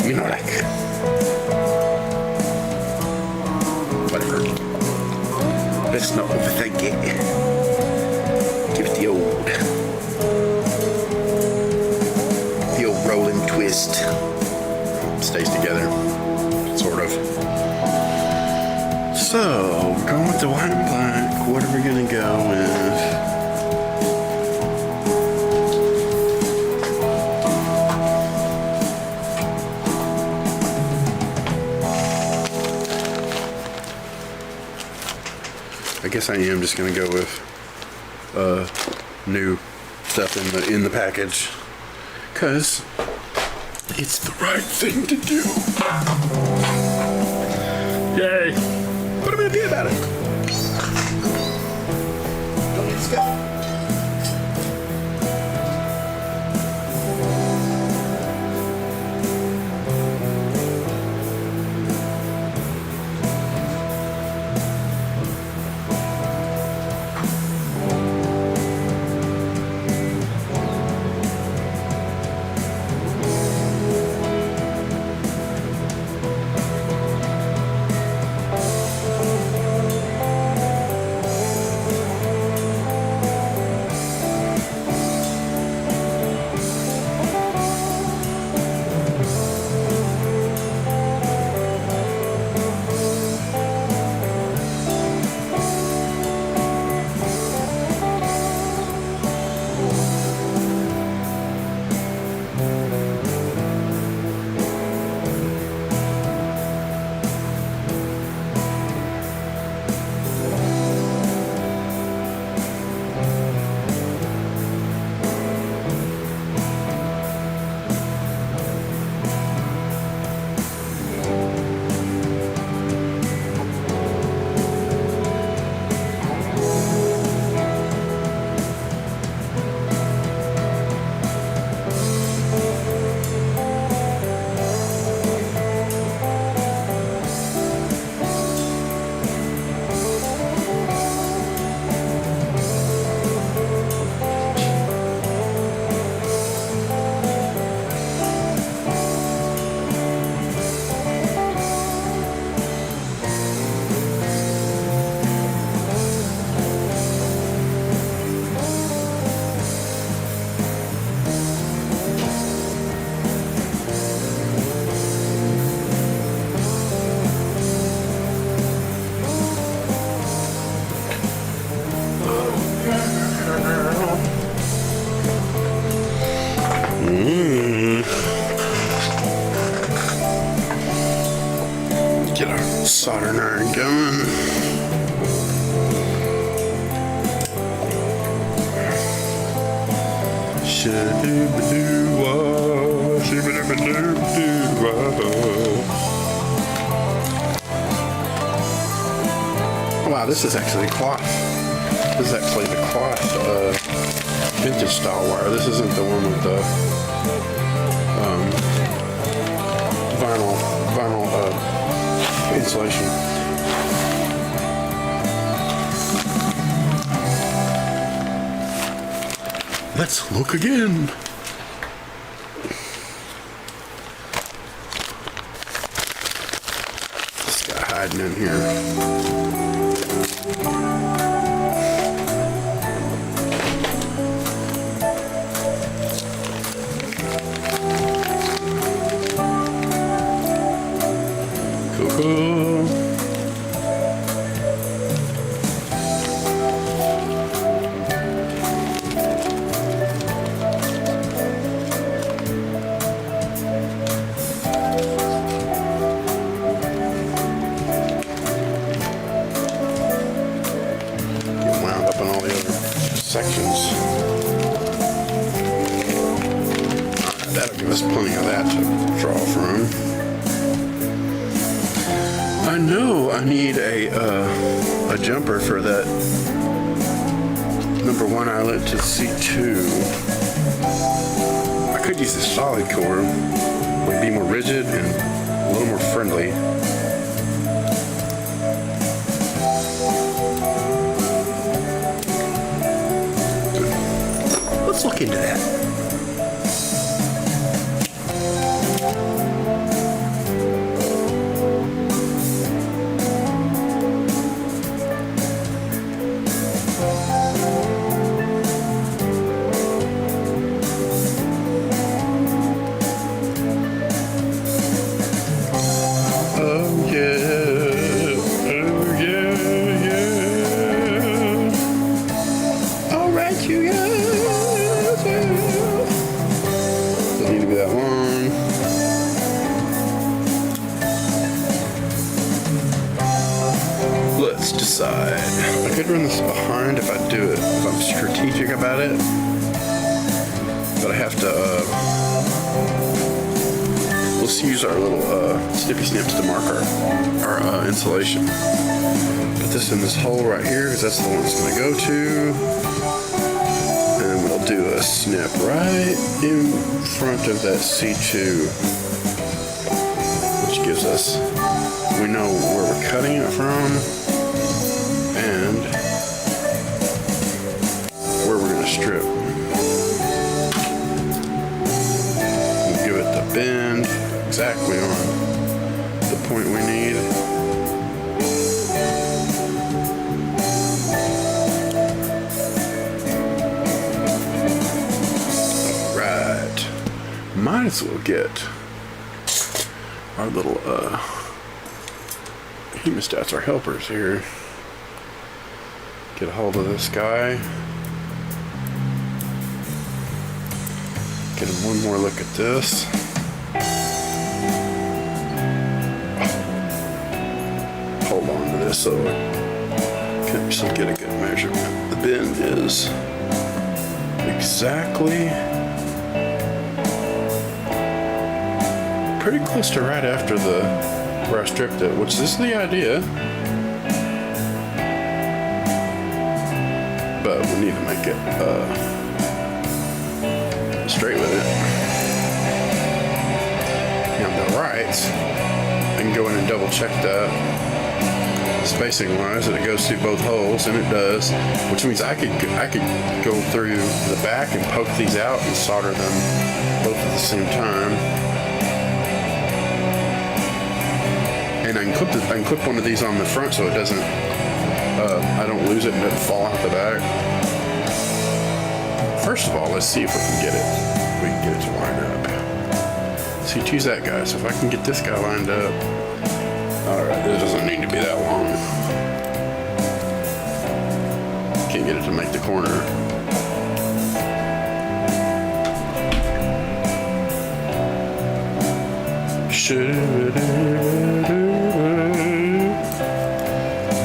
You know, like whatever. Let's not overthink it. Give it the old rolling twist. Stays together, sort of. So, going with the white and black. What are we gonna go with? I guess I am just gonna go with new stuff in the package, cause it's the right thing to do. Yay! What am I gonna do about it? Don't need to go. soldering iron going. Wow, this is actually cloth. This is actually the cloth vintage style wire. This isn't the one with the vinyl insulation. Let's look again. This guy hiding in here. Cool. Get wound up in all the other sections. That'll give us plenty of that to draw from. I know I need a jumper for that number 1 eyelet to C2. I could use the solid core. It would be more rigid and a little more friendly. Let's look into that. Let's decide. I could run this behind if I do it, if I'm strategic about it. But I have to, let's use our little snippy snips to mark our insulation. Put this in this hole right here, because that's the one it's going to go to. And we'll do a snip right in front of that C2, which gives us, we know where we're cutting it from and where we're going to strip. We'll give it the bend exactly on the point we need. Alright. Might as well get our little hemostats, our helpers here. Get a hold of this guy. Get him one more look at this. Hold on to this so I can actually get a good measurement. The bend is exactly pretty close to right after where I stripped it, which is the idea. But we need to make it straight with it. Now the rights, I can go in and double check that spacing wise that it goes through both holes, and it does, which means I could go through the back and poke these out and solder them both at the same time. And I can clip one of these on the front so it doesn't, I don't lose it and it doesn't fall out the back. First of all, let's see if we can get it. We can get it to line up. See, choose that guy. So if I can get this guy lined up, all right, this doesn't need to be that long. Can't get it to make the corner.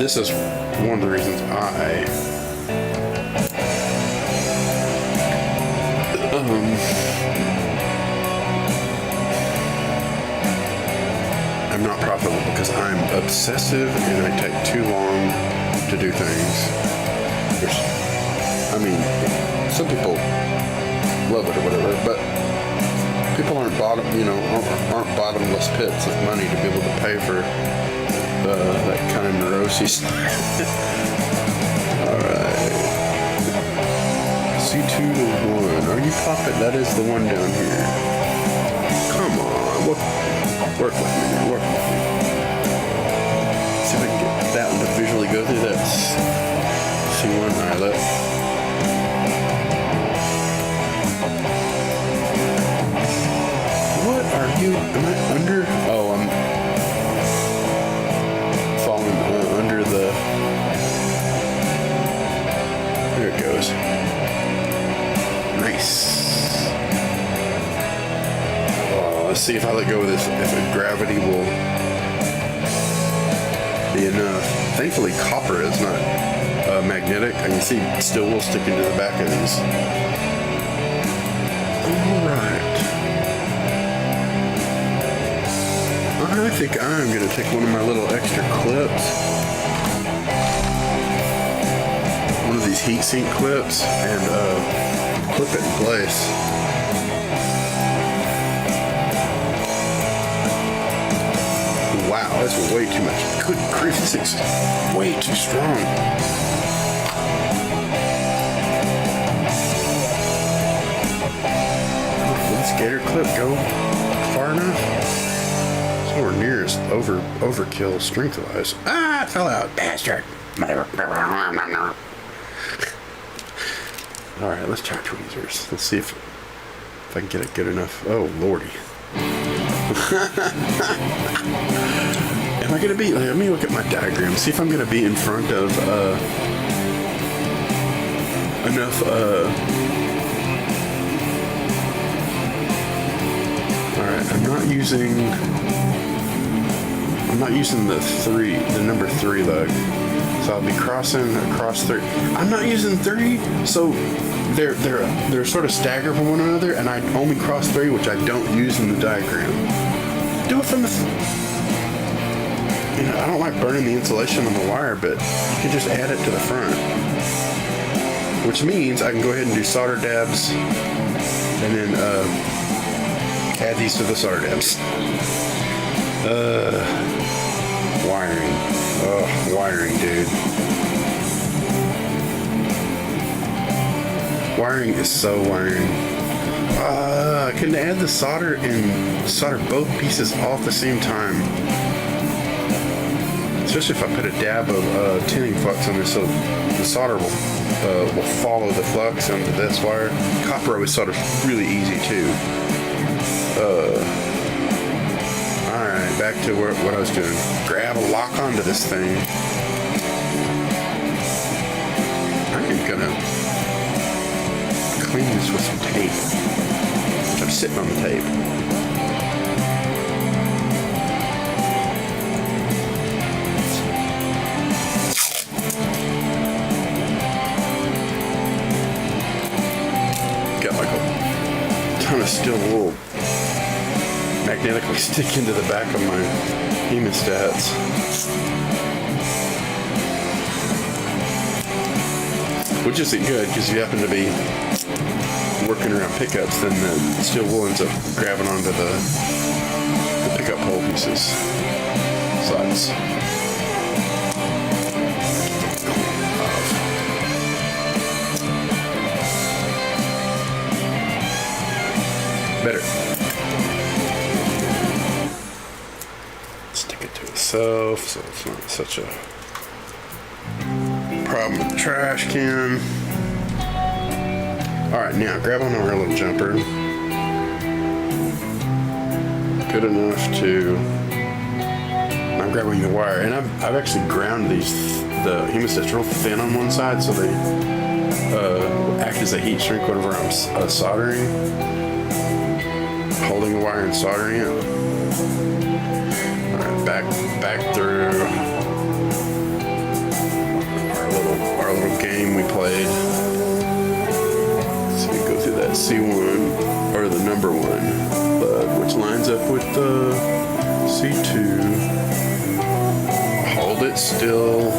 this is one of the reasons I'm not profitable, because I'm obsessive and I take too long to do things. I mean, some people love it or whatever, but people aren't bottomless pits of money to be able to pay for that kind of neuroses. All right, C2 to 1. Are you popping? That is the one down here. Come on, work with me. See if I can get that one to visually go through that C1 eyelet. Am I under? Oh, I'm falling under the. There it goes. Nice. Oh, let's see if I let go of this. If gravity will be enough. Thankfully, copper is not magnetic. I can see steel wool sticking to the back of these. All right. I think I'm going to take one of my little extra clips, one of these heatsink clips, and clip it in place. Wow, that's way too much. Good grief, this thing's way too strong. Did this gator clip go far enough? Nowhere near as overkill strength-wise. Ah, it fell out, bastard. All right, let's try tweezers. Let's see if I can get it good enough. Oh, lordy. Am I gonna be? Let me look at my diagram. See if I'm gonna be in front of enough. All right, I'm not using the number 3 lug. So I'll be crossing across 3. I'm not using 3, so they're sort of staggered from one another, and I only cross 3, which I don't use in the diagram. Do it from the. I don't like burning the insulation on the wire, but you can just add it to the front, which means I can go ahead and do solder dabs, and then add these to the solder dabs. Wiring. Oh, wiring, dude. Wiring is so wiring. I can add the solder and solder both pieces all at the same time. Especially if I put a dab of tinning flux on this, so the solder will follow the flux onto this wire. Copper always solders really easy too. Alright, back to what I was doing. Grab a lock onto this thing. I am gonna clean this with some tape. I'm sitting on the tape. Got like a ton of steel wool magnetically stick into the back of my hemostats. Which isn't good, because if you happen to be working around pickups, then the steel wool ends up grabbing onto the pickup hole pieces. Sucks. Better. Stick it to itself so it's not such a problem with the trash can. Alright, now grab on our little jumper. Good enough to. I'm grabbing the wire, and I've actually ground the hemostats real thin on one side so they act as a heat shrink whenever I'm soldering. Holding the wire and soldering it. Alright, back through. played. So we go through that C1 or the number 1 lug, which lines up with the C2. Hold it still.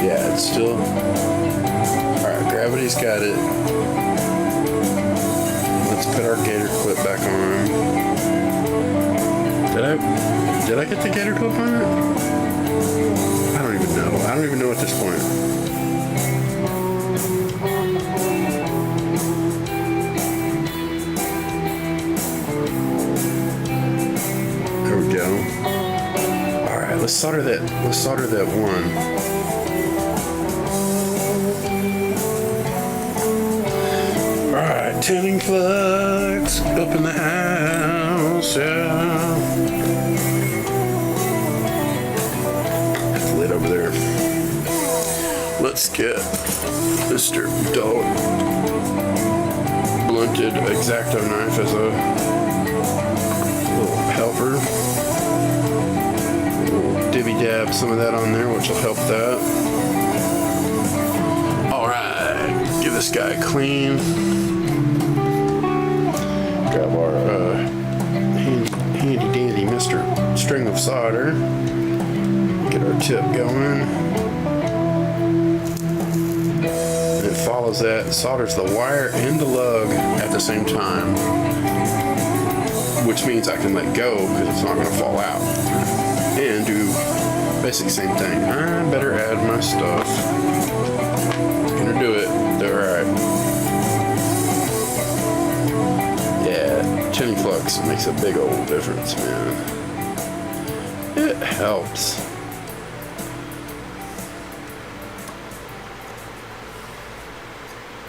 Yeah, it's still. Alright, gravity's got it. Let's put our gator clip back on. Did I get the gator clip on it? I don't even know. I don't even know at this point. There we go. Alright, let's solder that one. Alright, tinning flux up in the house, yeah. It's lit over there. Let's get Mr. Dull blunted X-Acto knife as a little helper. We'll divvy dab some of that on there, which will help that. Alright, give this guy a clean. Grab our handy dandy Mr. String of Solder. Get our tip going. And it follows that, solders the wire and the lug at the same time. Which means I can let go because it's not going to fall out. And do basic same thing. I better add my stuff. Gonna do it. Alright. Yeah, tinning flux makes a big old difference, man. It helps.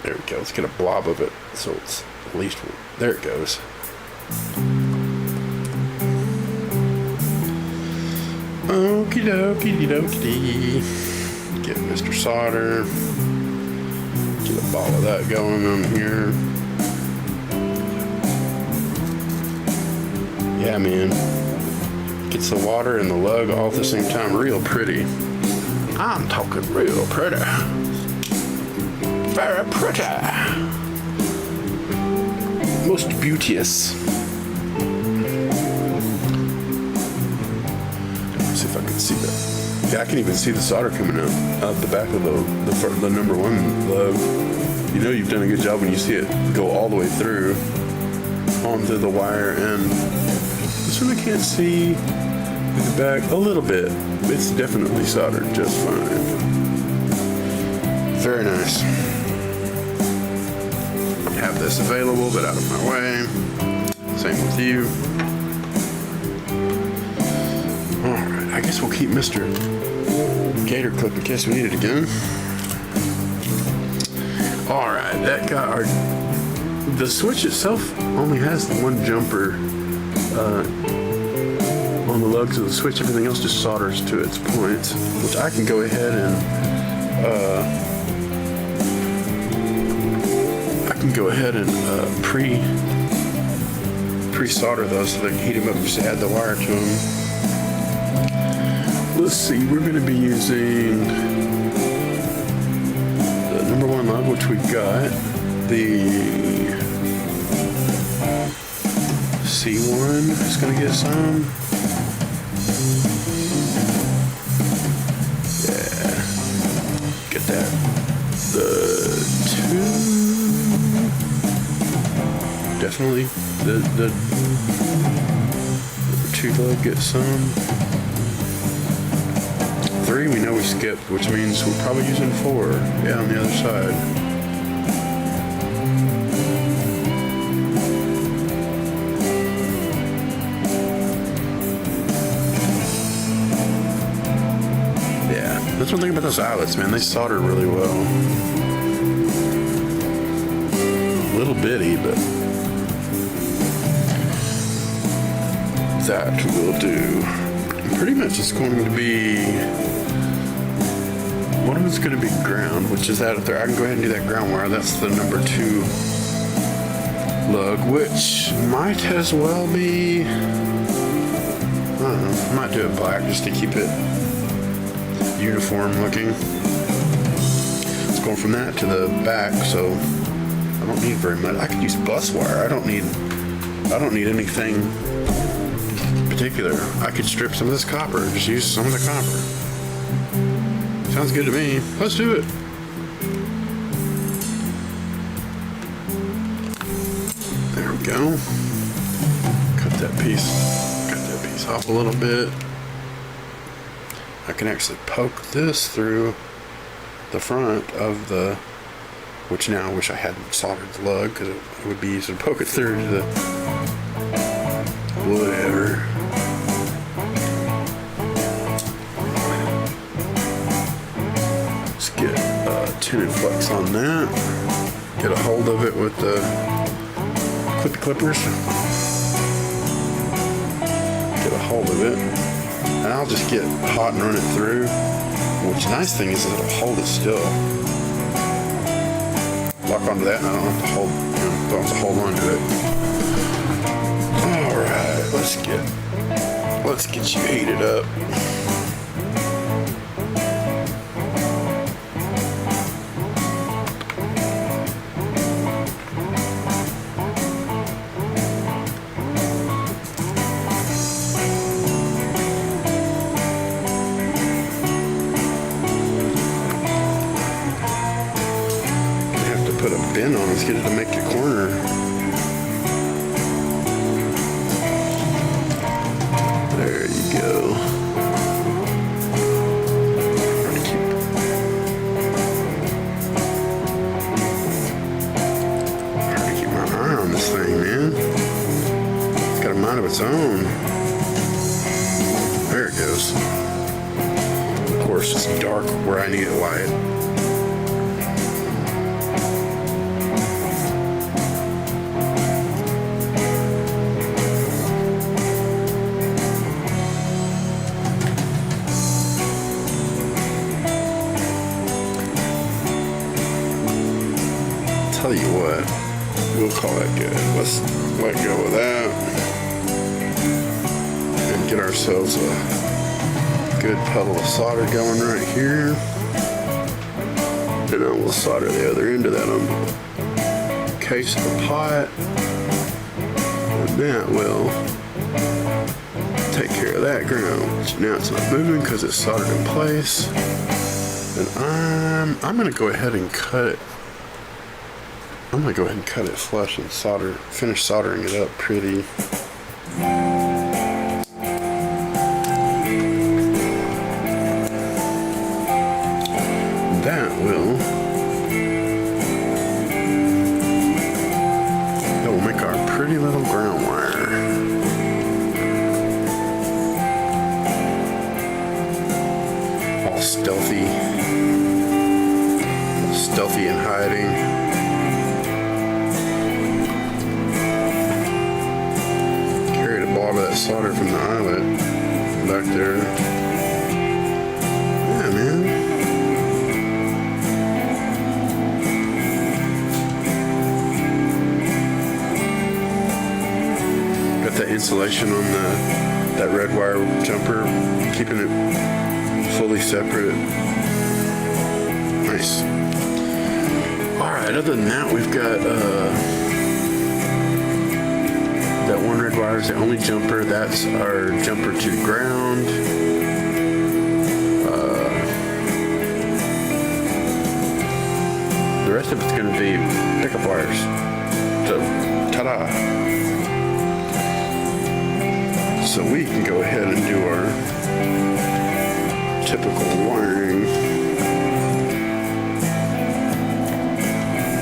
There we go. Let's get a blob of it so it's at least there it goes. Okie dokie dokie. Get Mr. Solder. Get a ball of that going on here. Yeah, man. Gets the water and the lug all at the same time. Real pretty. I'm talking real pretty. Very pretty. Most beauteous. Let's see if I can see that. Yeah, I can even see the solder coming out the back of the number 1 lug. You know you've done a good job when you see it go all the way through onto the wire, and this one I can't see the back a little bit. It's definitely soldered just fine. Very nice. Have this available, but out of my way. Same with you. Alright, I guess we'll keep Mr. Gator clip in case we need it again. Alright, that got our... The switch itself only has the one jumper on the lugs of the switch. Everything else just solders to its points, which I can go ahead and pre-solder those so they can heat them up and just add the wire to them. Let's see, we're going to be using the number 1 lug, which we got, the C1 is going to get some. Yeah, get that. The 2, definitely the 2 lug gets some. 3 we know we skipped, which means we're probably using 4. Yeah, on the other side. Yeah, that's one thing about those outlets, man. They solder really well. A little bitty, but that will do. Pretty much it's going to be, one of it's going to be ground, which is that up there. I can go ahead and do that ground wire. That's the number 2 lug, which might as well be, I don't know, I might do it black just to keep it uniform looking. It's going from that to the back, so I don't need very much. I could use bus wire. I don't need anything particular. I could strip some of this copper. Just use some of the copper. Sounds good to me. Let's do it. There we go. Cut that piece off a little bit. I can actually poke this through the front of the, which now I wish I hadn't soldered the lug because it would be easy to poke it through to the whatever. Let's get tinted flux on that. Get a hold of it with the clippy clippers. Get a hold of it. And I'll just get hot and run it through. Which nice thing is it'll hold it still. Lock onto that and I don't have to don't have to hold on to it. Alright, let's get you heated up. Put a bin on, let's get it to make the corner. There you go. Hard to keep my eye on this thing, man. It's got a mind of its own. There it goes. Of course, it's dark where I need it light. Tell you what, we'll call that good. Let's let go of that and get ourselves a good puddle of solder going right here. And then we'll solder the other end of that on the case of the pot. And that will take care of that ground. Now it's not moving because it's soldered in place. And I'm going to go ahead and cut it. I'm going to go ahead and cut it flush and finish soldering it up pretty. That will make our pretty little ground wire. All stealthy and hiding. That solder from the eyelet back there. Yeah, man. Got that insulation on that red wire jumper, keeping it fully separate. Nice. Alright, other than that, we've got that one red wire is the only jumper. That's our jumper to the ground. The rest of it's going to be pickup wires. So, ta-da! So we can go ahead and do our typical wiring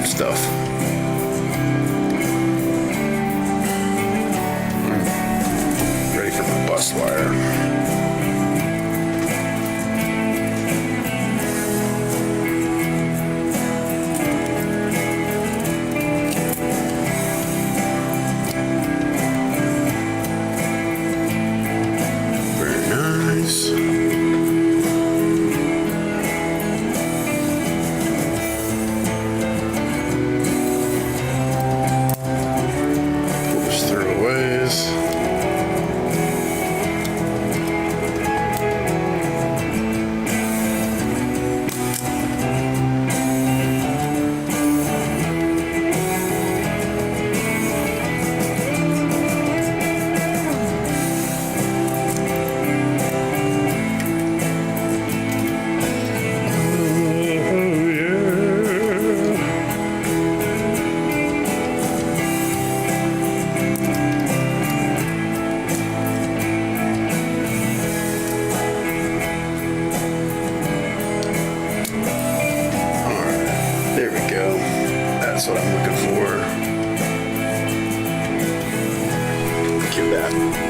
stuff. Bus wire. Very nice.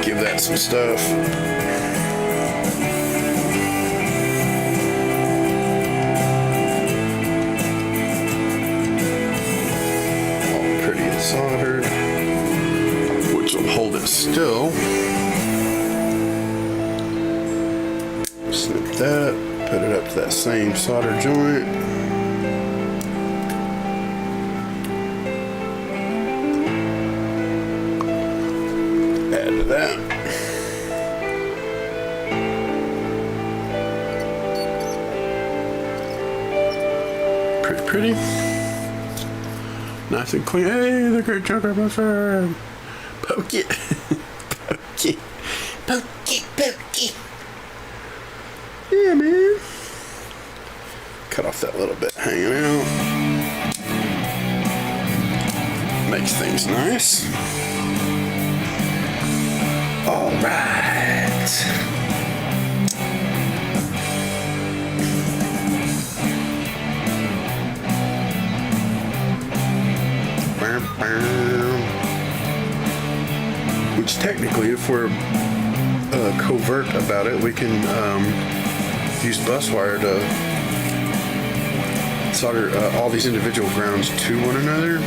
Give that some stuff. All pretty and soldered, which will hold it still. Snip that, put it up to that same solder joint. Add to that. Pretty. Nice and clean. Hey, the great chunker mushroom. Poke it. Poke it. Poke it. Poke it. Yeah, man. Cut off that little bit hanging out. Makes things nice. All right. Which technically, if we're covert about it, we can use bus wire to solder all these individual grounds to one another.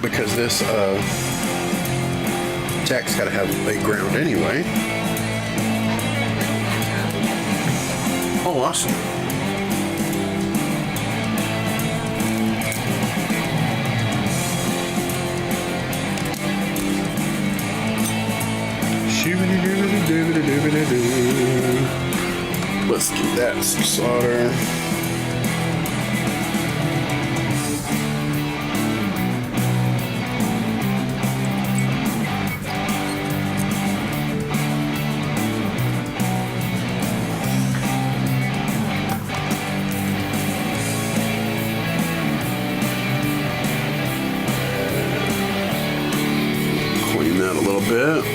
Because this jack's got to have a ground anyway. Oh, awesome. Let's give that some solder. Clean that a little bit.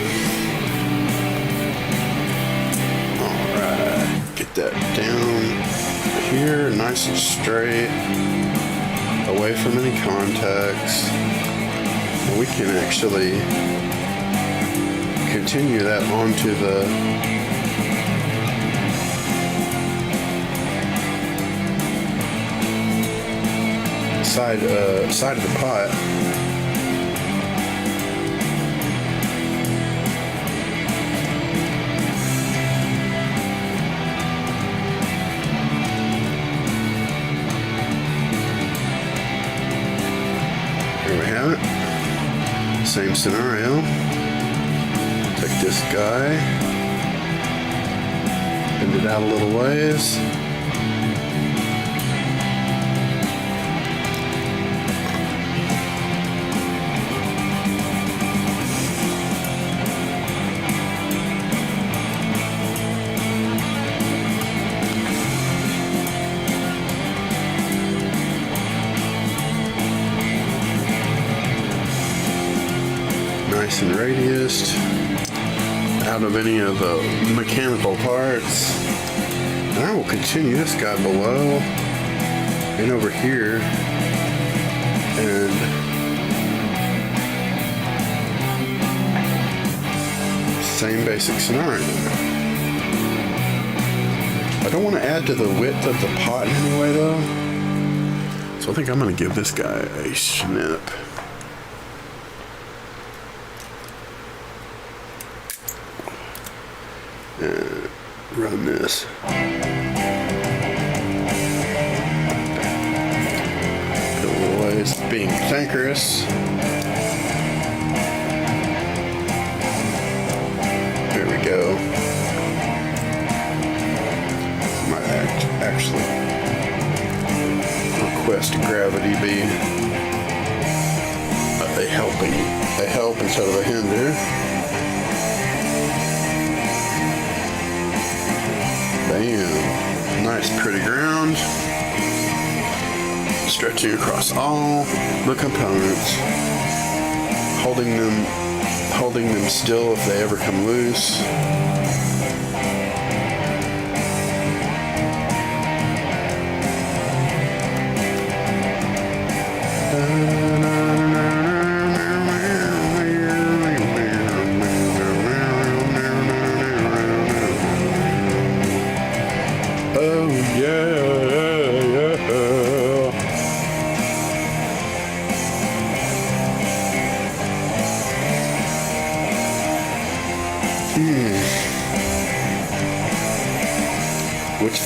That down here, nice and straight, away from any contacts. And we can actually continue that onto the side of the pot. Same scenario. Take this guy, bend it out a little ways. Nice and radiused, out of any of the mechanical parts. And I will continue this guy below and over here, and same basic scenario. I don't want to add to the width of the pot in any way though, so I think I'm going to give this guy a snip. And run this. Put a little ways, being cantankerous. There we go. Might actually request gravity be a help instead of a hinder. Bam. Nice pretty ground. Stretching across all the components. Holding them still if they ever come loose.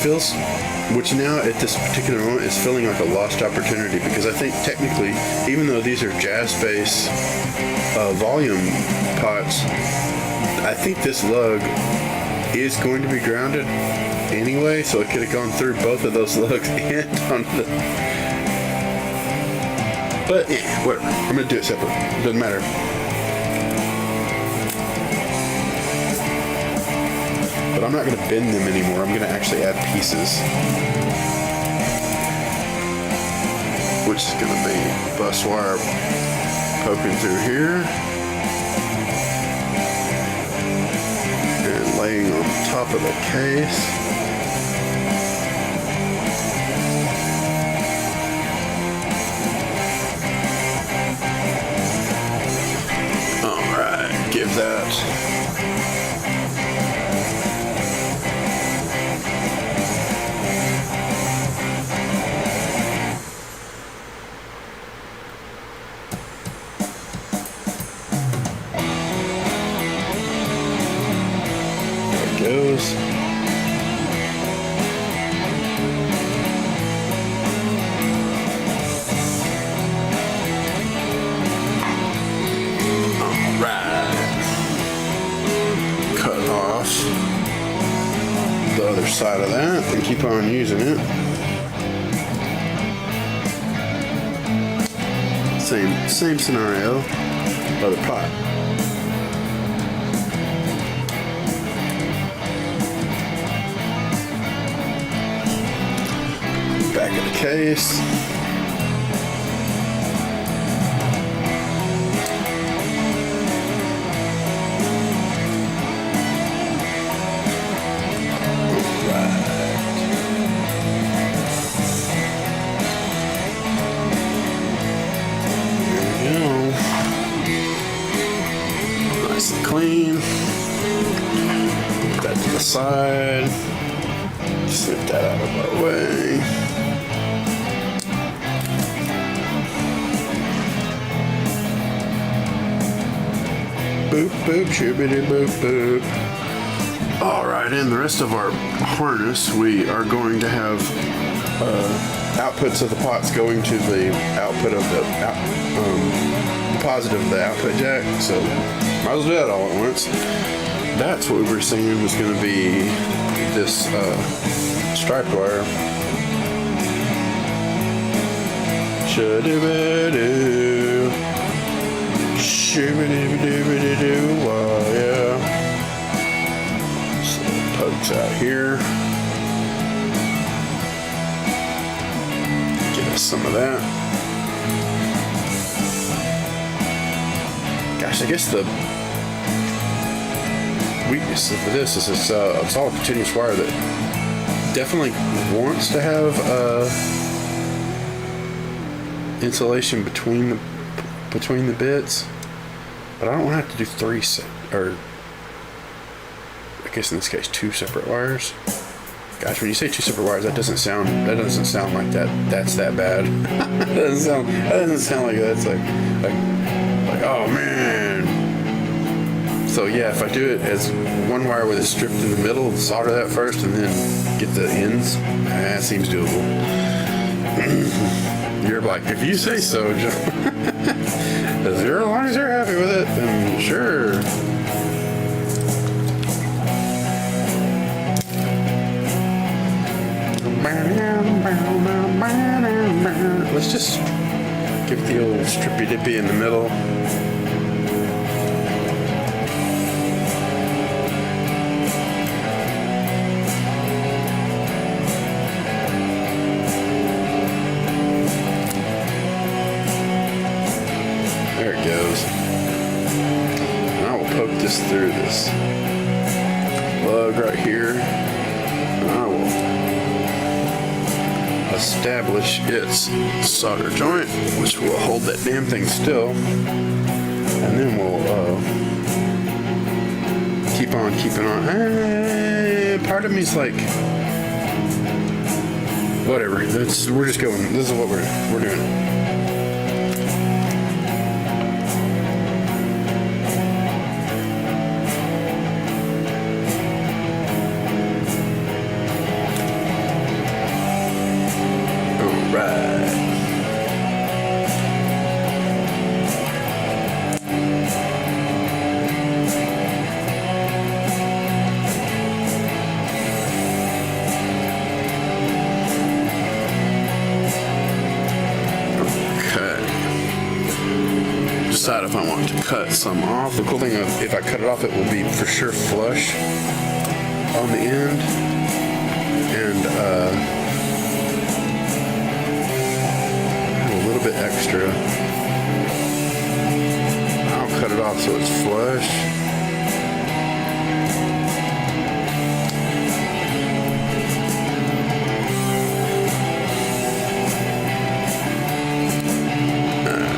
feels, which now at this particular moment is feeling like a lost opportunity, because I think technically, even though these are jazz bass volume pots, I think this lug is going to be grounded anyway, so it could have gone through both of those lugs and on the. But yeah, whatever. I'm gonna do it separate. Doesn't matter. But I'm not gonna bend them anymore. I'm gonna actually add pieces, which is gonna be bus wire poking through here and laying on top of the case. Give that there it goes. The other side of that and keep on using it. Same scenario, other pot. Back of the case. Clean. Put that to the side. Slip that out of our way. Boop, boop, shibbity, boop, boop. All right, in the rest of our harness, we are going to have outputs of the pots going to the output of the positive of the output jack. So might as well do that all at once. That's what we were saying was going to be this striped wire. Shoo-doo-ba-doo. Shoo-ba-doo-ba-doo-ba-doo. Yeah. So it pokes out here. Get us some of that. Gosh, I guess the weakness of this is it's all a continuous wire that definitely wants to have insulation between the bits, but I don't want to have to do or I guess in this case 2 separate wires. Gosh, when you say 2 separate wires, that doesn't sound like that's that bad. that doesn't sound like that's like oh man. So yeah, if I do it as one wire with it stripped in the middle, solder that first and then get the ends, that seems doable. You're like, if you say so, Joe. As long as you're happy with it, then sure. Let's just give the old strippy dippy in the middle. There it goes. And I will poke this through this lug right here. And I will establish its solder joint, which will hold that damn thing still, and then we'll keep on keeping on. Part of me's like, whatever. We're just going. This is what we're doing. Right. Decide if I want to cut some off. The cool thing is if I cut it off, it will be for sure flush on the end, and a little bit extra. I'll cut it off so it's flush.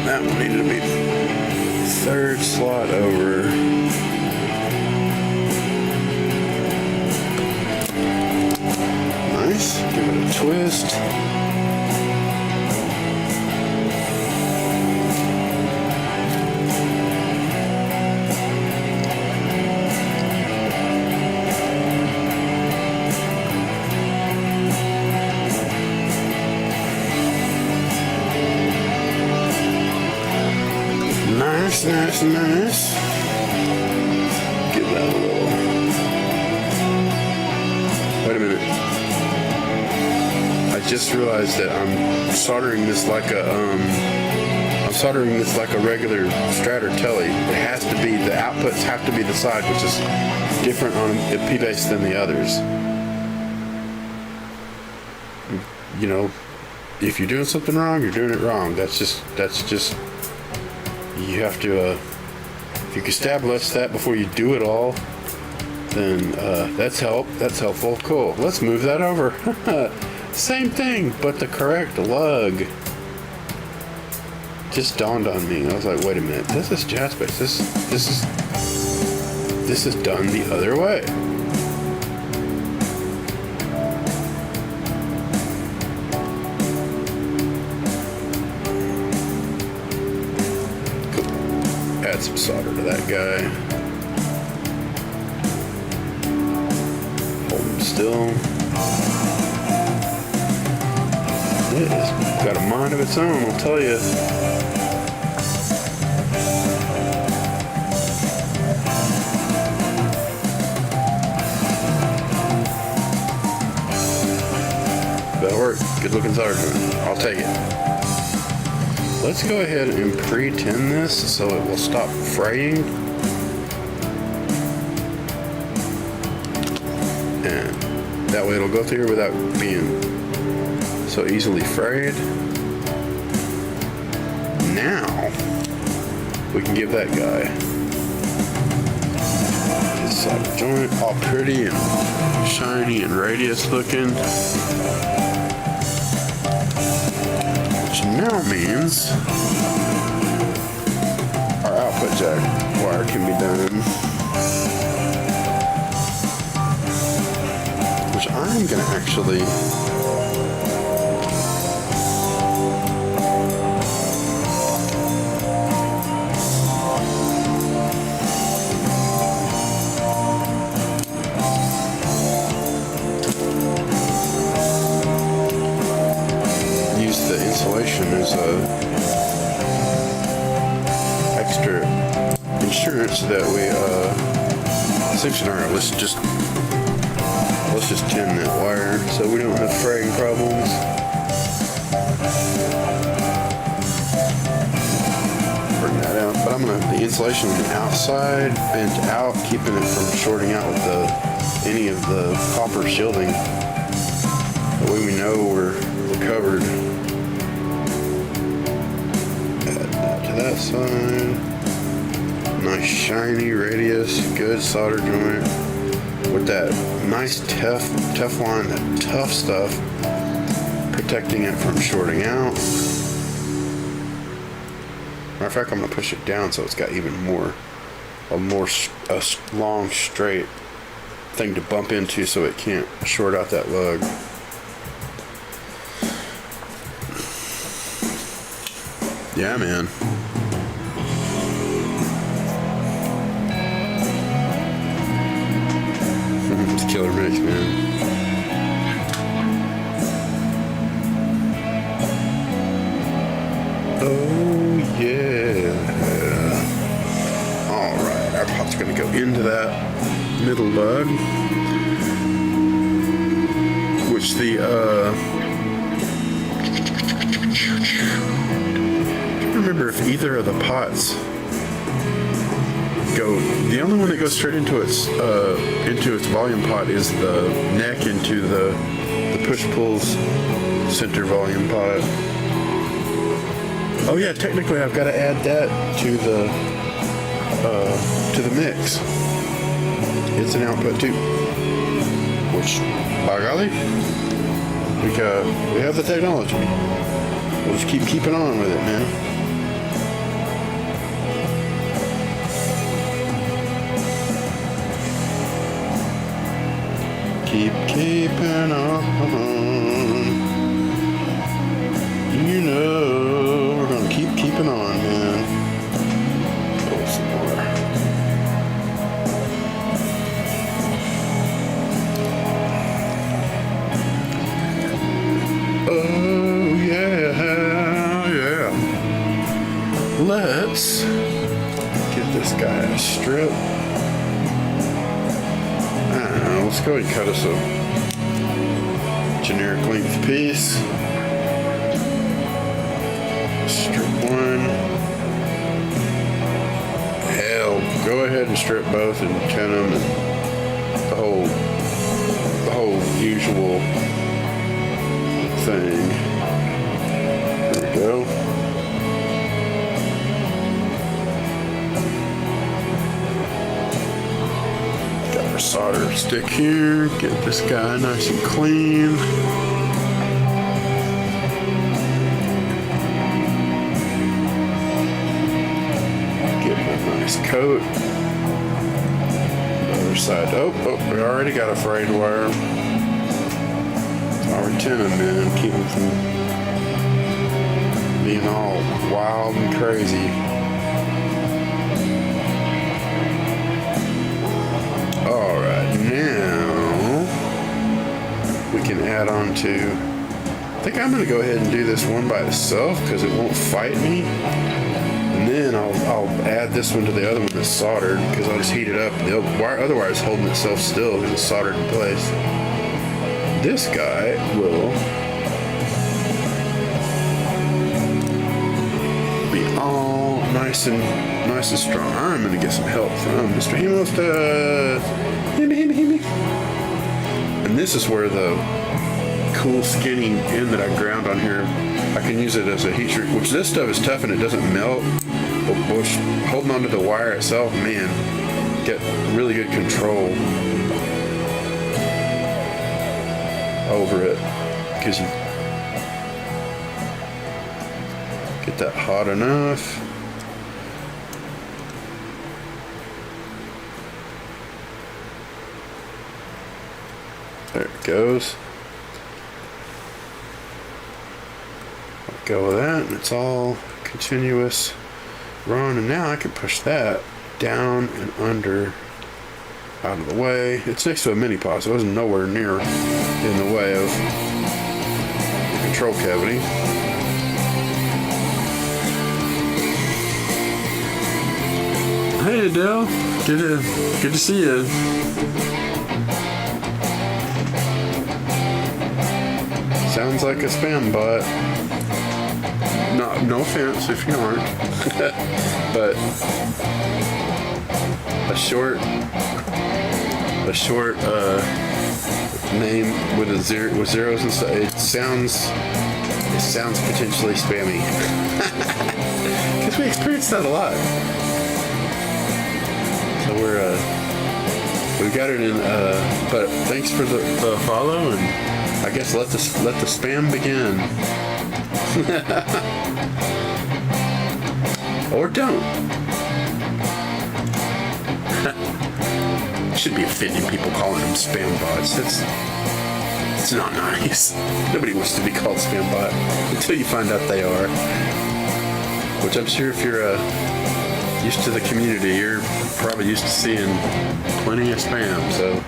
That one needed to be third slot over. Nice. Give it a twist. Nice. Give that a little. Wait a minute. I just realized that I'm soldering this like a regular Stratter Telly. It has to be, the outputs have to be the side, which is different on a P-Bass than the others. You know, if you're doing something wrong, you're doing it wrong. That's just. You have to, if you can establish that before you do it all, then that's helpful. Cool. Let's move that over. Same thing, but the correct lug. Just dawned on me. I was like, wait a minute. This is jazz bass. This is done the other way. Add some solder to that guy. Hold him still. It has got a mind of its own, I'll tell you. That'll work. Good looking solder joint. I'll take it. Let's go ahead and pre-tin this so it will stop fraying. And that way it'll go through here without being so easily frayed. Now, we can give that guy his solder joint, all pretty and shiny and radius looking. Which now means our output jack wire can be done. Which I'm going to actually insulation as a extra insurance that we essentially let's just tin that wire so we don't have fraying problems. Bring that out, but I'm gonna the insulation on the outside bent out, keeping it from shorting out with any of the copper shielding. That way we know we're covered. That side, nice shiny radius, good solder joint with that nice Teflon, that tough stuff, protecting it from shorting out. Matter of fact, I'm gonna push it down so it's got even more, a long straight thing to bump into so it can't short out that lug. Yeah, man. It's killer mix, man. Oh yeah. Alright, our pot's gonna go into that middle bud. Which the I don't remember if either of the pots go. The only one that goes straight into its volume pot is the neck into the push pulls center volume pot. Oh yeah, technically I've got to add that to the mix. It's an output too. Which, by golly, we have the technology. We'll just keeping on with it, man. Keeping on. You know, we're gonna keeping on, man. Pull some more. Oh yeah. Let's get this guy a strip. Let's go ahead and cut us a generic length piece. Strip one. Hell, go ahead and strip both and tin them and the whole usual thing. There we go. Solder stick here, get this guy nice and clean. Give him a nice coat. The other side. Oh, we already got a frayed wire. I'll tin them in, keep them from being all wild and crazy. Now we can add on to, I think I'm going to go ahead and do this one by itself because it won't fight me. And then I'll add this one to the other one that's soldered because I'll just heat it up. The other wire is holding itself still because it's soldered in place. This guy will be all nice and strong. I'm going to get some help from Mr. Hemostat. And this is where the cool skinny end that I ground on here, I can use it as a heat shrink, which this stuff is tough and it doesn't melt. But holding onto the wire itself, man, get really good control over it because you get that hot enough. There it goes. Let go of that, and it's all continuous run. And now I can push that down and under, out of the way. It's next to a mini pot, so it wasn't nowhere near in the way of the control cavity. Hey Adele, good to see you. Sounds like a spam bot. No offense if you aren't, but a short name with zeros and stuff. It sounds potentially spammy because we experience that a lot. So we got it in. But thanks for the follow, and I guess let the spam begin. Or don't. Should be offending people calling them spam bots. It's not nice. Nobody wants to be called spam bot until you find out they are. Which I'm sure if you're used to the community, you're probably used to seeing plenty of spam. So.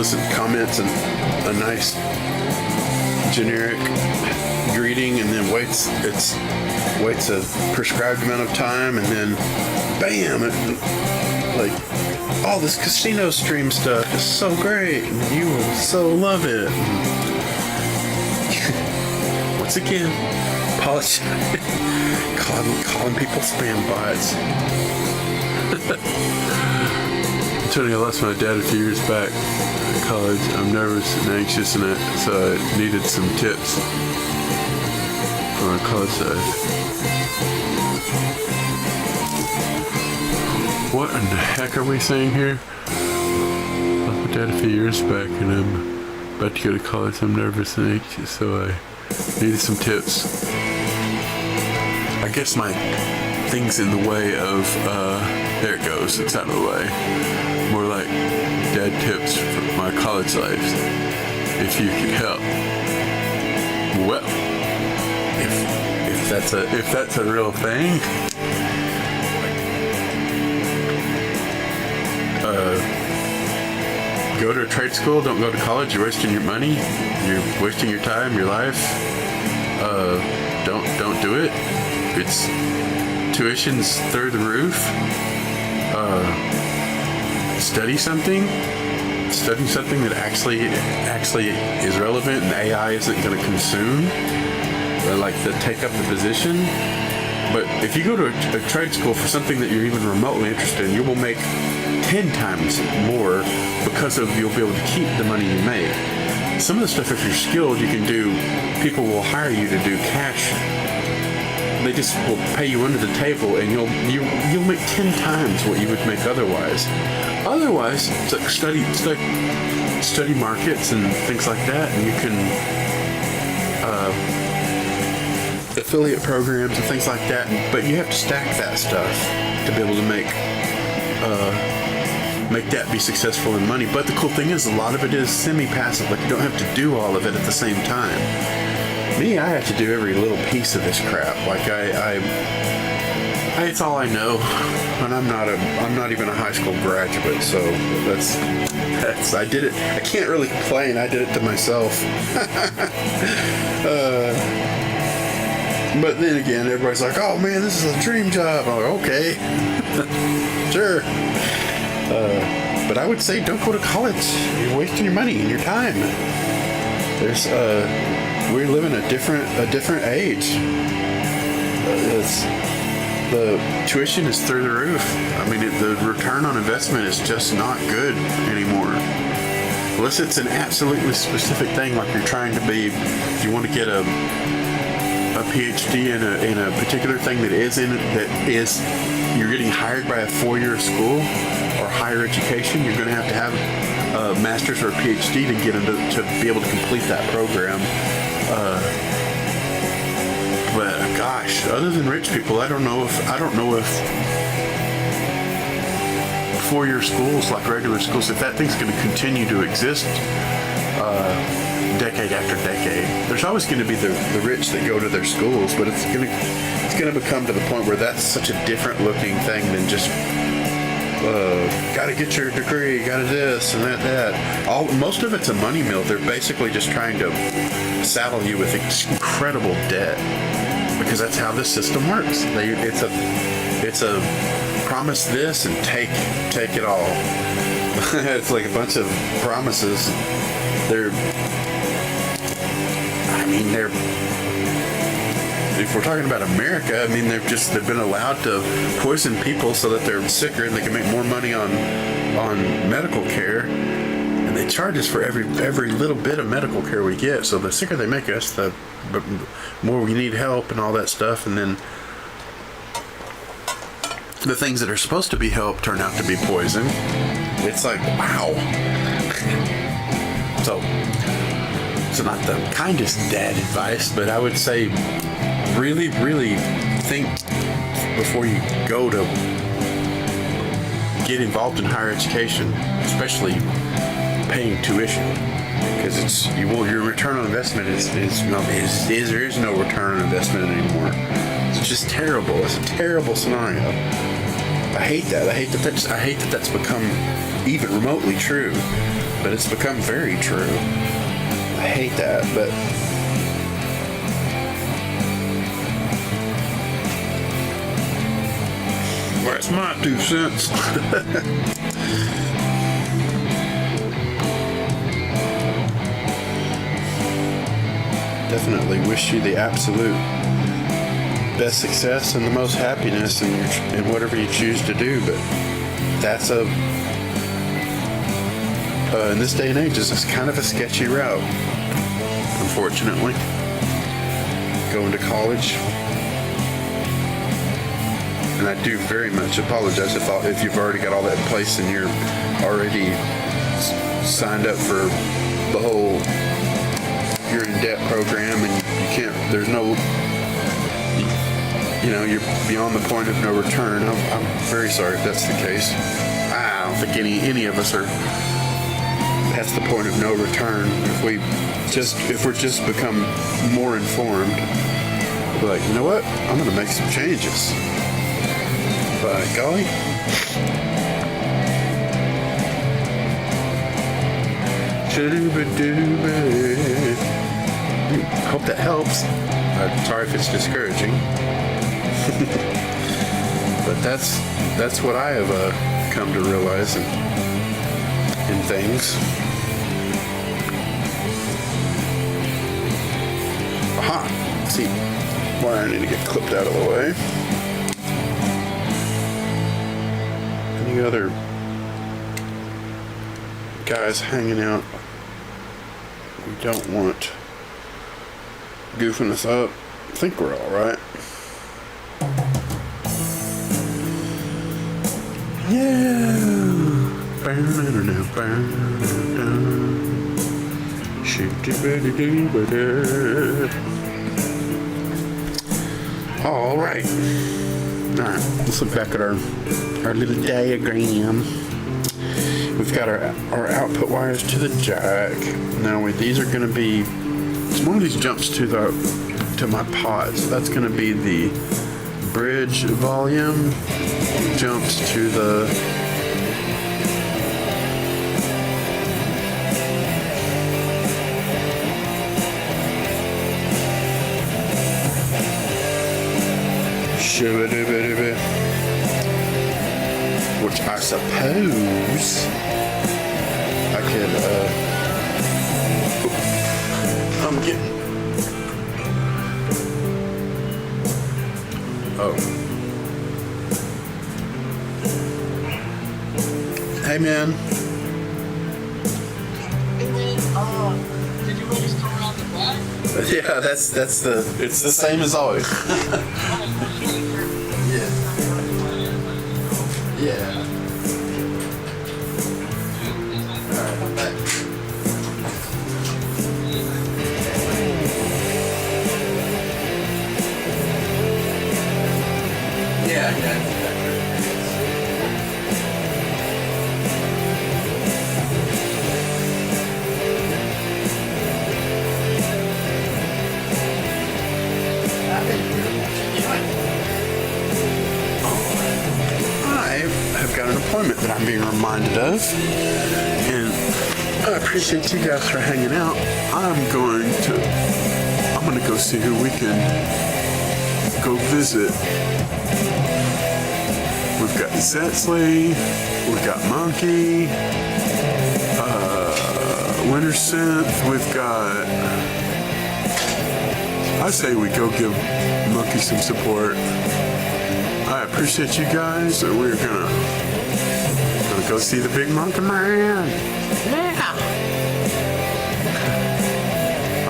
hellos and comments and a nice generic greeting, and then waits a prescribed amount of time, and then bam, like all this casino stream stuff is so great and you will so love it. Once again, apologize. calling people spam bots. Tony, I lost my dad a few years back at college. I'm nervous and anxious, and so I needed some tips for my college life. What in the heck are we saying here? I lost my dad a few years back, and I'm about to go to college. I'm nervous and anxious, so I needed some tips. I guess my thing's in the way of, there it goes, it's out of the way. More like dad tips for my college life, if you could help. Well, if that's a real thing, go to a trade school, don't go to college. You're wasting your money, you're wasting your time, your life. Don't do it. It's tuition's through the roof. Study something that actually is relevant and AI isn't going to consume, or like take up the position. But if you go to a trade school for something that you're even remotely interested in, you will make 10 times more because you'll be able to keep the money you make. Some of the stuff, if you're skilled, you can do. People will hire you to do cash. They just will pay you under the table, and you'll make 10 times what you would make otherwise. Otherwise, it's like study markets and things like that, and you can affiliate programs and things like that. But you have to stack that stuff to be able to make that be successful in money. But the cool thing is, a lot of it is semi-passive. Like, you don't have to do all of it at the same time. Me, I have to do every little piece of this crap. Like it's all I know, and I'm not even a high school graduate, so that's I did it. I can't really complain. I did it to myself. But then again, everybody's like, "Oh man, this is a dream job." I'm like, "Okay, sure." But I would say, don't go to college. You're wasting your money and your time. We live in a different age. The tuition is through the roof. I mean, the return on investment is just not good anymore. Unless it's an absolutely specific thing, like you're trying to be, you want to get a PhD in a particular thing that is you're getting hired by a 4-year school or higher education. You're going to have a master's or a PhD to get into to be able to complete that program. But gosh, other than rich people, I don't know if 4-year schools, like regular schools, if that thing's going to continue to exist decade after decade. There's always going to be the rich that go to their schools, but it's going to become to the point where that's such a different looking thing than just got to get your degree, got to this and that. Most of it's a money mill. They're basically just trying to saddle you with incredible debt, because that's how this system works. It's a promise this and take it all. It's like a bunch of promises. If we're talking about America, I mean, they've been allowed to poison people so that they're sicker and they can make more money on medical care, and they charge us for every little bit of medical care we get. So the sicker they make us, the more we need help and all that stuff. And then the things that are supposed to be help turn out to be poison. It's like, wow. So not the kindest dad advice, but I would say really, really think before you go to get involved in higher education, especially paying tuition, because your return on investment is there is no return on investment anymore. It's just terrible. It's a terrible scenario. I hate that. I hate that that's become even remotely true. but it's become very true. I hate that, but that's my 2 cents. Definitely wish you the absolute best success and the most happiness in whatever you choose to do, but that's in this day and age, it's kind of a sketchy route, unfortunately. Going to college, and I do very much apologize if you've already got all that in place and you're already signed up for the whole you're in debt program and you can't, there's no, you're beyond the point of no return. I'm very sorry if that's the case. I don't think any of us are past the point of no return. If we're just become more informed, we'll be like, you know what? I'm gonna make some changes. By golly. Hope that helps. I'm sorry if it's discouraging. But that's what I have come to realize in things. Aha! Let's see, wire I need to get clipped out of the way. Any other guys hanging out we don't want goofing us up? I think we're all right. Yeah. All right. Let's look back at our little diagram. We've got our output wires to the jack. Now these are going to be. One of these jumps to my pods. That's going to be the bridge volume. Jumps to the which I suppose I could I'm getting hey man, did you always come around the back? Yeah, it's the same as always. Yeah. Alright, I'm back. Yeah. I've got an appointment that I'm being reminded of, and I appreciate you guys for hanging out. I'm going to go see who we can go visit. We've got Zetzley, we've got Monkey, Winter Synth, we've got. I say we go give Monkey some support. I appreciate you guys, and we're gonna go see the big monkey man. Yeah.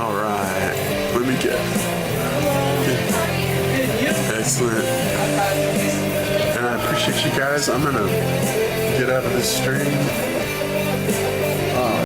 All right. Let me get. Excellent. And I appreciate you guys. I'm gonna get out of this stream.